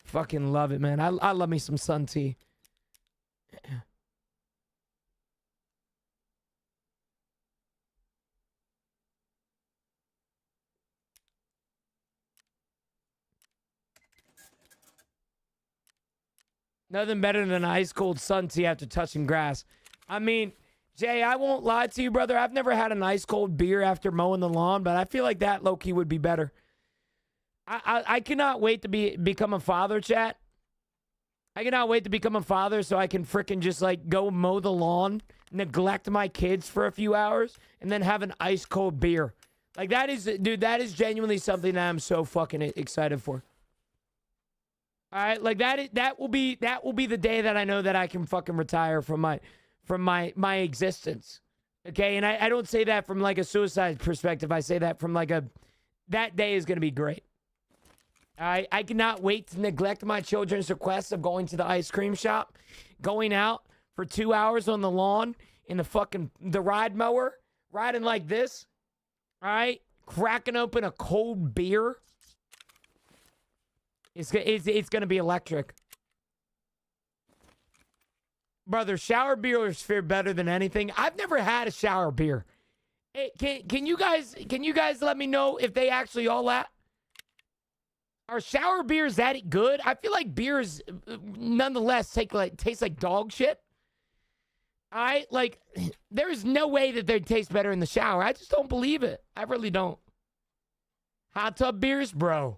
Fucking love it, man. I love me some sun tea. Nothing better than an ice cold sun tea after touching grass. I mean, Jay, I won't lie to you, brother. I've never had an ice cold beer after mowing the lawn, but I feel like that low-key would be better. I cannot wait to become a father, chat. I cannot wait to become a father so I can frickin' just like go mow the lawn, neglect my kids for a few hours, and then have an ice cold beer. Like that is, dude, that is genuinely something that I'm so fucking excited for. All right, like that will be the day that I know that I can fucking retire from my existence. Okay, and I don't say that from like a suicide perspective. I say that from like that day is gonna be great. All right, I cannot wait to neglect my children's requests of going to the ice cream shop, going out for 2 hours on the lawn in the ride mower, riding like this. All right, cracking open a cold beer It's gonna be electric. Brother, shower beers fare better than anything. I've never had a shower beer. Hey, can you guys let me know if they actually all that? Are shower beers that good? I feel like beers nonetheless taste like dog shit. There's no way that they taste better in the shower. I just don't believe it. I really don't. Hot tub beers, bro.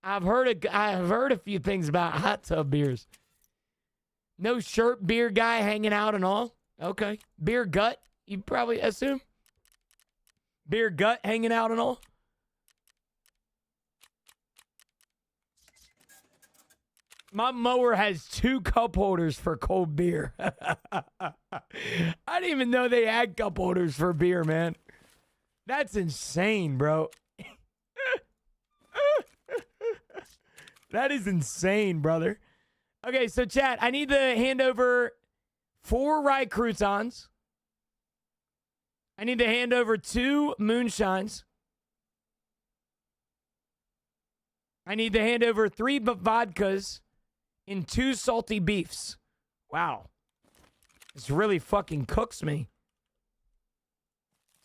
I've heard a few things about hot tub beers. No shirt beer guy hanging out and all. Okay. Beer gut, you probably assume. Beer gut hanging out and all. My mower has 2 cup holders for cold beer. I didn't even know they had cup holders for beer, man. That's insane, bro. That is insane, brother. Okay, so chat, I need to hand over 4 rye croutons. I need to hand over 2 moonshines. I need to hand over 3 vodkas and 2 salty beefs. Wow. This really fucking cooks me.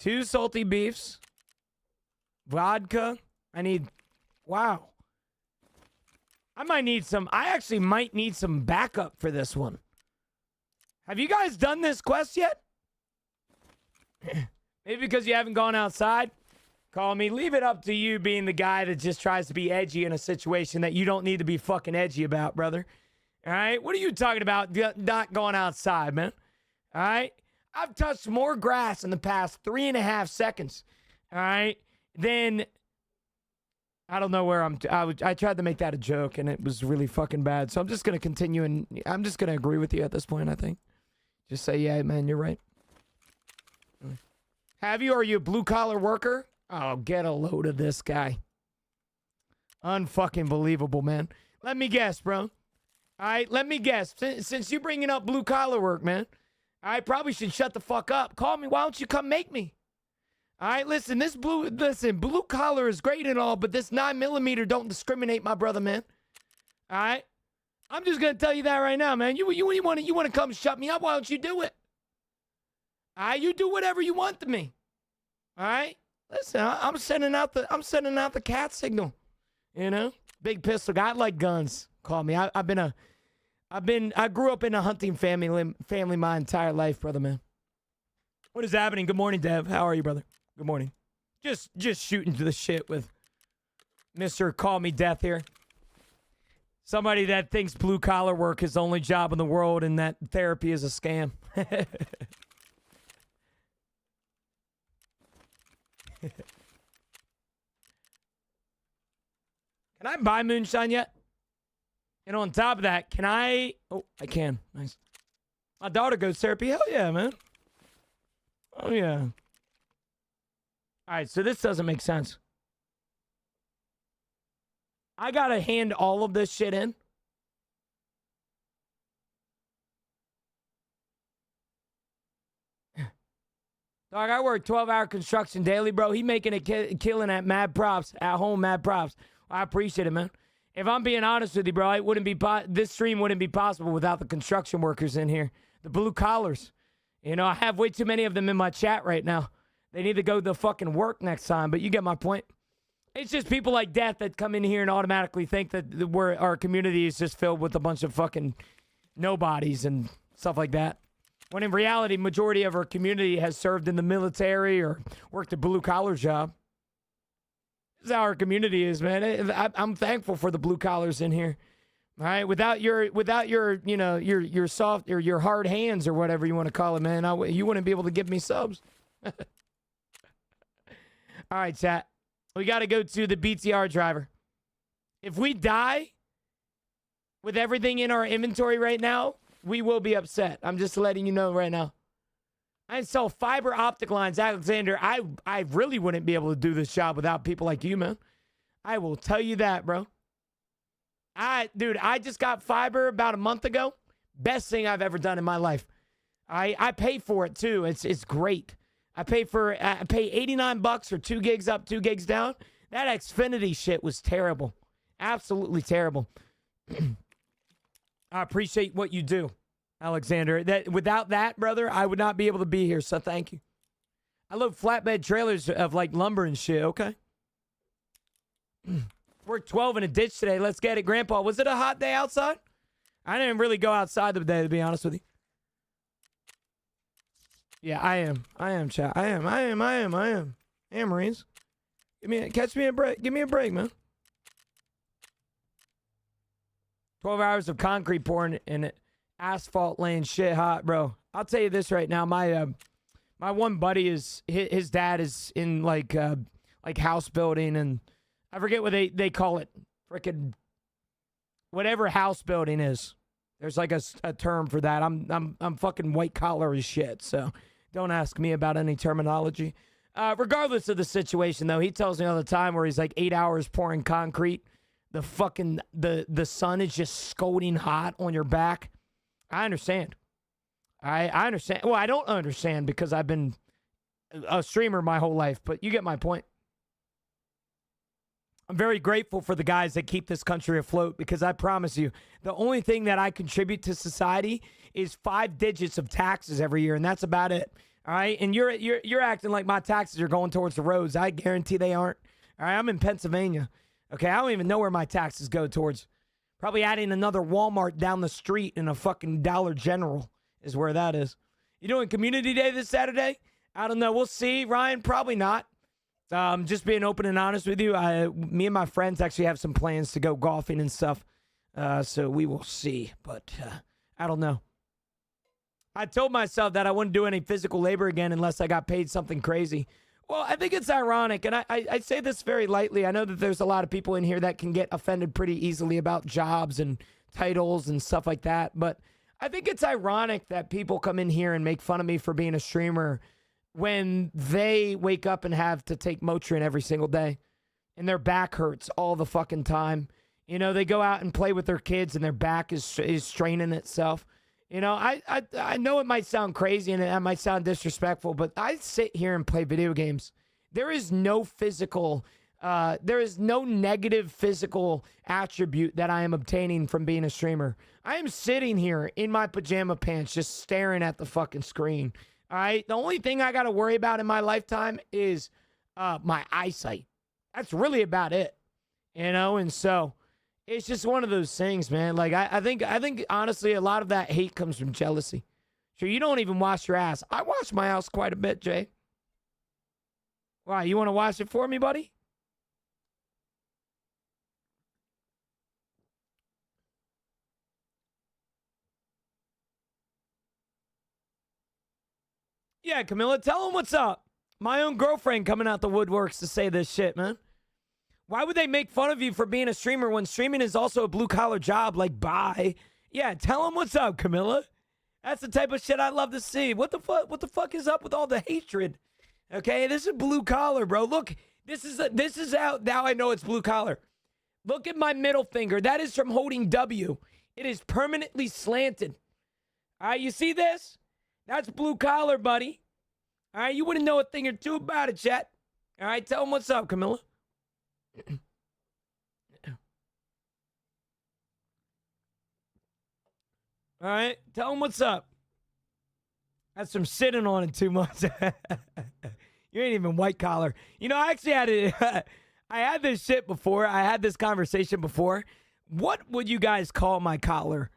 2 salty beefs. Vodka. Wow. I actually might need some backup for this one. Have you guys done this quest yet? Maybe because you haven't gone outside? Call me. Leave it up to you being the guy that just tries to be edgy in a situation that you don't need to be fucking edgy about, brother. All right? What are you talking about not going outside, man? All right? I've touched more grass in the past 3.5 seconds, all right, than... I don't know where I tried to make that a joke, and it was really fucking bad. So I'm just going to continue, and I'm just going to agree with you at this point, I think. Just say, yeah, man, you're right. Have you? Are you a blue-collar worker? Oh, get a load of this guy. Unfucking believable, man. Let me guess, bro. All right, let me guess. Since you're bringing up blue-collar work, man, I probably should shut the fuck up. Call me. Why don't you come make me? All right, listen, blue collar is great and all, but this 9mm don't discriminate, my brother, man. All right? I'm just going to tell you that right now, man. You want to come shut me up, why don't you do it? All right, you do whatever you want to me. All right? Listen, I'm sending out the cat signal. You know? Big pistol guy. I like guns. Call me. I grew up in a hunting family my entire life, brother, man. What is happening? Good morning, Dev. How are you, brother? Good morning. Just shooting to the shit with Mr. Call Me Death here. Somebody that thinks blue collar work is the only job in the world and that therapy is a scam. Can I buy moonshine yet? And on top of that, can I... Oh, I can. Nice. My daughter goes therapy. Hell yeah, man. Oh, yeah. All right, so this doesn't make sense. I got to hand all of this shit in. Dog, I work 12-hour construction daily, bro. He making a killing at mad props, at home mad props. I appreciate it, man. If I'm being honest with you, bro, it wouldn't be this stream wouldn't be possible without the construction workers in here. The blue collars. You know, I have way too many of them in my chat right now. They need to go to fucking work next time, but you get my point. It's just people like Death that come in here and automatically think that our community is just filled with a bunch of fucking nobodies and stuff like that. When in reality, majority of our community has served in the military or worked a blue-collar job. This is how our community is, man. I'm thankful for the blue collars in here. All right, without your you know, your soft or your hard hands or whatever you want to call it, man, you wouldn't be able to give me subs. All right, chat. We got to go to the BTR driver. If we die with everything in our inventory right now, we will be upset. I'm just letting you know right now. I install fiber optic lines, Alexander. I really wouldn't be able to do this job without people like you, man. I will tell you that, bro. Dude, I just got fiber about a month ago. Best thing I've ever done in my life. I pay for it too. It's great. I pay $89 for 2 gigs up, 2 gigs down. That Xfinity shit was terrible. Absolutely terrible. I appreciate what you do, Alexander. That without that, brother, I would not be able to be here. So thank you. I love flatbed trailers of like lumber and shit. Okay. Worked 12 in a ditch today. Let's get it, Grandpa. Was it a hot day outside? I didn't really go outside the day, to be honest with you. Yeah, I am, chat. I am. Hey, Marines. Catch me a break. Give me a break, man. 12 hours of concrete pouring and asphalt laying shit hot, bro. I'll tell you this right now. My one buddy is his dad is in like house building, and I forget what they call it. Frickin' whatever house building is. There's like a term for that. I'm fucking white collar as shit. So don't ask me about any terminology. Regardless of the situation, though, he tells me all the time where he's like 8 hours pouring concrete. The fucking the sun is just scolding hot on your back. I understand. I understand. Well, I don't understand because I've been a streamer my whole life, but you get my point. I'm very grateful for the guys that keep this country afloat because I promise you, the only thing that I contribute to society is 5 digits of taxes every year, and that's about it. All right, and you're acting like my taxes are going towards the roads. I guarantee they aren't. All right, I'm in Pennsylvania. Okay, I don't even know where my taxes go towards. Probably adding another Walmart down the street in a fucking Dollar General is where that is. You doing Community Day this Saturday? I don't know. We'll see. Ryan, probably not. Just being open and honest with you, me and my friends actually have some plans to go golfing and stuff. So we will see. But I don't know. I told myself that I wouldn't do any physical labor again unless I got paid something crazy. Well, I think it's ironic, and I say this very lightly. I know that there's a lot of people in here that can get offended pretty easily about jobs and titles and stuff like that. But I think it's ironic that people come in here and make fun of me for being a streamer when they wake up and have to take Motrin every single day and their back hurts all the fucking time. You know, they go out and play with their kids and their back is straining itself. You know, I know it might sound crazy and it might sound disrespectful, but I sit here and play video games. There is no negative physical attribute that I am obtaining from being a streamer. I am sitting here in my pajama pants just staring at the fucking screen. All right? The only thing I got to worry about in my lifetime is my eyesight. That's really about it. You know, and so it's just one of those things, man. Like, I think honestly, a lot of that hate comes from jealousy. Sure, you don't even wash your ass. I wash my ass quite a bit, Jay. Why, you want to wash it for me, buddy? Yeah, Camilla, tell him what's up. My own girlfriend coming out the woodworks to say this shit, man. Why would they make fun of you for being a streamer when streaming is also a blue-collar job? Like, bye. Yeah, tell him what's up, Camilla. That's the type of shit I love to see. What the fuck is up with all the hatred? Okay, this is blue-collar, bro. Look, this is how now I know it's blue-collar. Look at my middle finger. That is from holding W. It is permanently slanted. All right, you see this? That's blue-collar, buddy. All right, you wouldn't know a thing or two about it, chat. All right, tell him what's up, Camilla. All right, tell him what's up. That's from sitting on it too much. You ain't even white collar. You know, I actually had it. I had this shit before. I had this conversation before. What would you guys call my collar?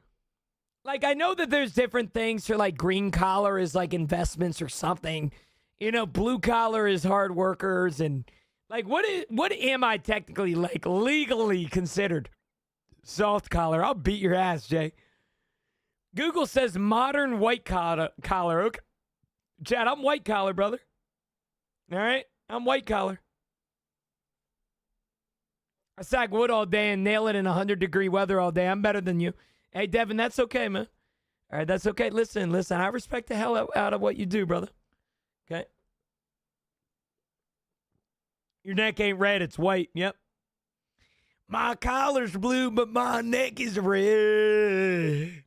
Like, I know that there's different things for, like, green collar is like investments or something. You know, blue collar is hard workers and. Like, what am I technically, like, legally considered? Soft collar. I'll beat your ass, Jay. Google says modern white collar. Okay. Chad, I'm white collar, brother. All right? I'm white collar. I sack wood all day and nail it in 100-degree weather all day. I'm better than you. Hey, Devin, that's okay, man. All right, that's okay. Listen. I respect the hell out of what you do, brother. Okay? Your neck ain't red, it's white. Yep. My collar's blue, but my neck is red.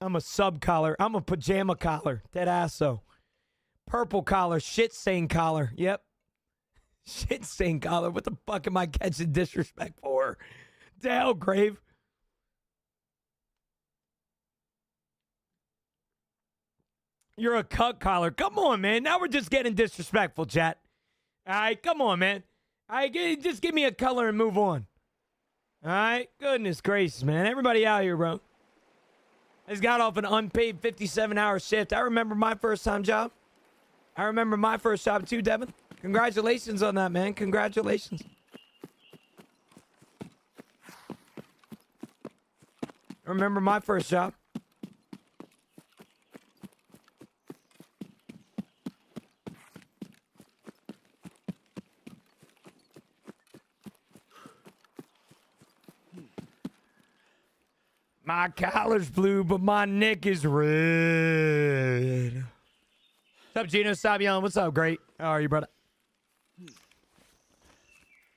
I'm a sub collar. I'm a pajama collar. Dead ass so. Purple collar. Shit stain collar. Yep. Shit stain collar. What the fuck am I catching disrespect for? The hell, Grave? You're a cuck collar. Come on, man. Now we're just getting disrespectful, chat. All right, come on, man. All right, just give me a color and move on. All right? Goodness gracious, man. Everybody out here, bro. I just got off an unpaid 57-hour shift. I remember my first time job. I remember my first job too, Devin. Congratulations on that, man. Congratulations. I remember my first job. My collar's blue, but my neck is red. What's up, Gino Sabian? What's up, great? How are you, brother?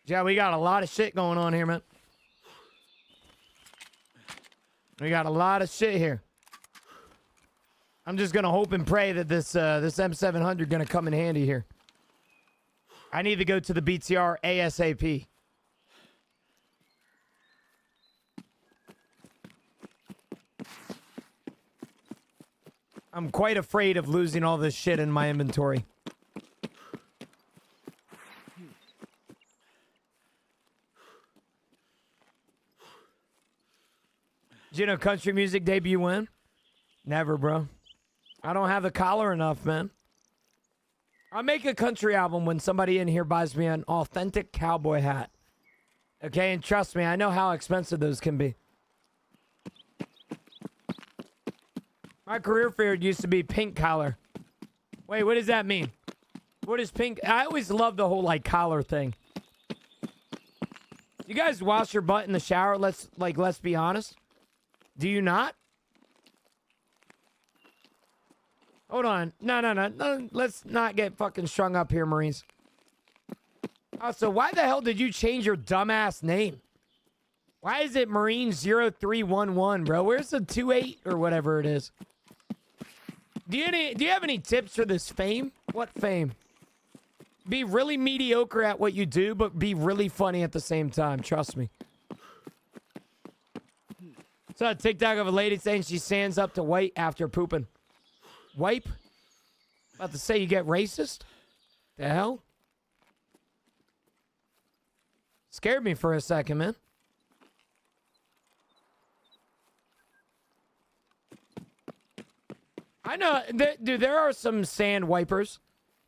Yeah, we got a lot of shit going on here, man. We got a lot of shit here. I'm just gonna hope and pray that this M700 gonna come in handy here. I need to go to the BTR ASAP. I'm quite afraid of losing all this shit in my inventory. Did you know country music debut when? Never, bro. I don't have the collar enough, man. I'll make a country album when somebody in here buys me an authentic cowboy hat. Okay, and trust me, I know how expensive those can be. My career field used to be pink collar. Wait, what does that mean? What is pink? I always loved the whole, like, collar thing. You guys wash your butt in the shower? Let's be honest. Do you not? Hold on. No. Let's not get fucking strung up here, Marines. Also, why the hell did you change your dumbass name? Why is it Marine 0311, bro? Where's the 28 or whatever it is? Do you have any tips for this fame? What fame? Be really mediocre at what you do, but be really funny at the same time. Trust me. Saw a TikTok of a lady saying she stands up to wipe after pooping. Wipe? About to say you get racist? The hell? Scared me for a second, man. I know, dude, there are some sand wipers.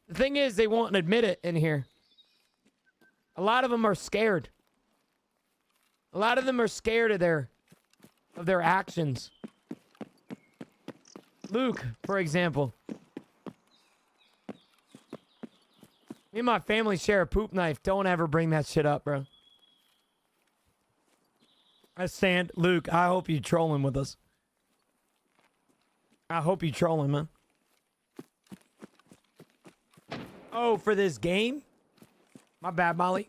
The thing is, they won't admit it in here. A lot of them are scared. A lot of them are scared of their actions. Luke, for example. Me and my family share a poop knife. Don't ever bring that shit up, bro. I stand. Luke, I hope you trolling with us. I hope you trolling, man. Oh, for this game? My bad, Molly.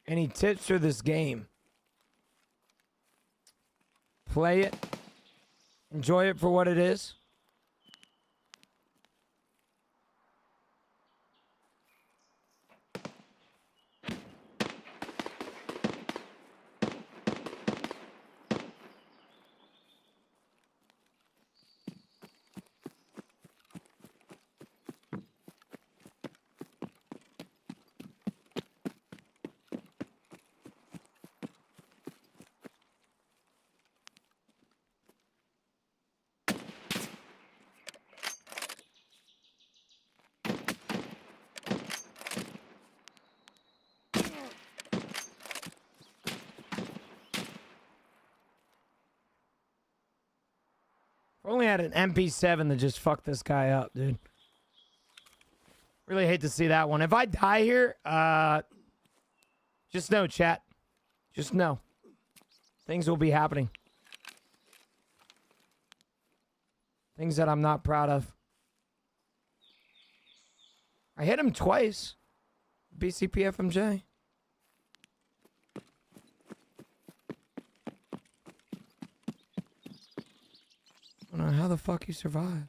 Any tips for this game? Play it. Enjoy it for what it is. Only had an MP7 that just fucked this guy up, dude. Really hate to see that one. If I die here, just know, chat. Just know. Things will be happening. Things that I'm not proud of. I hit him twice. BCP FMJ. how the fuck you survived.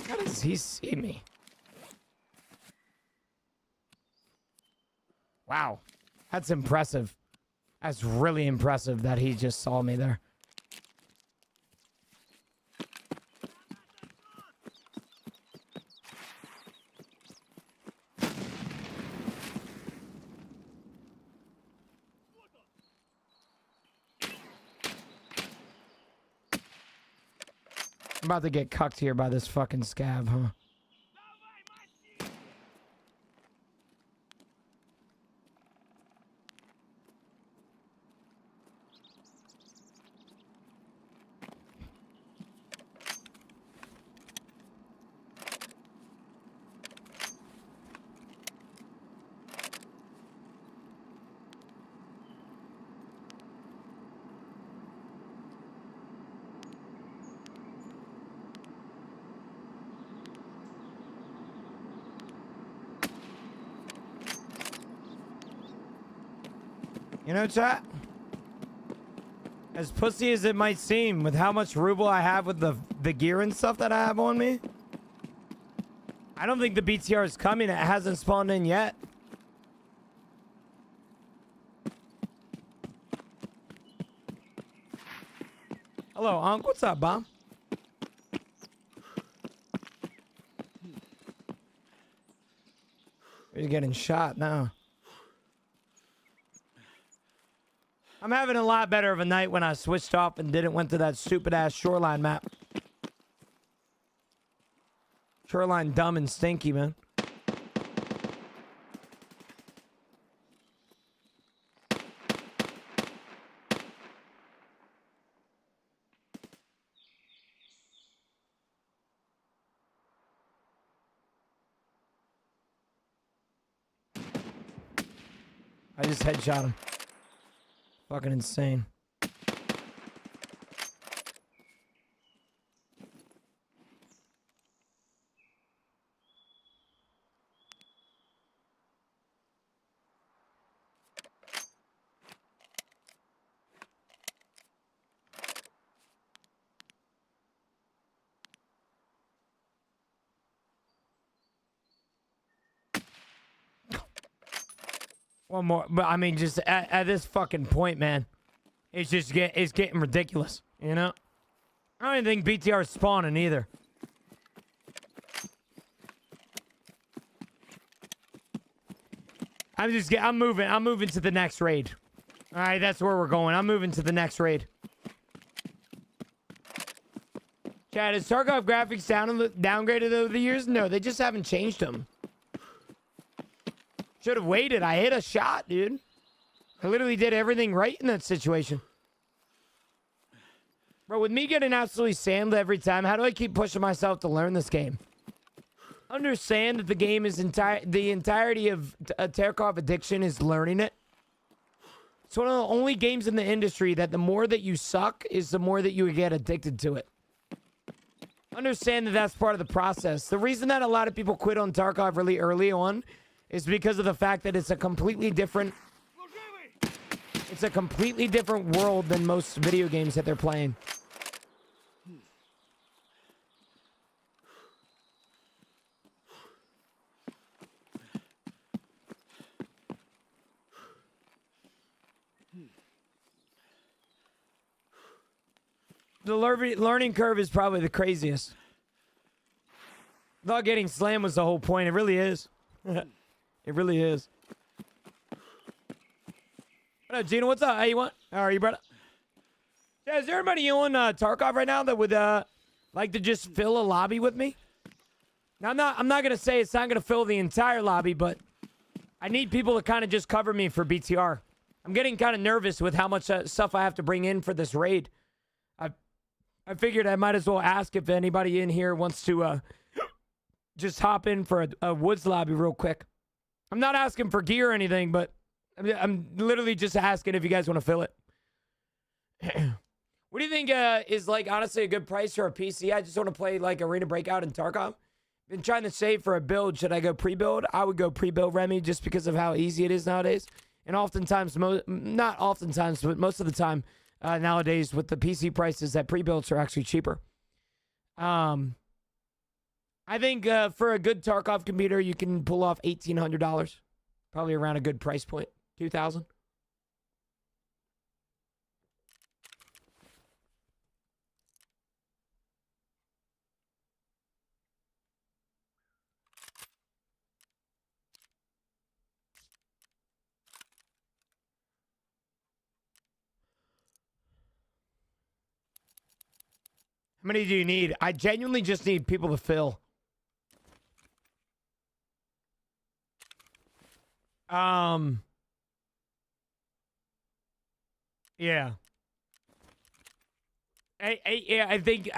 How does he see me? Wow. That's impressive. That's really impressive that he just saw me there. I'm about to get cucked here by this fucking scab, huh? You know, chat? As pussy as it might seem, with how much ruble I have with the gear and stuff that I have on me, I don't think the BTR is coming. It hasn't spawned in yet. Hello, Unc. What's up, Bomb? You're getting shot now. I'm having a lot better of a night when I switched off and didn't went to that stupid ass shoreline map. Shoreline dumb and stinky, man. I just headshot him. Fucking insane. One more, but I mean, just at this fucking point, man. It's just it's getting ridiculous, you know? I don't even think BTR is spawning either. I'm moving to the next raid. All right, that's where we're going. I'm moving to the next raid. Chad, is Tarkov graphics downgraded over the years? No, they just haven't changed them. Should have waited. I hit a shot, dude. I literally did everything right in that situation. Bro, with me getting absolutely sanded every time, how do I keep pushing myself to learn this game? Understand that the game is the entirety of Tarkov addiction is learning it. It's one of the only games in the industry that the more that you suck is the more that you get addicted to it. Understand that that's part of the process. The reason that a lot of people quit on Tarkov really early on is because of the fact that it's a completely different world than most video games that they're playing. The learning curve is probably the craziest. Thought getting slammed was the whole point. It really is. It really is. What up, Gina? What's up? How you want? How are you, brother? Yeah, is there anybody on Tarkov right now that would like to just fill a lobby with me? Now, I'm not gonna say it's not gonna fill the entire lobby, but I need people to kind of just cover me for BTR. I'm getting kind of nervous with how much stuff I have to bring in for this raid. I figured I might as well ask if anybody in here wants to just hop in for a woods lobby real quick. I'm not asking for gear or anything, but I'm literally just asking if you guys want to fill it. What do you think is, like, honestly a good price for a PC? I just want to play, like, Arena Breakout and Tarkov. Been trying to save for a build. Should I go pre-build? I would go pre-build, Remy, just because of how easy it is nowadays. And oftentimes, not oftentimes, but most of the time nowadays with the PC prices, that pre-builds are actually cheaper. I think for a good Tarkov computer, you can pull off $1,800. Probably around a good price point. $2,000. How many do you need? I genuinely just need people to fill. Yeah. I think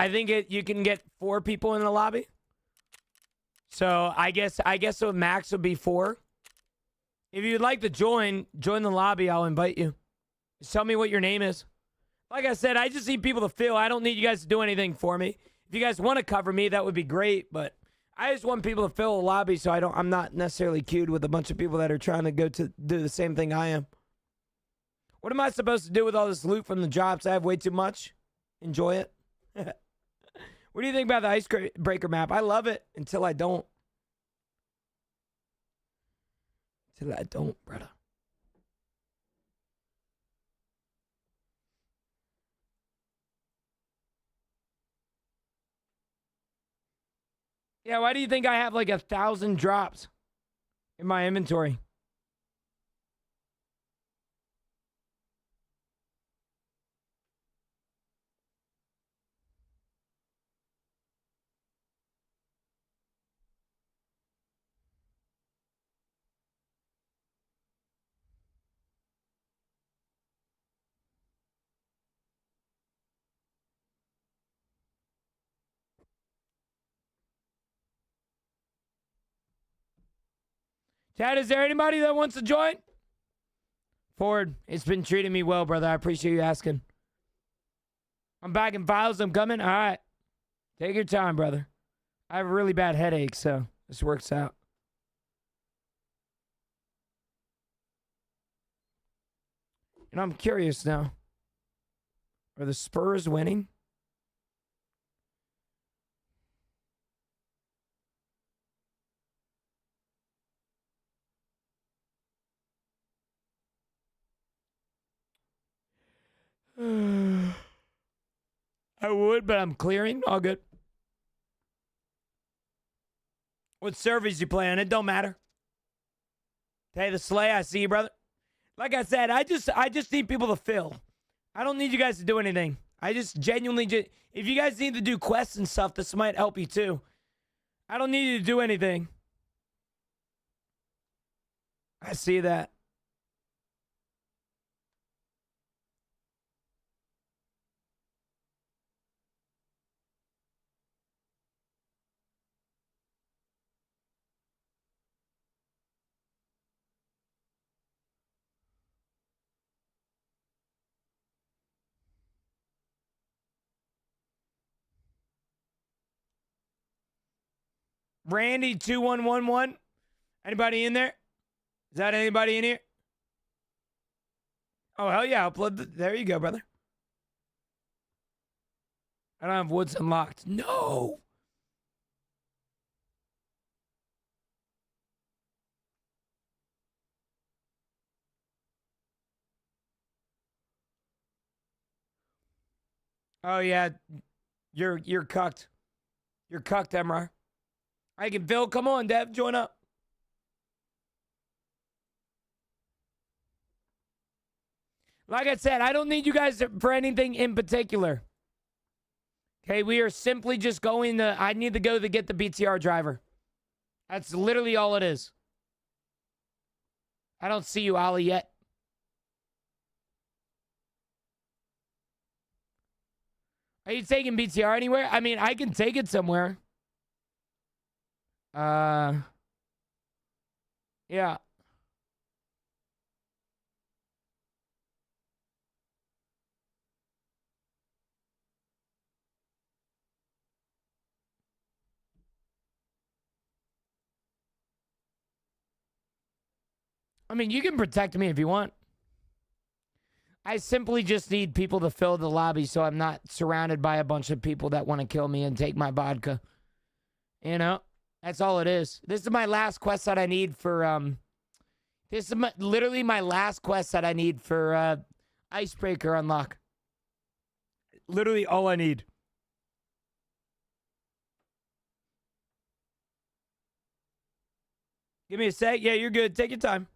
you can get 4 people in the lobby. So I guess the max would be 4. If you'd like to join the lobby, I'll invite you. Just tell me what your name is. Like I said, I just need people to fill. I don't need you guys to do anything for me. If you guys want to cover me, that would be great. But I just want people to fill a lobby, so I'm not necessarily queued with a bunch of people that are trying to go to do the same thing I am. What am I supposed to do with all this loot from the drops? I have way too much. Enjoy it. What do you think about the Icebreaker map? I love it until I don't. Until I don't, brother. Yeah, why do you think I have like 1,000 drops in my inventory? Chad, is there anybody that wants to join? Ford, it's been treating me well, brother. I appreciate you asking. I'm back in files. I'm coming. All right. Take your time, brother. I have a really bad headache, so this works out. And I'm curious now. Are the Spurs winning? I would, but I'm clearing. All good. What servers you play on? It don't matter. Hey, the Slay, I see you, brother. Like I said, I just need people to fill. I don't need you guys to do anything. I just genuinely if you guys need to do quests and stuff, this might help you too. I don't need you to do anything. I see that. Randy 2111. Anybody in there? Is that anybody in here? Oh, hell yeah. There you go, brother. I don't have woods unlocked. No. Oh yeah. You're cucked. You're cucked, Emra. I can Phil. Come on, Dev. Join up. Like I said, I don't need you guys for anything in particular. Okay, we are simply just going to... I need to go to get the BTR driver. That's literally all it is. I don't see you, Ollie, yet. Are you taking BTR anywhere? I mean, I can take it somewhere. Yeah. I mean, you can protect me if you want. I simply just need people to fill the lobby so I'm not surrounded by a bunch of people that want to kill me and take my vodka. You know? That's all it is. This is my last quest that I need for, this is literally my last quest that I need for, Icebreaker unlock. Literally all I need. Give me a sec. Yeah, you're good. Take your time.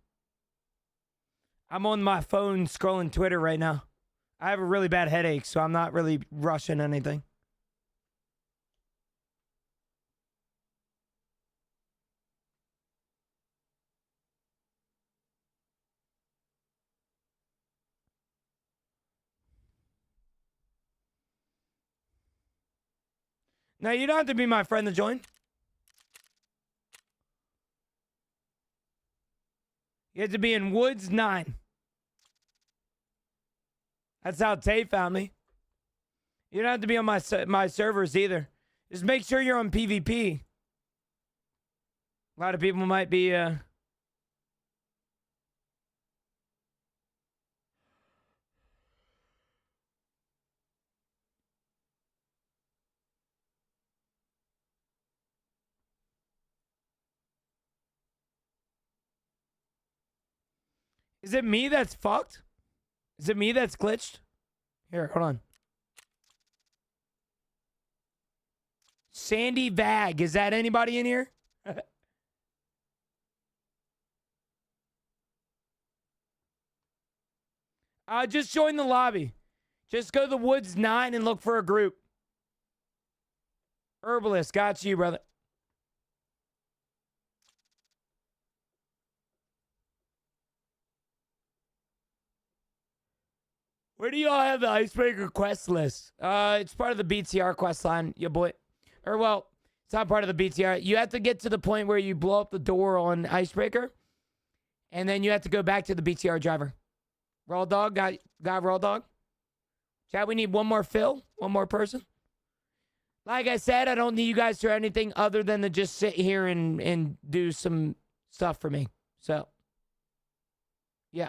I'm on my phone scrolling Twitter right now. I have a really bad headache, so I'm not really rushing anything. No, you don't have to be my friend to join. You have to be in Woods 9. That's how Tay found me. You don't have to be on my servers either. Just make sure you're on PvP. A lot of people might be Is it me that's fucked? Is it me that's glitched? Here, hold on. Sandy Vag. Is that anybody in here? Just join the lobby. Just go to the Woods 9 and look for a group. Herbalist, got you, brother. Where do y'all have the Icebreaker quest list? It's part of the BTR quest line, your boy. Or, well, it's not part of the BTR. You have to get to the point where you blow up the door on Icebreaker. And then you have to go back to the BTR driver. Raw dog, got raw dog. Chat, we need one more fill. One more person. Like I said, I don't need you guys to do anything other than to just sit here and do some stuff for me. So, yeah.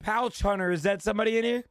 Pouch Hunter, is that somebody in here?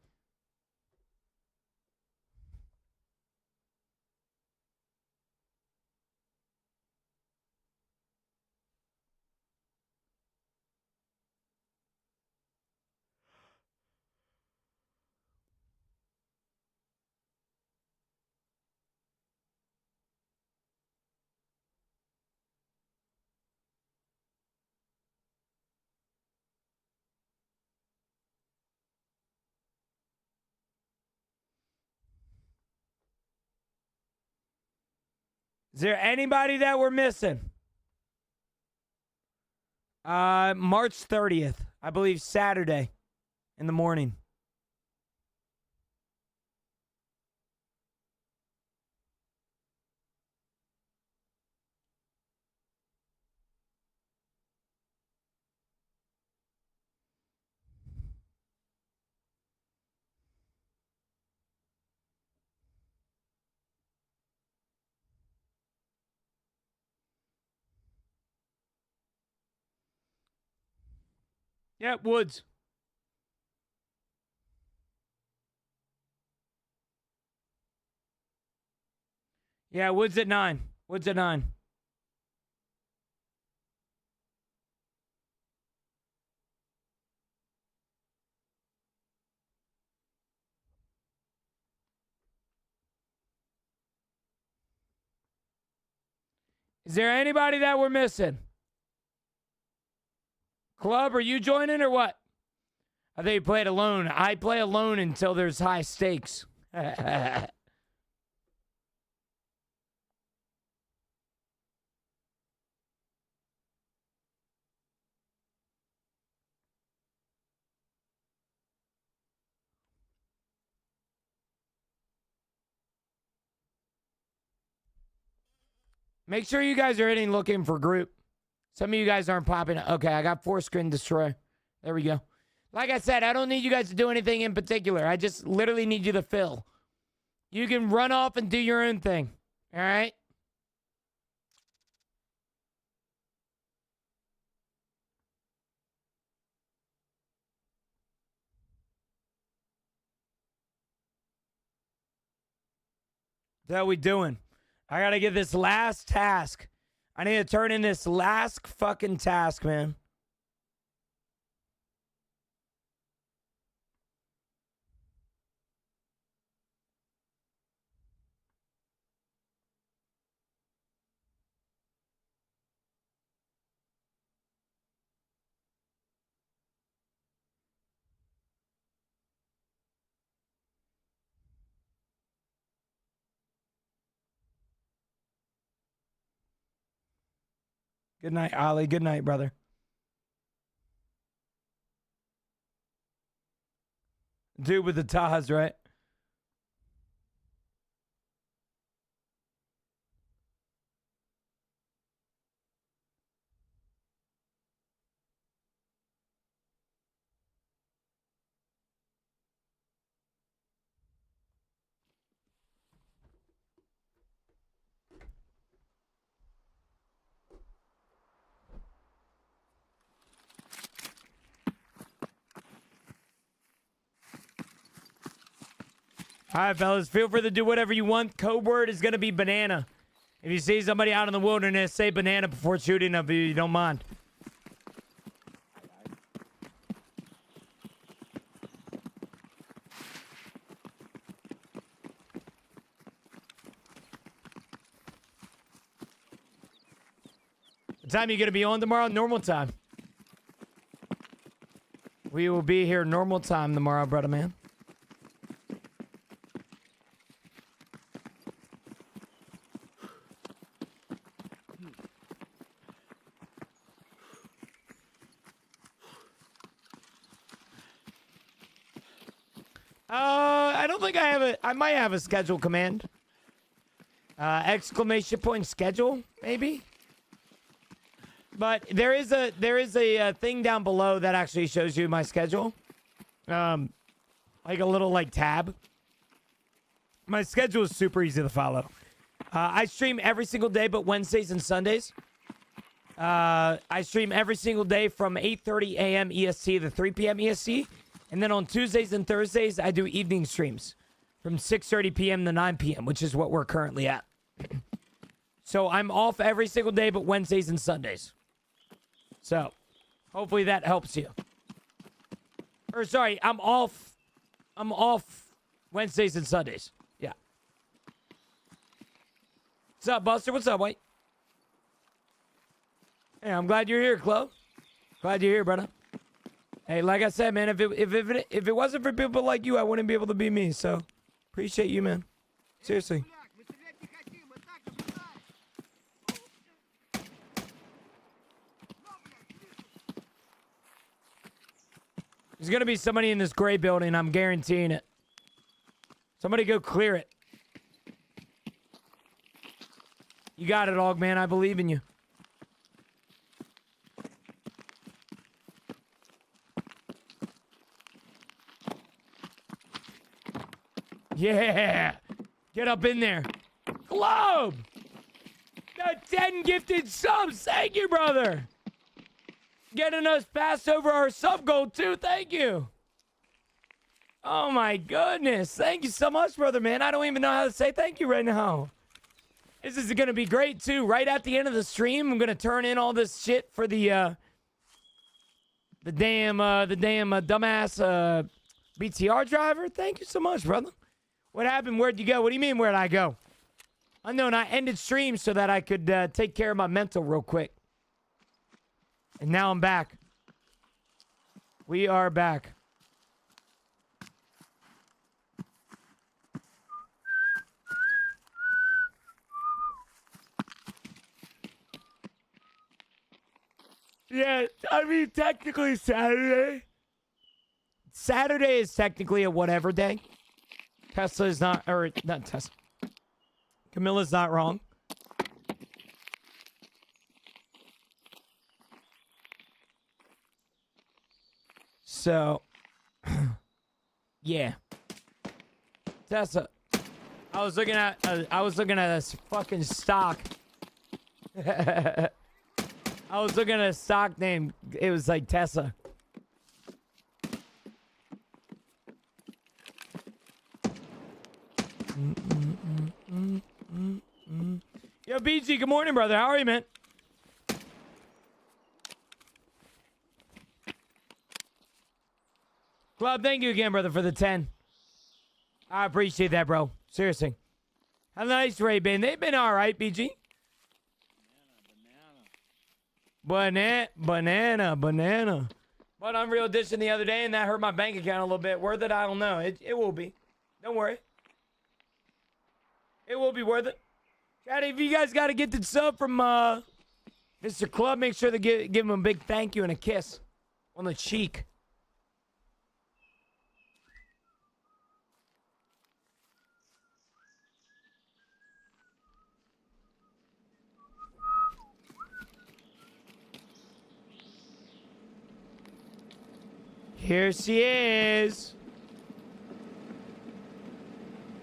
Is there anybody that we're missing? March 30th, I believe Saturday in the morning. Yeah, Woods. Yeah, Woods at 9. Woods at 9. Is there anybody that we're missing? Club, are you joining or what? I think you played alone. I play alone until there's high stakes. Make sure you guys are hitting looking for group. Some of you guys aren't popping. Okay, I got 4 screen destroy. There we go. Like I said, I don't need you guys to do anything in particular. I just literally need you to fill. You can run off and do your own thing. All right? That's what we doing. I gotta get this last task. I need to turn in this last fucking task, man. Good night, Ollie. Good night, brother. Dude with the Tajas, right? All right, fellas, feel free to do whatever you want. Code word is going to be banana. If you see somebody out in the wilderness, say banana before shooting them if you don't mind. What time are you going to be on tomorrow? Normal time. We will be here normal time tomorrow, brother man. I don't think I have a. I might have a schedule command. Exclamation point schedule, maybe. But there is a thing down below that actually shows you my schedule. Like a little like tab. My schedule is super easy to follow. I stream every single day, but Wednesdays and Sundays. I stream every single day from 8:30 a.m. EST to 3 p.m. EST. And then on Tuesdays and Thursdays, I do evening streams from 6:30 p.m. to 9 p.m., which is what we're currently at. So I'm off every single day but Wednesdays and Sundays. So hopefully that helps you. Or sorry, I'm off Wednesdays and Sundays. Yeah. What's up, Buster? What's up, White? Hey, I'm glad you're here, Chloe. Glad you're here, brother. Hey, like I said, man, if it wasn't for people like you, I wouldn't be able to be me. So, appreciate you, man. Seriously. There's gonna be somebody in this gray building. I'm guaranteeing it. Somebody go clear it. You got it, Dog, man. I believe in you. Yeah. Get up in there. Globe. The 10 gifted subs. Thank you, brother. Getting us passed over our sub goal, too. Thank you. Oh, my goodness. Thank you so much, brother, man. I don't even know how to say thank you right now. This is going to be great, too. Right at the end of the stream, I'm going to turn in all this shit for the damn dumbass BTR driver. Thank you so much, brother. What happened? Where'd you go? What do you mean, where'd I go? Unknown, I ended stream so that I could take care of my mental real quick. And now I'm back. We are back. Yeah, I mean, technically Saturday. Saturday is technically a whatever day. Tesla is not, or not Tesla. Camilla's not wrong. So, yeah. Tesla. I was looking at this fucking stock. I was looking at a stock name. It was like Tesla. Yo, BG, good morning, brother. How are you, man? Club, thank you again, brother, for the 10. I appreciate that, bro. Seriously. How nice Ray been? They've been all right, BG. Banana. But Unreal Edition the other day, and that hurt my bank account a little bit. Worth it? I don't know. It will be. Don't worry. It will be worth it. Chat, if you guys got to get the sub from Mr. Club, make sure to give him a big thank you and a kiss on the cheek. Here she is.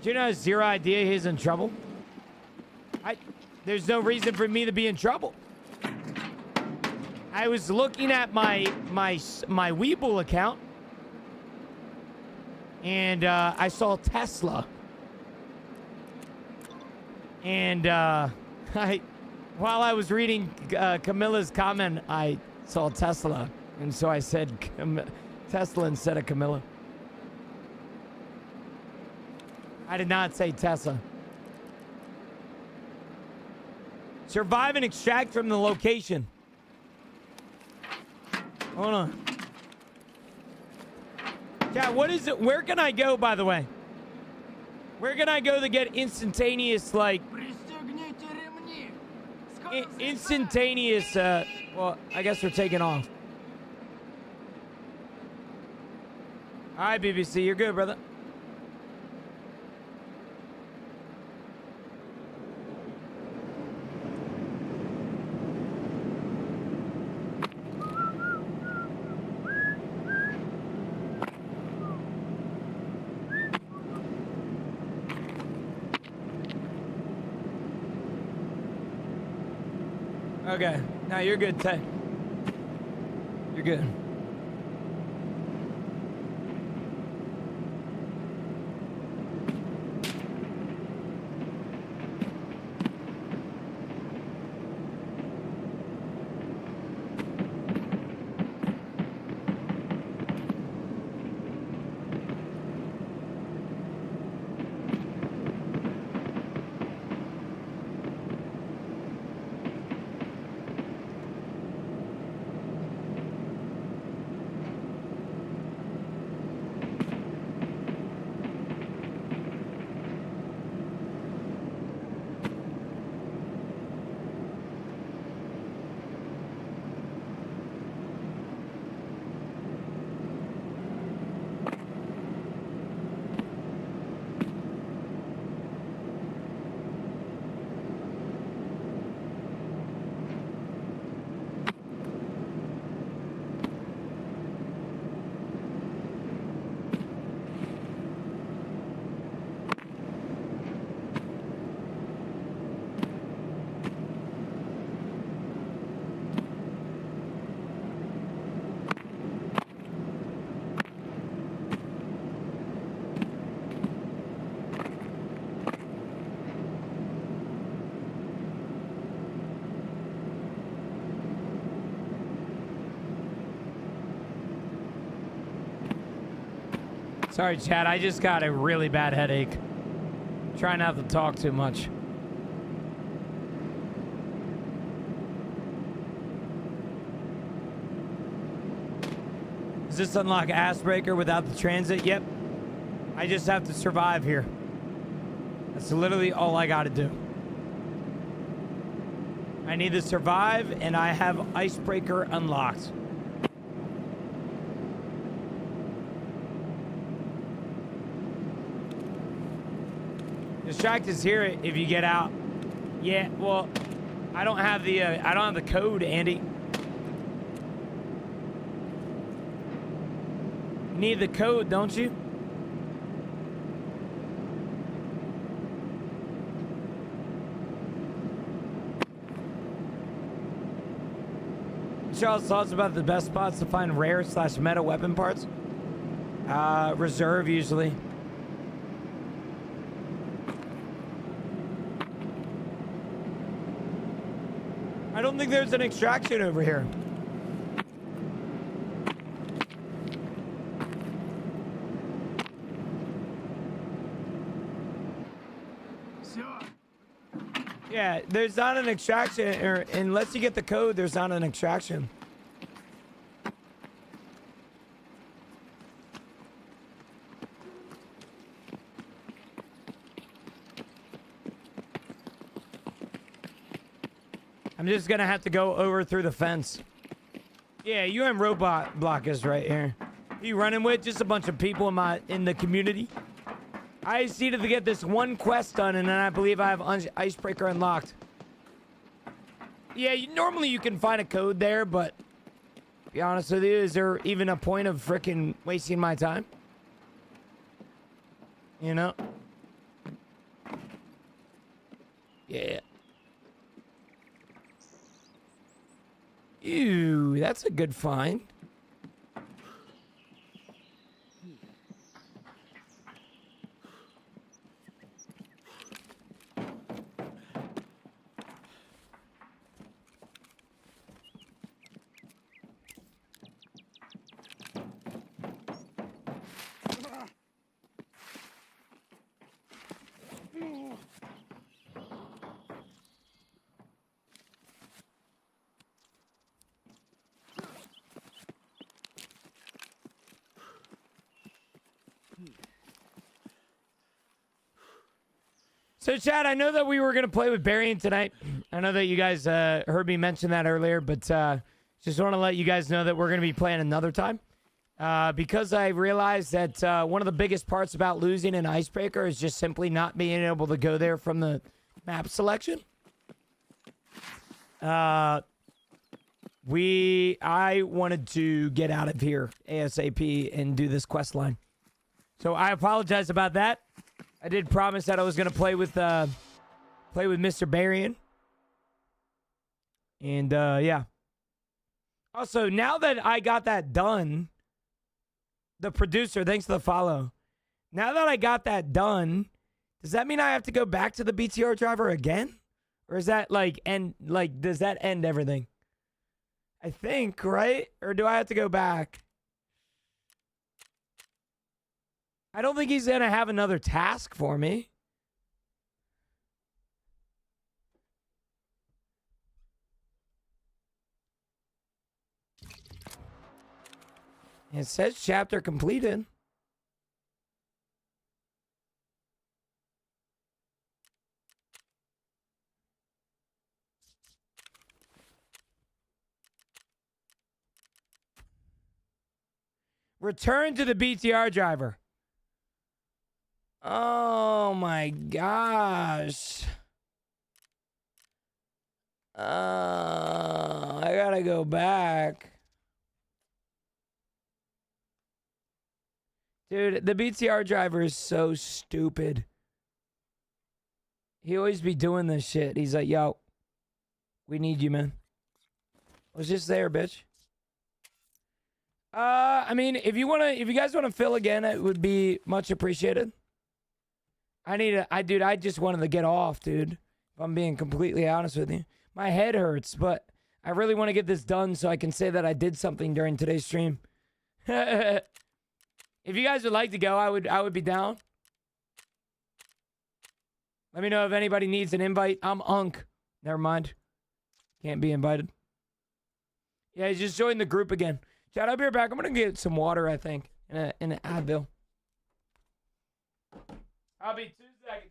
Gino has zero idea he's in trouble. There's no reason for me to be in trouble. I was looking at my Weeble account, and I saw Tesla. And while I was reading Camilla's comment, I saw Tesla, and so I said Tesla instead of Camilla. I did not say Tesla. Survive and extract from the location. Hold on. Yeah, what is it? Where can I go, by the way? Where can I go to get instantaneous, like... instantaneous, well, I guess we're taking off. All right, BBC, you're good, brother. Okay, now you're good, Ted. You're good. Sorry, Chad. I just got a really bad headache. Try not to talk too much. Does this unlock Icebreaker without the transit? Yep. I just have to survive here. That's literally all I gotta do. I need to survive, and I have Icebreaker unlocked. Distract is here if you get out. Yeah, well, I don't have the code, Andy. You need the code, don't you? Charles, thoughts about the best spots to find rare / meta weapon parts? Reserve usually. I don't think there's an extraction over here. Sure. Yeah, there's not an extraction, or unless you get the code, there's not an extraction. I'm just gonna have to go over through the fence. Yeah, robot block is right here. Who you running with? Just a bunch of people in the community. I just needed to get this one quest done, and then I believe I have Icebreaker unlocked. Yeah, normally you can find a code there, but to be honest with you, is there even a point of frickin' wasting my time? You know? Yeah. Ew, that's a good find. So, Chad, I know that we were going to play with Barian tonight. I know that you guys heard me mention that earlier, but just want to let you guys know that we're going to be playing another time. Because I realized that one of the biggest parts about losing an Icebreaker is just simply not being able to go there from the map selection. I wanted to get out of here ASAP and do this quest line. So I apologize about that. I did promise that I was going to play with Mr. Barian. And, yeah. Also, now that I got that done, the producer, thanks for the follow. Now that I got that done, does that mean I have to go back to the BTR driver again? Or is that, does that end everything? I think, right? Or do I have to go back? I don't think he's going to have another task for me. It says chapter completed. Return to the BTR driver. Oh my gosh. I gotta go back. Dude, the BTR driver is so stupid. He always be doing this shit. He's like, yo, we need you, man. I was just there, bitch. I mean, if you guys wanna fill again, it would be much appreciated. I just wanted to get off, dude. If I'm being completely honest with you. My head hurts, but I really want to get this done so I can say that I did something during today's stream. If you guys would like to go, I would be down. Let me know if anybody needs an invite. I'm Unk. Never mind. Can't be invited. Yeah, just join the group again. Chad, I'll be right back. I'm gonna get some water, I think, in an Advil. I'll be 2 seconds.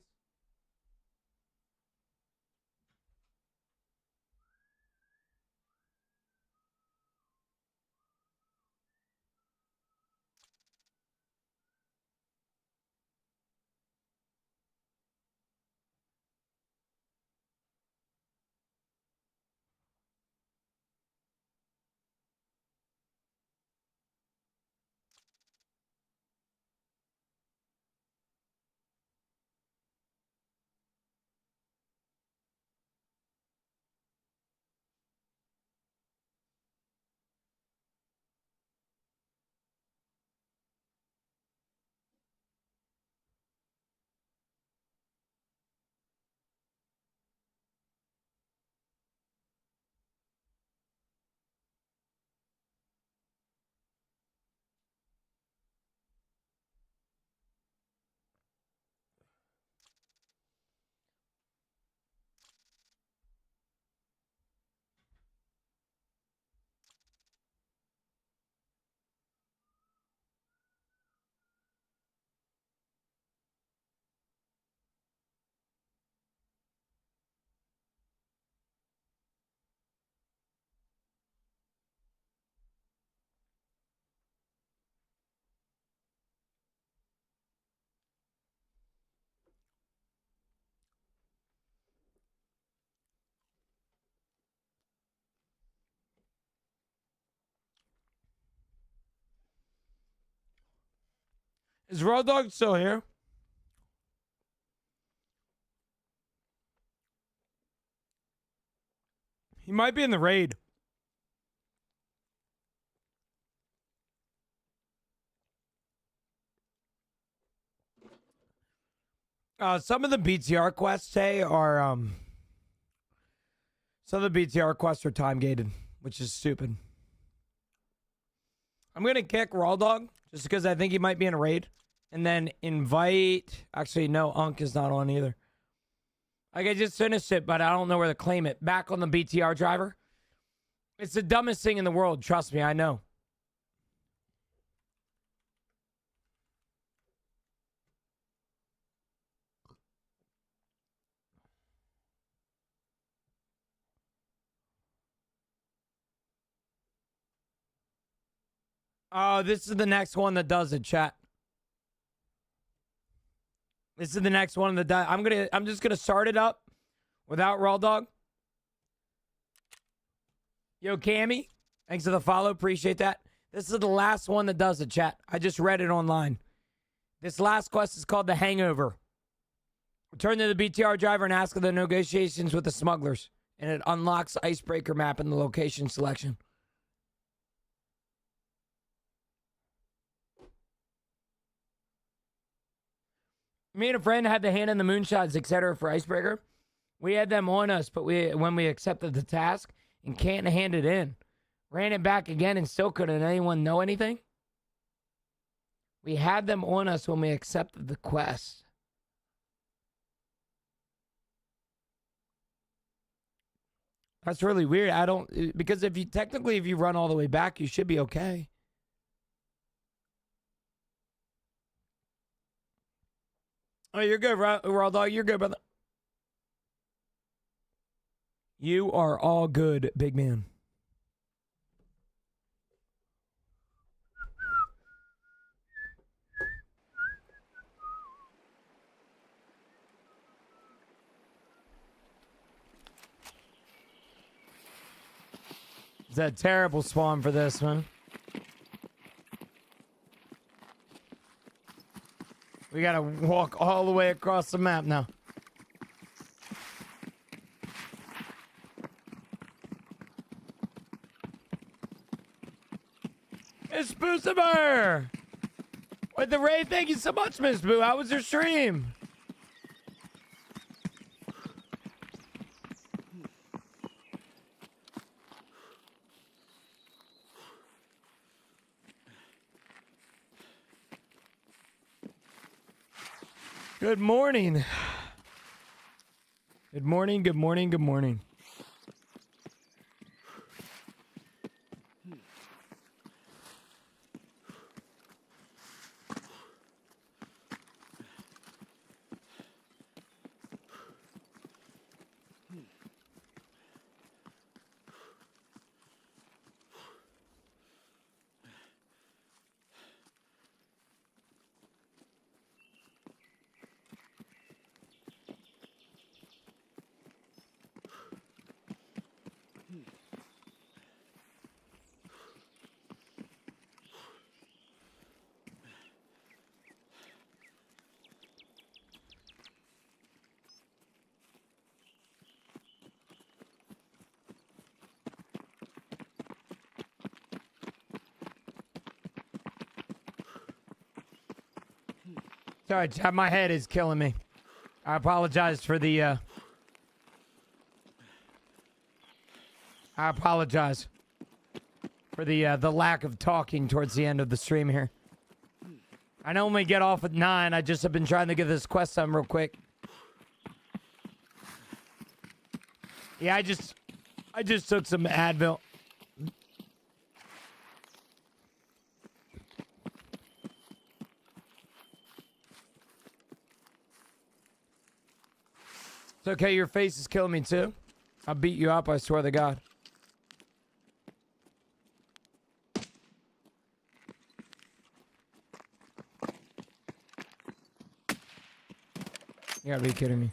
Is Raw Dog still here? He might be in the raid. Some of the BTR quests say are some of the BTR quests are time gated, which is stupid. I'm gonna kick Raw Dog just because I think he might be in a raid, and then invite. Actually, no, Unk is not on either. Like I just finished it, but I don't know where to claim it. Back on the BTR driver. It's the dumbest thing in the world. Trust me, I know. Oh, this is the next one that does it, chat. This is the next one that does. I'm just gonna start it up without Raw Dog. Yo, Cammy, thanks for the follow. Appreciate that. This is the last one that does it, chat. I just read it online. This last quest is called The Hangover. Return to the BTR driver and ask of the negotiations with the smugglers. And it unlocks the Icebreaker map in the location selection. Me and a friend had to hand in the moonshots, etc. for Icebreaker. We had them on us, but when we accepted the task and can't hand it in. Ran it back again and still couldn't anyone know anything. We had them on us when we accepted the quest. That's really weird. I don't, because if you run all the way back, you should be okay. Oh, you're good, Raw Dog. You're good, brother. You are all good, big man. It's a terrible spawn for this one. We gotta walk all the way across the map now. Miss Boosaber! With the raid, thank you so much, Miss Boo. How was your stream? Good morning. Good morning, good morning, good morning. Sorry, chat, my head is killing me. I apologize for the, I apologize for the lack of talking towards the end of the stream here. I normally get off at 9. I just have been trying to get this quest done real quick. Yeah, I just took some Advil. It's okay, your face is killing me too. I'll beat you up, I swear to God. You gotta be kidding me.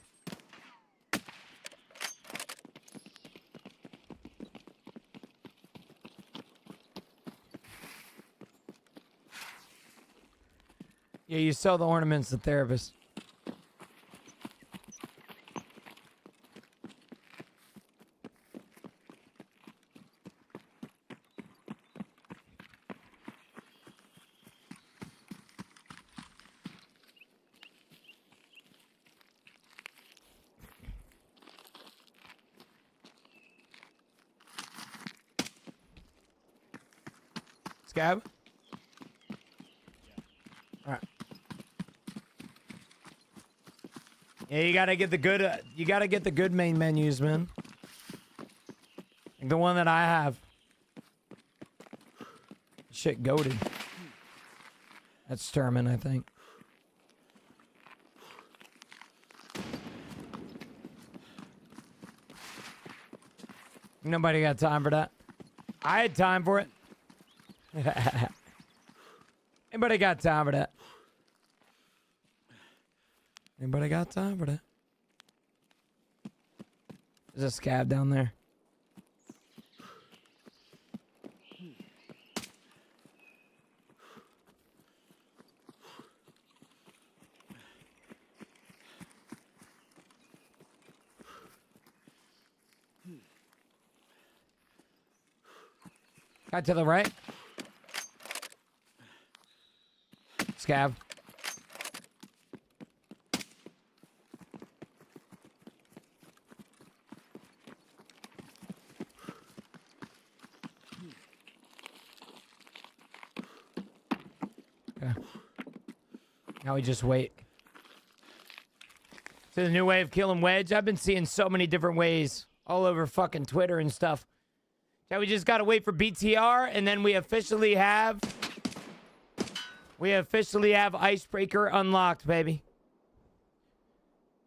Yeah, you sell the ornaments to therapists. Scab? Alright. Yeah, you gotta get the good, main menus, man. Like the one that I have. Shit goated. That's Sturman, I think. Nobody got time for that. I had time for it. Anybody got time for that? Anybody got time for that? There's a scab down there. Guy to the right. Scab. Okay. Now we just wait. So the new way of killing Wedge. I've been seeing so many different ways all over fucking Twitter and stuff. Now we just gotta wait for BTR, and then we officially have Icebreaker unlocked, baby.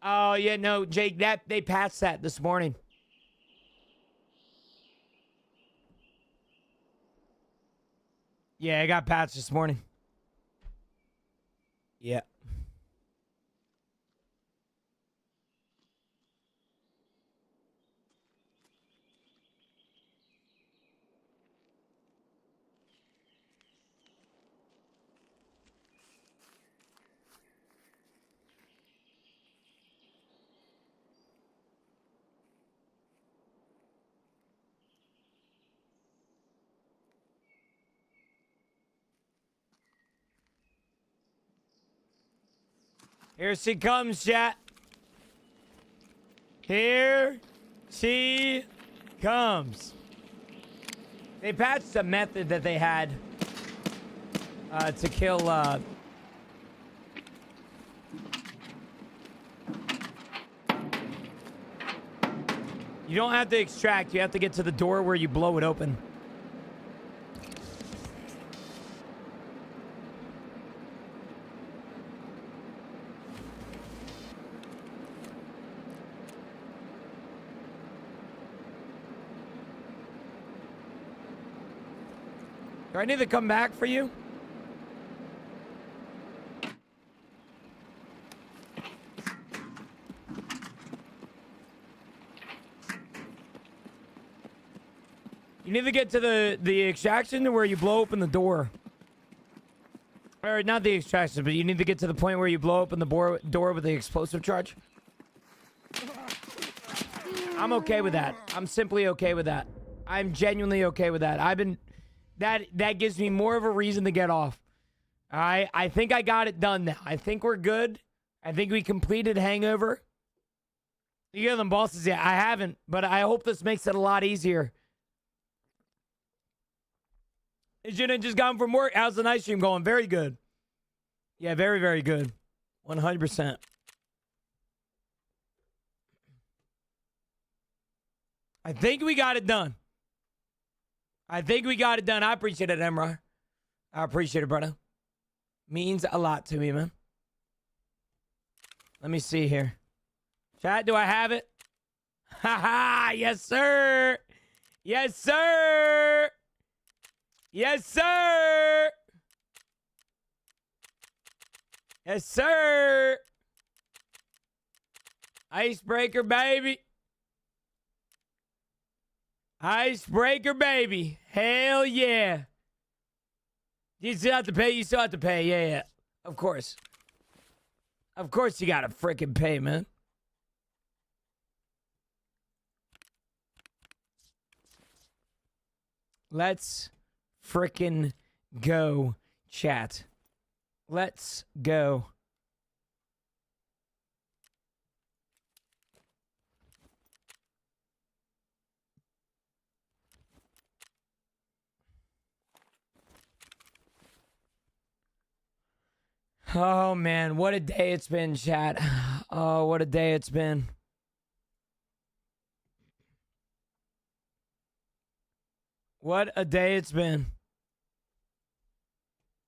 Oh yeah, no, Jake, they patched that this morning. Yeah, it got patched this morning. Yeah. Here she comes, chat. Here she comes. They patched a method that they had to kill you don't have to extract, you have to get to the door where you blow it open. Do I need to come back for you? You need to get to the extraction to where you blow open the door. Or not the extraction, but you need to get to the point where you blow open the door with the explosive charge. I'm okay with that. I'm simply okay with that. I'm genuinely okay with that. That gives me more of a reason to get off. All right, I think I got it done now. I think we're good. I think we completed Hangover. You hear them bosses yet? I haven't, but I hope this makes it a lot easier. Jenna just got home from work. How's the night stream going? Very good. Yeah, very, very good. 100%. I think we got it done. I appreciate it, Emra. I appreciate it, brother. Means a lot to me, man. Let me see here. Chat, do I have it? Ha! Yes, sir. Yes, sir. Yes, sir. Yes, sir. Icebreaker, baby. Icebreaker, baby. Hell yeah. You still have to pay? You still have to pay. Yeah. Of course. Of course you gotta frickin' pay, man. Let's frickin' go, chat. Let's go. Oh, man, what a day it's been, chat. Oh, what a day it's been. What a day it's been.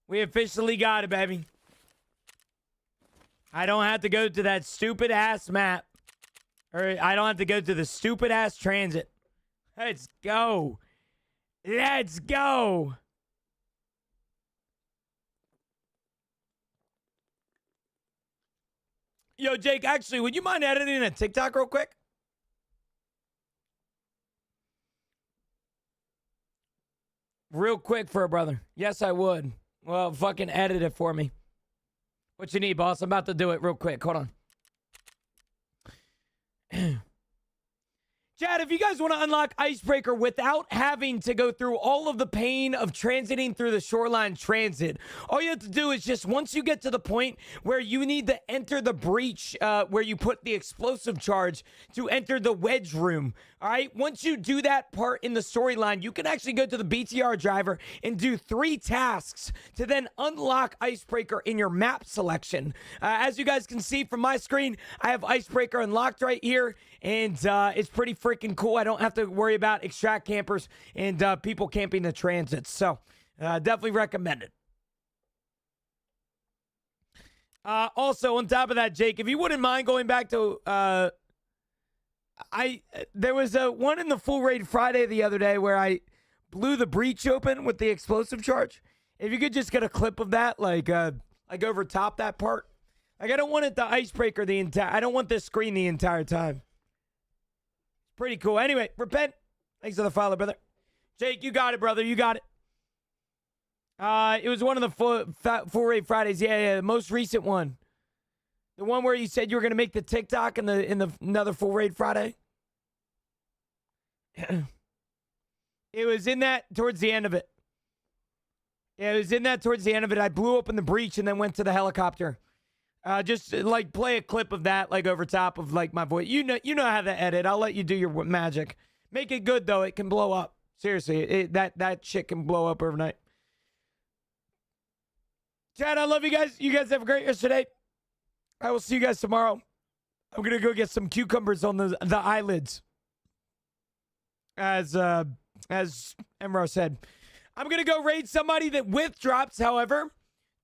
We officially got it, baby. I don't have to go to that stupid-ass map. Or I don't have to go to the stupid-ass transit. Let's go. Let's go. Yo, Jake, actually, would you mind editing a TikTok real quick? Real quick for a brother. Yes, I would. Well, fucking edit it for me. What you need, boss? I'm about to do it real quick. Hold on. Chad, if you guys want to unlock Icebreaker without having to go through all of the pain of transiting through the shoreline transit, all you have to do is just once you get to the point where you need to enter the breach where you put the explosive charge to enter the wedge room. All right. Once you do that part in the storyline, you can actually go to the BTR driver and do 3 tasks to then unlock Icebreaker in your map selection. As you guys can see from my screen, I have Icebreaker unlocked right here, and it's pretty freaking cool. I don't have to worry about extract campers and people camping the transits. So definitely recommend it. Also, on top of that, Jake, if you wouldn't mind going back to there was one in the full raid Friday the other day where I blew the breach open with the explosive charge. If you could just get a clip of that, like over top that part. Like, I don't want it to Icebreaker the entire. I don't want this screen the entire time. Pretty cool. Anyway, repent. Thanks for the follow, brother. Jake, you got it, brother. You got it. It was one of the full raid Fridays. Yeah, the most recent one. The one where you said you were going to make the TikTok in the another full raid Friday. It was in that towards the end of it. Yeah, it was in that towards the end of it. I blew open the breach and then went to the helicopter. Just like play a clip of that, like over top of like my voice. You know how to edit. I'll let you do your magic. Make it good though. It can blow up. Seriously, that shit can blow up overnight. Chad, I love you guys. You guys have a great yesterday. I will see you guys tomorrow. I'm gonna go get some cucumbers on the eyelids. As Emro said, I'm gonna go raid somebody that with drops. However,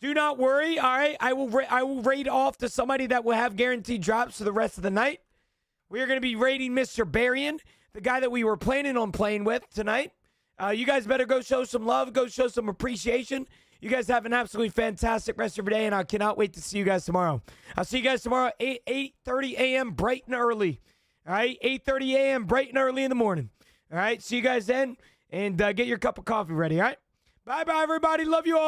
do not worry. All right, I will raid off to somebody that will have guaranteed drops for the rest of the night. We are gonna be raiding Mr. Barian, the guy that we were planning on playing with tonight. You guys better go show some love. Go show some appreciation. You guys have an absolutely fantastic rest of your day, and I cannot wait to see you guys tomorrow. I'll see you guys tomorrow, 8:30 a.m. bright and early. All right, 8:30 a.m. bright and early in the morning. All right, see you guys then, and get your cup of coffee ready, all right? Bye-bye, everybody. Love you all.